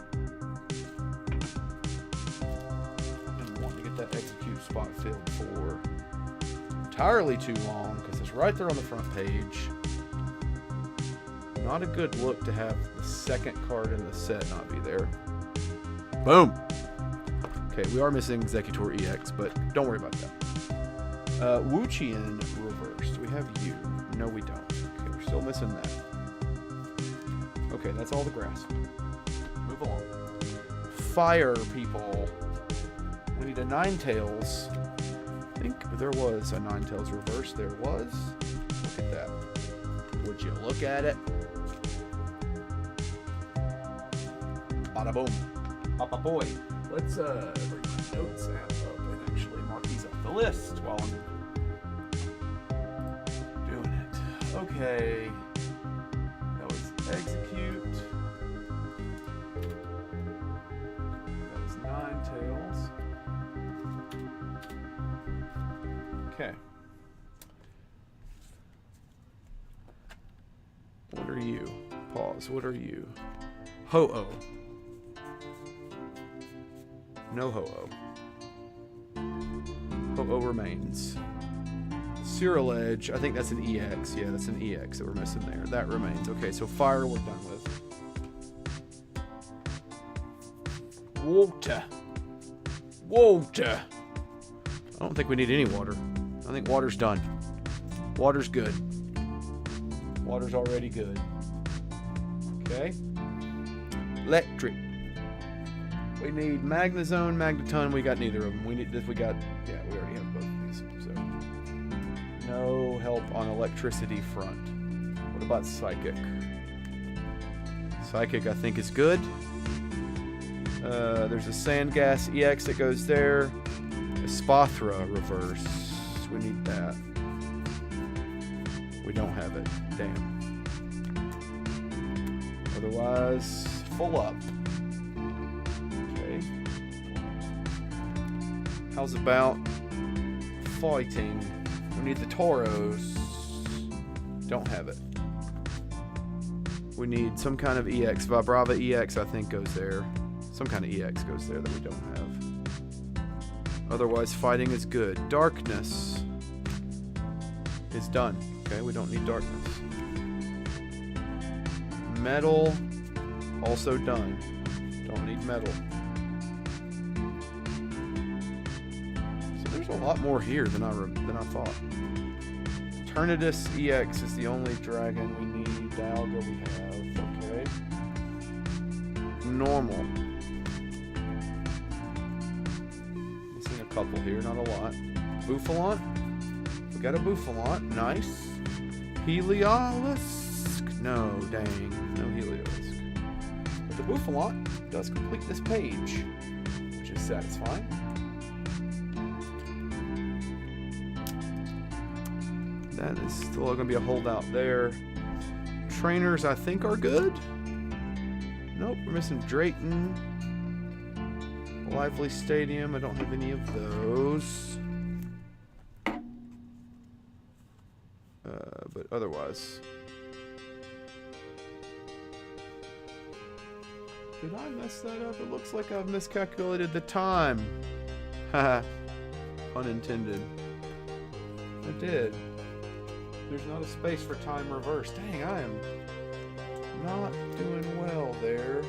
I've been wanting to get that execute spot filled for entirely too long because it's right there on the front page. Not a good look to have the second card in the set not be there. Boom. Okay, we are missing Executor EX, but don't worry about that. Wuchian reversed. Do we have you? No, we don't. Okay, we're still missing that. Okay, that's all the grass. Move along. Fire people. We need a Ninetales. I think But there was a Ninetales reverse. There was. Look at that. Would you look at it? Bada boom. Papa boy. Let's bring my notes app up and actually mark these up the list while I'm doing it. Okay. That was execute. That was Ninetales. Okay. What are you? Pause. What are you? Ho-Oh. No Ho-Oh. Ho-Oh remains. Cyril Edge. I think that's an EX. Yeah, that's an EX that we're missing there. That remains. Okay, so fire we're done with. Water. Water. I don't think we need any water. I think water's done. Water's good. Water's already good. Okay. Electric. We need Magnezone, Magneton. We got neither of them. We need this. We got. Yeah, we already have both of these. So no help on electricity front. What about Psychic? Psychic, I think, is good. There's a Sandgas EX that goes there. A Spathra reverse. We need that. We don't have it. Damn. Otherwise, full up. Okay. How's about fighting? We need the Tauros. Don't have it. We need some kind of EX. Vibrava EX, I think, goes there. Some kind of EX goes there that we don't have. Otherwise, fighting is good. Darkness is done. Okay, we don't need darkness. Metal, also done. Don't need metal. So there's a lot more here than I thought. Eternatus EX is the only dragon we need. Dialga we have. Okay. Normal. Missing a couple here, not a lot. Buffalant. We got a Buffalant. Nice. Heliolisk. No, dang. No Heliolisk. But the Buffalant does complete this page, which is satisfying. That is still going to be a holdout there. Trainers, I think, are good. Nope, we're missing Drayton. Lively Stadium, I don't have any of those. But otherwise... Did I mess that up? It looks like I've miscalculated the time. Haha. Pun intended. I did. There's not a space for time reverse. Dang, I am not doing well there.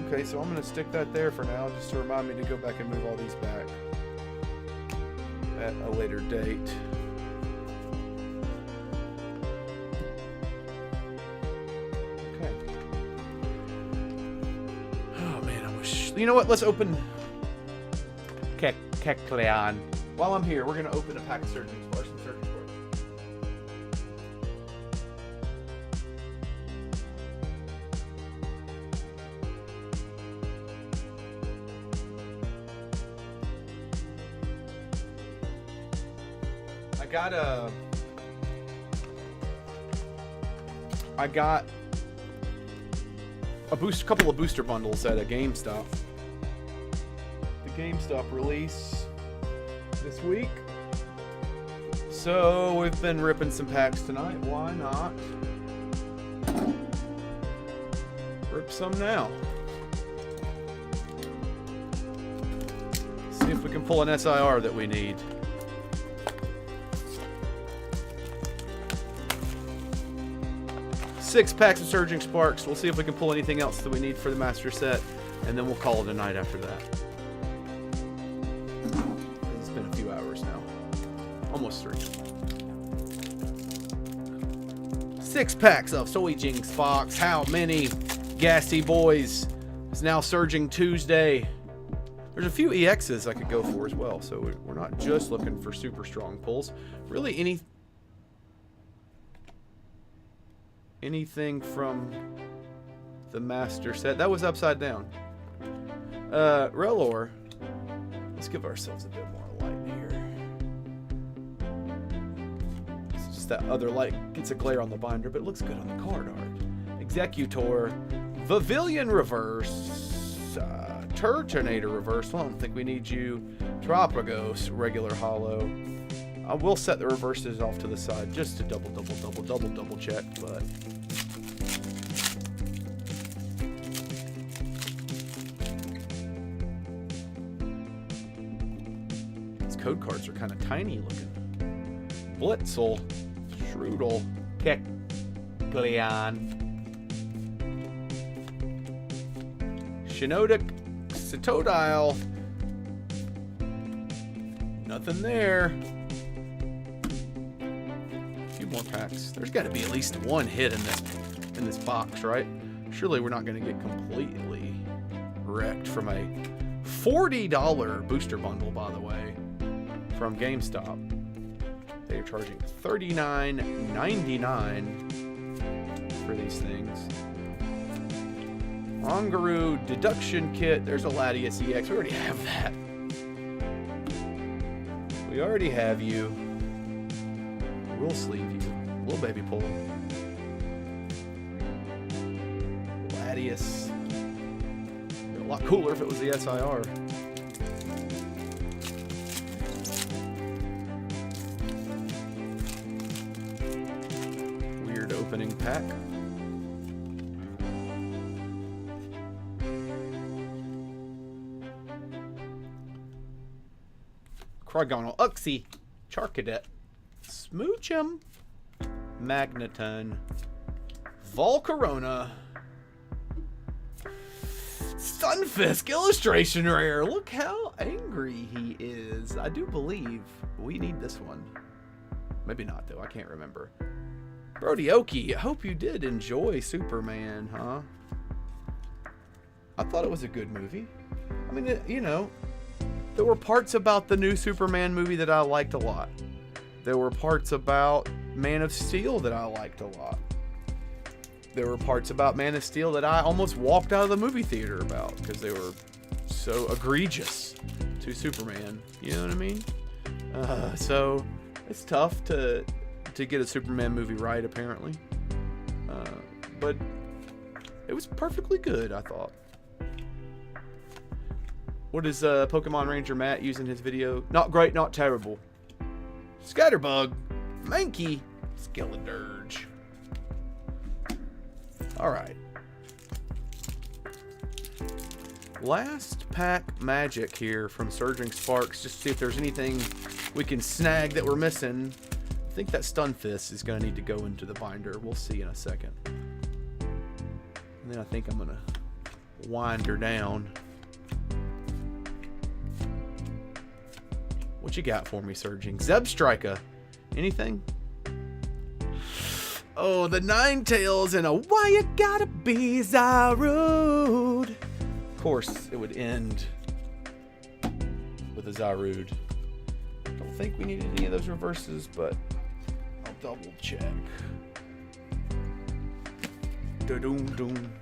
Okay, so I'm going to stick that there for now, just to remind me to go back and move all these back at a later date. Okay. Oh man, I wish... You know what? Let's open... Kecleon. While I'm here, we're going to open a pack of Surging Sparks and Surging Sparks. I got a couple of booster bundles at a GameStop. The GameStop release this week. So we've been ripping some packs tonight. Why not rip some now? See if we can pull an SIR that we need. Six packs of Surging Sparks. We'll see if we can pull anything else that we need for the master set, and then we'll call it a night after that. It's been a few hours now. Almost 3. 6 packs of Surging Sparks. How many gassy boys? It's now Surging Tuesday. There's a few EXs I could go for as well, so we're not just looking for super strong pulls. Really, anything from the master set. That was upside down. Relor. Let's give ourselves a bit more light here. It's just that other light gets a glare on the binder, but it looks good on the card art. Executor. Pavilion reverse. Turtonator reverse. Well, I don't think we need you. Tropagos regular hollow. I will set the reverses off to the side just to double check, but these code cards are kind of tiny looking. Blitzel, Strudel, Kecleon, Shinodic, Cetodile. Nothing there. More packs. There's got to be at least one hit in this box, right? Surely we're not going to get completely wrecked from a $40 booster bundle, by the way, from GameStop. They are charging $39.99 for these things. Ongaroo Deduction Kit. There's a Latias EX. We already have that. We already have you. We'll sleeve you. Little baby pull. Latias. A lot cooler if it was the SIR. Weird opening pack. Cryogonal Uxie. Charcadet. Smoochum, Magneton, Volcarona, Stunfisk illustration rare. Look how angry he is. I do believe we need this one. Maybe not though. I can't remember. Brodioki, I hope you did enjoy Superman, huh? I thought it was a good movie. I mean, you know, there were parts about the new Superman movie that I liked a lot. There were parts about Man of Steel that I liked a lot. There were parts about Man of Steel that I almost walked out of the movie theater about because they were so egregious to Superman. You know what I mean? So it's tough to get a Superman movie right, apparently. But it was perfectly good, I thought. What is Pokemon Ranger Matt using his video? Not great, not terrible. Scatterbug, Mankey, Skeledirge. Alright. Last pack magic here from Surging Sparks, just to see if there's anything we can snag that we're missing. I think that Stunfisk is going to need to go into the binder. We'll see in a second. And then I think I'm going to wind her down. What you got for me, Surging? Zebstrika. Anything? Oh, the Ninetales and a Why You Gotta Be Zarude. Of course, it would end with a Zarude. Don't think we needed any of those reverses, but I'll double check. Da-doom-doom.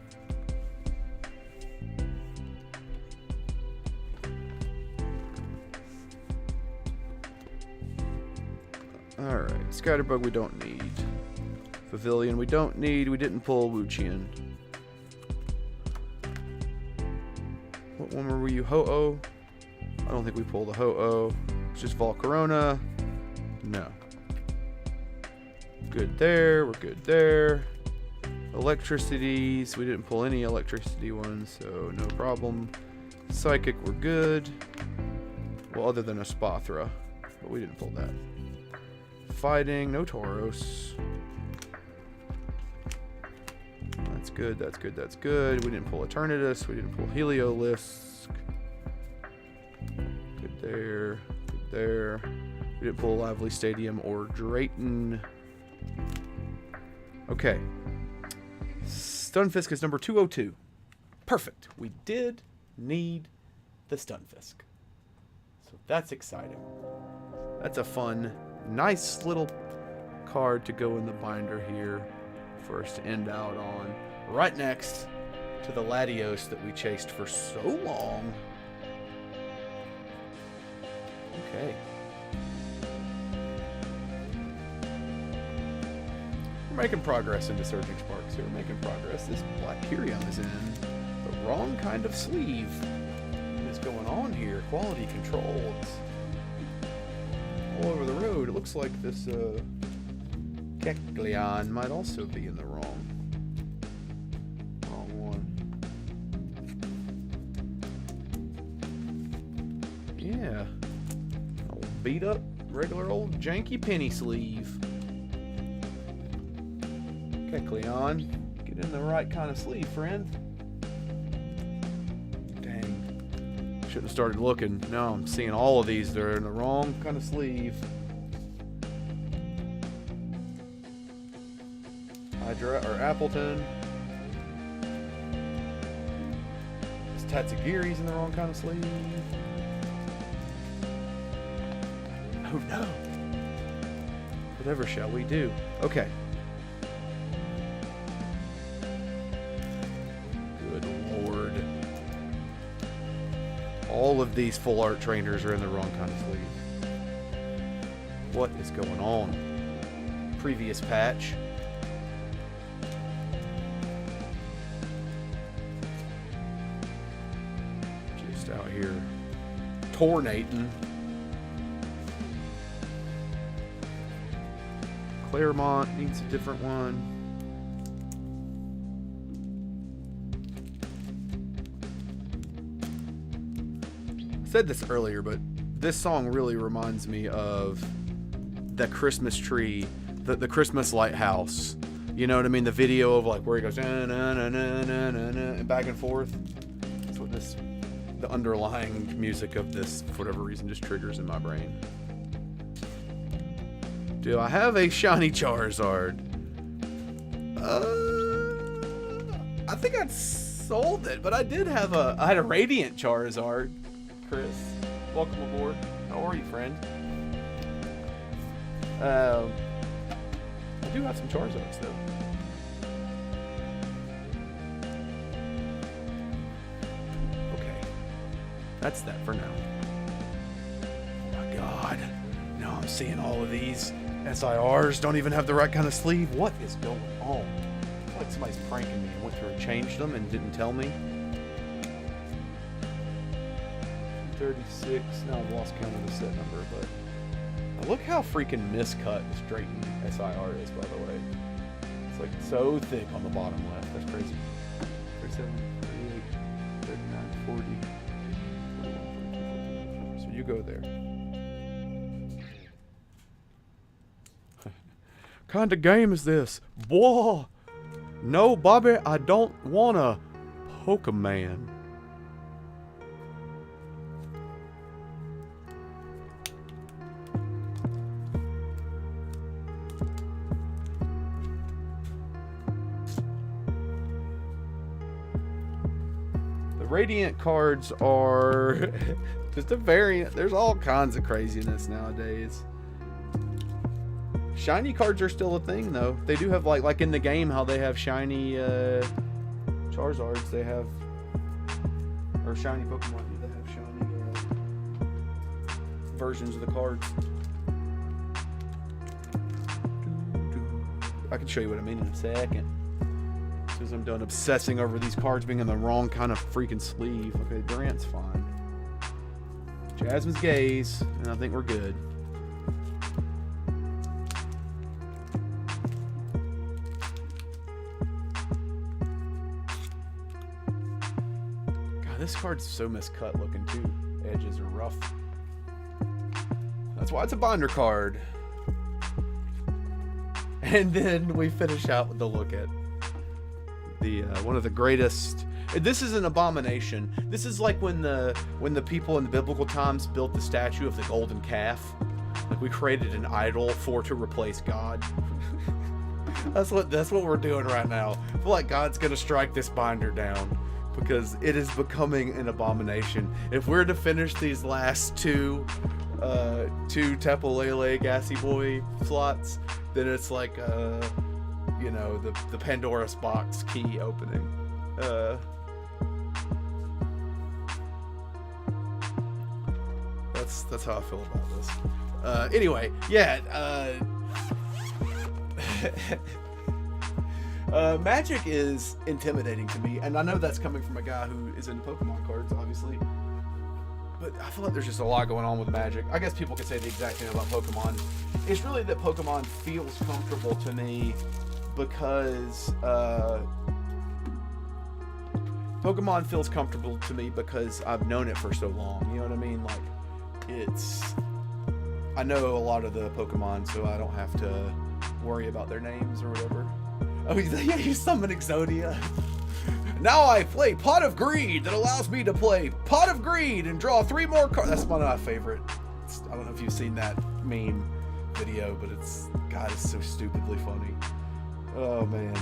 Alright, Scatterbug we don't need. Pavilion we don't need. We didn't pull Wuchian. What one were you? Ho-Oh? I don't think we pulled a Ho-Oh. It's just Volcarona. No. Good there. We're good there. Electricities. We didn't pull any electricity ones, so no problem. Psychic, we're good. Well, other than a Spathra. But we didn't pull that. Fighting, no Tauros. That's good, that's good, that's good. We didn't pull Eternatus, we didn't pull Heliolisk. Good there, good there. We didn't pull Lively Stadium or Drayton. Okay. Stunfisk is number 202. Perfect. We did need the Stunfisk. So that's exciting. That's a fun, nice little card to go in the binder here for us to end out on. Right next to the Latios that we chased for so long. Okay. We're making progress into Surging Sparks here. We're making progress. This Black Kyrium is in the wrong kind of sleeve. What is going on here? Quality control. It's all over the road. It looks like this Kecleon might also be in the wrong one. Yeah. Old beat up, regular old janky penny sleeve. Kecleon, get in the right kind of sleeve, friend. Dang. Shouldn't have started looking. Now I'm seeing all of these. They're in the wrong kind of sleeve. Hydra or Appleton. This Tatsugiri's in the wrong kind of sleeve. Oh no. Whatever shall we do? Okay. Good lord. All of these full art trainers are in the wrong kind of sleeve. What is going on? Previous patch. Just out here tornating. Claremont needs a different one. I said this earlier, but this song really reminds me of the Christmas tree, the Christmas lighthouse. You know what I mean? The video of like where he goes na, na, na, na, na, na, na, and back and forth. That's what the underlying music of this, for whatever reason, just triggers in my brain. Do I have a shiny Charizard? I think I sold it, but I had a Radiant Charizard. Chris, welcome aboard. How are you, friend? I do have some Charizards though. Okay, that's that for now. Oh my God, now I'm seeing all of these. SIRs don't even have the right kind of sleeve. What is going on? I feel like somebody's pranking me. I went through and changed them and didn't tell me. 36. Now I've lost count of the set number, but now look how freaking miscut straightened SIR is, by the way. It's like so thick on the bottom left. That's crazy. 37, 38, 39, 40. So you go there. Kind of game is this? Boy! No, Bobby, I don't want a Pokémon. The Radiant cards are just a variant. There's all kinds of craziness nowadays. Shiny cards are still a thing, though. They do have, like in the game, how they have shiny Charizards. They have, or shiny Pokemon. They have shiny versions of the cards. I can show you what I mean in a second. As soon as I'm done obsessing over these cards being in the wrong kind of freaking sleeve. Okay, Durant's fine. Jasmine's Gaze, and I think we're good. This card's so miscut looking too. Edges are rough. That's why it's a binder card. And then we finish out with the look at the one of the greatest. This is an abomination. This is like when the people in the biblical times built the statue of the golden calf. Like we created an idol to replace God. That's what we're doing right now. I feel like God's gonna strike this binder down. because it is becoming an abomination. If we're to finish these last two Tapu Lele Gassy Boy slots, then it's like you know, the Pandora's box key opening. That's how I feel about this. Anyway, yeah. Magic is intimidating to me, and I know that's coming from a guy who is into Pokemon cards, obviously. But I feel like there's just a lot going on with Magic. I guess people could say the exact same about Pokemon. It's really that Pokemon feels comfortable to me because Pokemon feels comfortable to me because I've known it for so long. You know what I mean? Like, I know a lot of the Pokemon, so I don't have to worry about their names or whatever. Oh, yeah, you summon Exodia. Now I play Pot of Greed that allows me to play Pot of Greed and draw 3 more cards. That's one of my favorite. I don't know if you've seen that meme video, but God, it's so stupidly funny. Oh, man.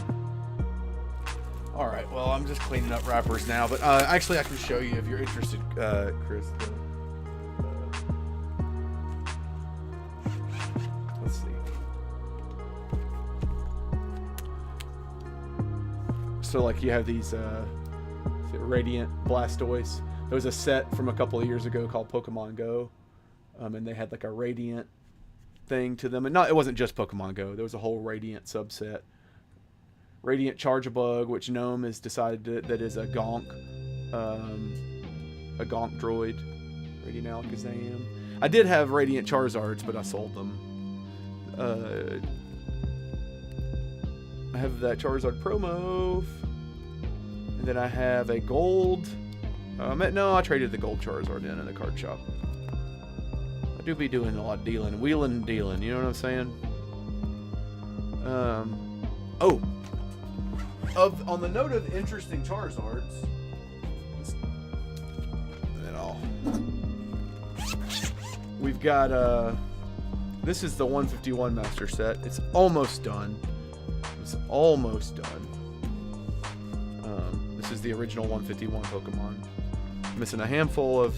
All right, well, I'm just cleaning up wrappers now, but actually I can show you if you're interested, Chris. Let's see. So, like, you have these Radiant Blastoise. There was a set from a couple of years ago called Pokemon Go, and they had like a Radiant thing to them. And it wasn't just Pokemon Go. There was a whole Radiant subset. Radiant Charge-a-Bug, which Gnome has decided that is a Gonk droid. Radiant Alakazam. I did have Radiant Charizards, but I sold them. I have that Charizard promo, and then I have a gold. No, I traded the gold Charizard in the card shop. I do be doing a lot of dealing, wheeling and dealing. You know what I'm saying? On the note of interesting Charizards, we've got this is the 151 Master Set. It's almost done. It's almost done. This is the original 151 Pokemon. Missing a handful of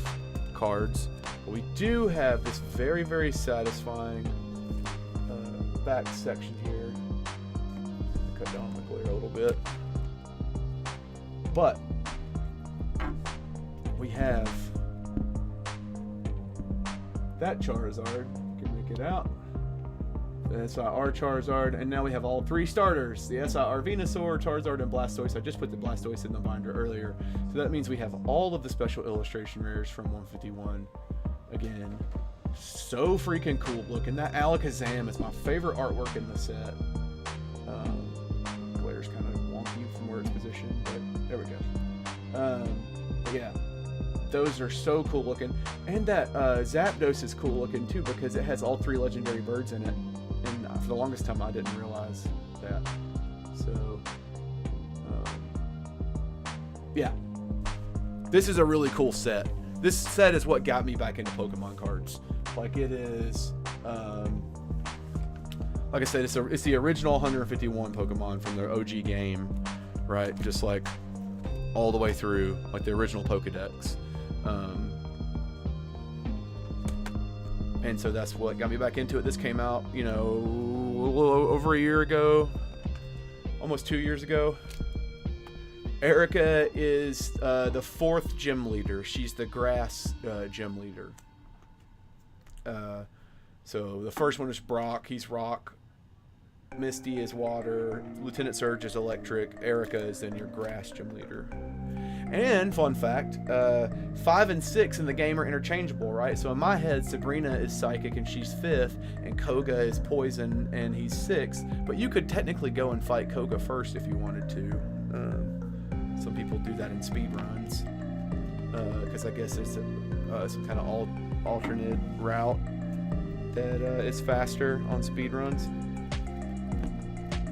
cards, but we do have this very, very satisfying back section here. Cut down my glare a little bit, but we have that Charizard. Can make it out. The SIR Charizard, and now we have all 3 starters: the SIR Venusaur, Charizard, and Blastoise. I just put the Blastoise in the binder earlier, so that means we have all of the special illustration rares from 151. Again, so freaking cool looking. That Alakazam is my favorite artwork in the set. Glare's kind of wonky from where it's positioned, but there we go. But yeah, those are so cool looking, and that Zapdos is cool looking too because it has all 3 legendary birds in it. And for the longest time, I didn't realize that. So, yeah. This is a really cool set. This set is what got me back into Pokemon cards. Like, it is, like I said, it's the original 151 Pokemon from their OG game, right? Just like all the way through, like the original Pokedex. And so that's what got me back into it. This came out, you know, a little over a year ago, almost 2 years ago. Erica is the 4th gym leader. She's the grass gym leader. So the first one is Brock. He's rock. Misty is water. Lieutenant Surge is electric. Erica is then your grass gym leader. And fun fact, 5 and 6 in the game are interchangeable, right? So in my head, Sabrina is psychic and she's 5th, and Koga is poison and he's 6th. But you could technically go and fight Koga first if you wanted to. Some people do that in speed runs, because I guess it's some kind of alternate route that is faster on speed runs.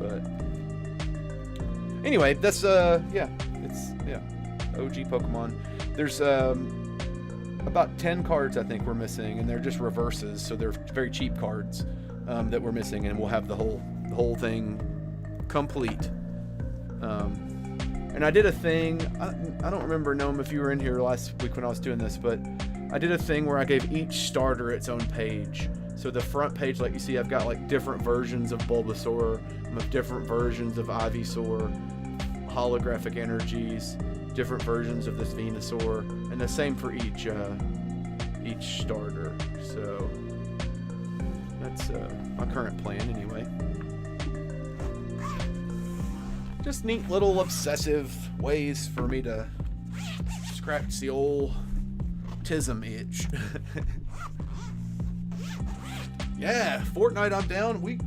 But anyway, that's OG Pokemon. There's about 10 cards I think we're missing, and they're just reverses, so they're very cheap cards that we're missing, and we'll have the whole thing complete. And I did a thing, I don't remember, Gnome, if you were in here last week when I was doing this, but I did a thing where I gave each starter its own page. So the front page, like you see, I've got like different versions of Bulbasaur, different versions of Ivysaur, holographic energies, different versions of this Venusaur, and the same for each starter. So that's my current plan anyway. Just neat little obsessive ways for me to scratch the old tism itch. Yeah, Fortnite, I'm down. What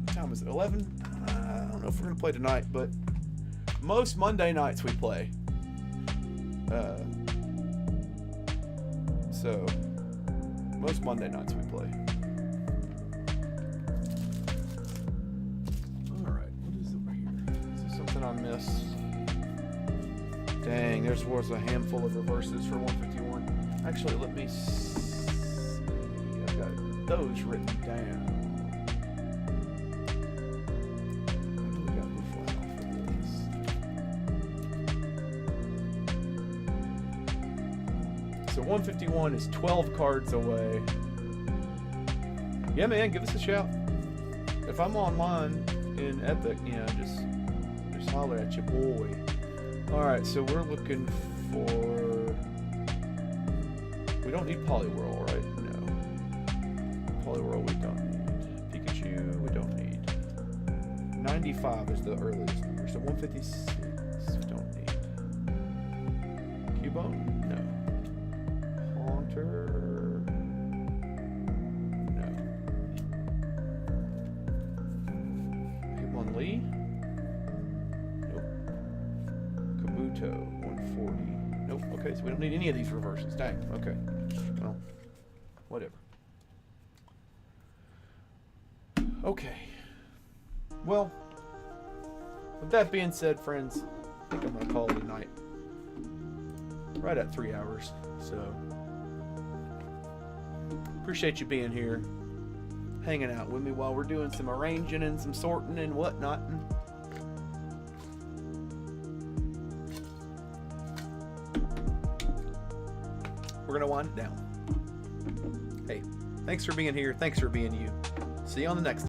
time is it? 11? I don't know if we're gonna play tonight, but most Monday nights we play. So most Monday nights we play. All right, what is over here? Is there something I missed? Dang, there was a handful of reverses for 151. Actually, let me see. I've got those written down. So 151 is 12 cards away. Yeah, man, give us a shout. If I'm online in Epic, just holler at your boy. Alright, so we're looking for... We don't need Poliwhirl, right? No. Poliwhirl we don't need. Pikachu we don't need. 95 is the earliest number, so 156 we don't need. Cubone? No. Haunter? No. Hitmonlee? Nope. Kabuto, 140. Nope, okay, so we don't need any of these reverses. Dang, okay. Well, whatever. Okay. Well, with that being said, friends, I think I'm going to call it a night. Right at 3 hours, so... Appreciate you being here, hanging out with me while we're doing some arranging and some sorting and whatnot. We're gonna wind it down. Hey, thanks for being here. Thanks for being you. See you on the next.